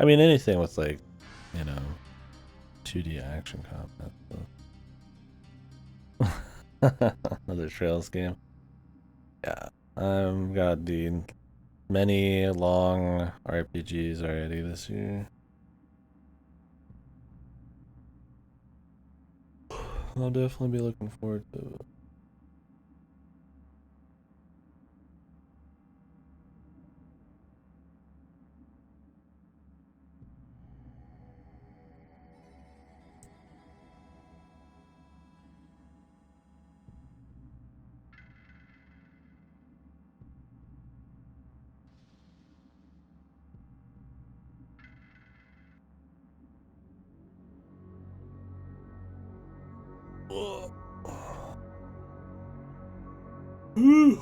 I mean, anything with like, you know, 2D action combat. Another Trails game. Yeah, I've got the many long RPGs already this year. I'll definitely be looking forward to it.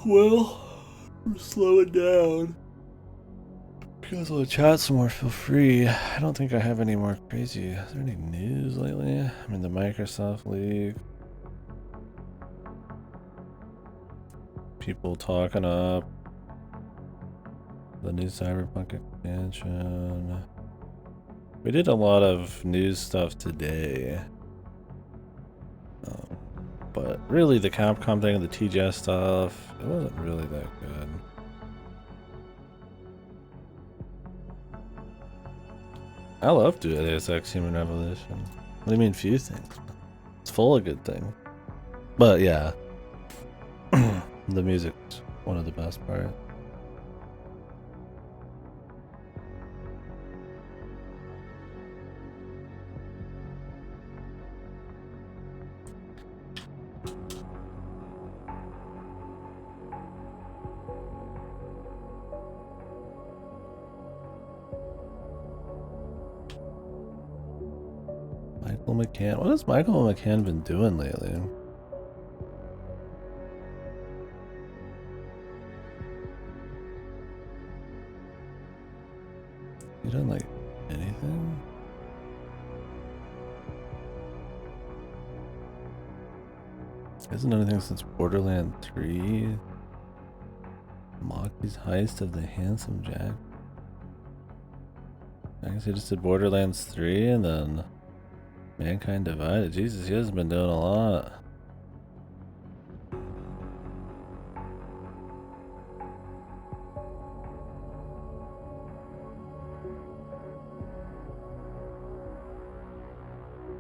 Well, I'm slowing down. If you guys want to chat some more, feel free. I don't think I have any more crazy. Is there any news lately? I mean, the Microsoft League. People talking up the new Cyberpunk expansion. We did a lot of news stuff today. But really, the Capcom thing and the TGS stuff, it wasn't really that good. I love Deus Ex Human Revolution. What do you mean, few things? It's full of good things. But yeah, the music's one of the best parts. Michael McCann. What has Michael McCann been doing lately? He done like anything? Hasn't done anything since Borderlands 3. Moxie's Heist of the Handsome Jack. I guess he just did Borderlands 3 and then Mankind Divided. Jesus, he hasn't been doing a lot.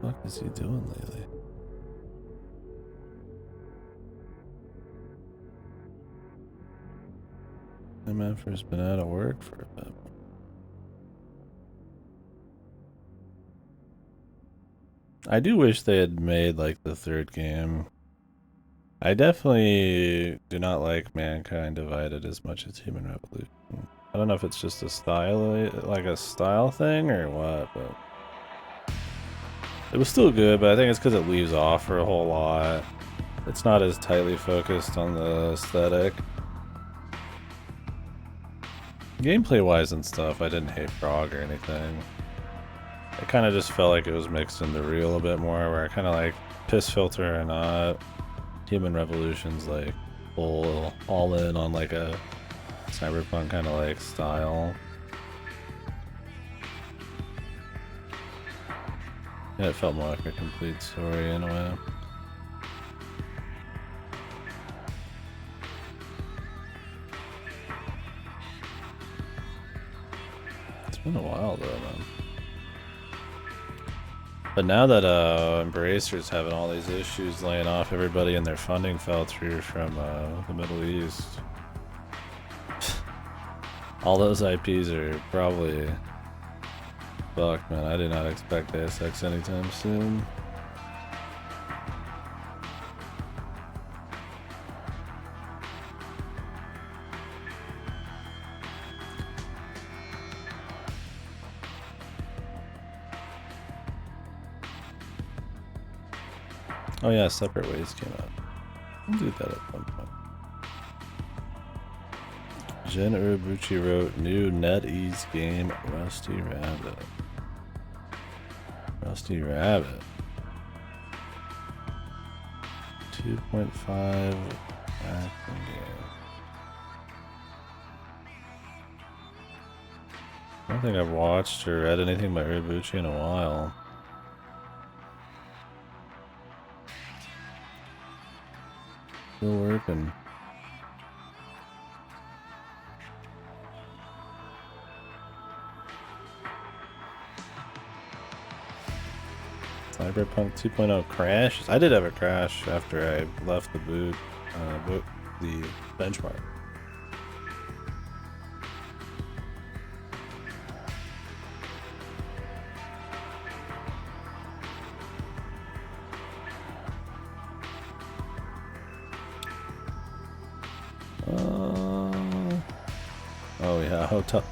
What the fuck is he doing lately? MF's been out of work for a bit. I do wish they had made like the third game. I definitely do not like Mankind Divided as much as Human Revolution. I don't know if it's just a style, like a style thing or what, but it was still good. But I think it's because it leaves off for a whole lot. It's not as tightly focused on the aesthetic. Gameplay wise and stuff, I didn't hate Frog or anything. It kind of just felt like it was mixed into real a bit more, where I kind of like Piss Filter or not. Human Revolution's like all in on like a Cyberpunk kind of like style. Yeah, it felt more like a complete story in a way. It's been a while though, man. But now that Embracer's having all these issues laying off everybody and their funding fell through from the Middle East, all those IPs are probably fucked, man. I did not expect ASX anytime soon. Oh yeah, Separate Ways came out. We'll do that at some point. Jen Urobuchi wrote new NetEase game Rusty Rabbit. Rusty Rabbit. 2.5 action game. I don't think I've watched or read anything by Urobuchi in a while. Still working. Cyberpunk 2.0 crash. I did have a crash after I left the the benchmark. Oh yeah, Hotel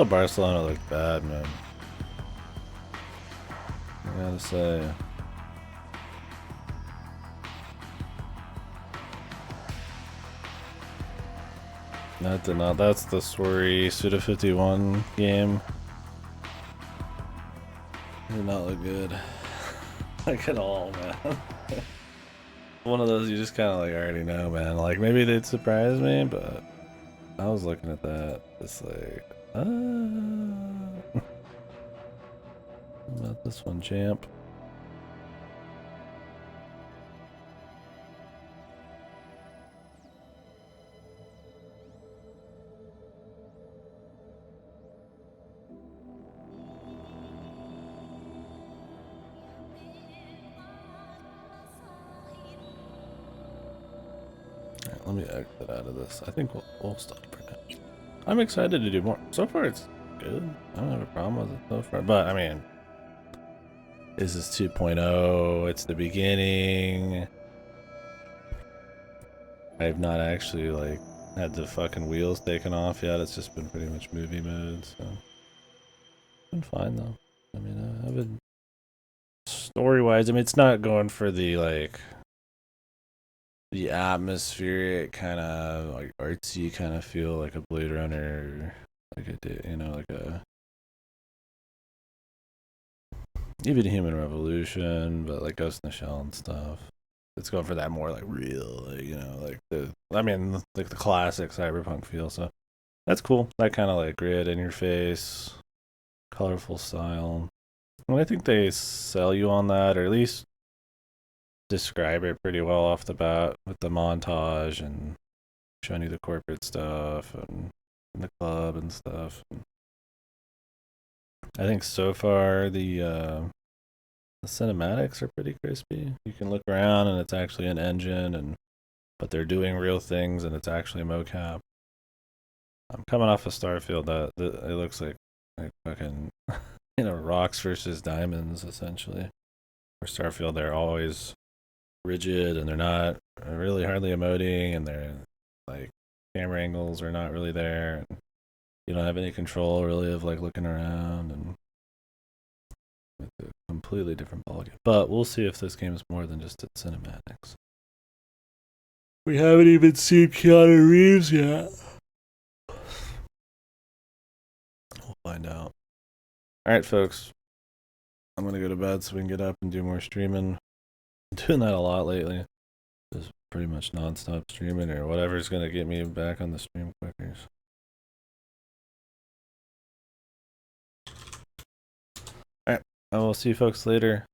Barcelona looked bad, man. I gotta say. That did not. That's the Swery Suda 51 game. Did not look good. Like at all, man. One of those you just kind of like already know, man. Like maybe they'd surprise me, but I was looking at that. It's like, about this one, champ. Let me exit out of this. I think we'll stop for now. I'm excited to do more. So far, it's good. I don't have a problem with it so far. But, I mean, is this 2.0? It's the beginning. I've not actually, like, had the fucking wheels taken off yet. It's just been pretty much movie mode, so. It's been fine, though. I mean, I've been... Story-wise, I mean, it's not going for the, like... the atmospheric kind of like artsy kind of feel like a Blade Runner, like it did, you know, like a even Human Revolution, but like Ghost in the Shell and stuff. It's going for that more like real, like, you know, like like the classic Cyberpunk feel. So that's cool. That kind of like grid in your face, colorful style. And I think they sell you on that, or at least describe it pretty well off the bat with the montage and showing you the corporate stuff and the club and stuff. I think so far the the cinematics are pretty crispy. You can look around and it's actually an engine, but they're doing real things and it's actually mocap. I'm coming off of Starfield. That it looks like fucking rocks versus diamonds essentially. For Starfield, they're always rigid and they're not really hardly emoting, and they're like camera angles are not really there, and you don't have any control really of like looking around, and it's a completely different ballgame. But we'll see if this game is more than just its cinematics. We haven't even seen Keanu Reeves yet. We'll find out. Alright folks, I'm gonna go to bed so we can get up and do more streaming. I'm doing that a lot lately. Just pretty much non-stop streaming or whatever's gonna get me back on the stream quicker. Alright, I will see you folks later.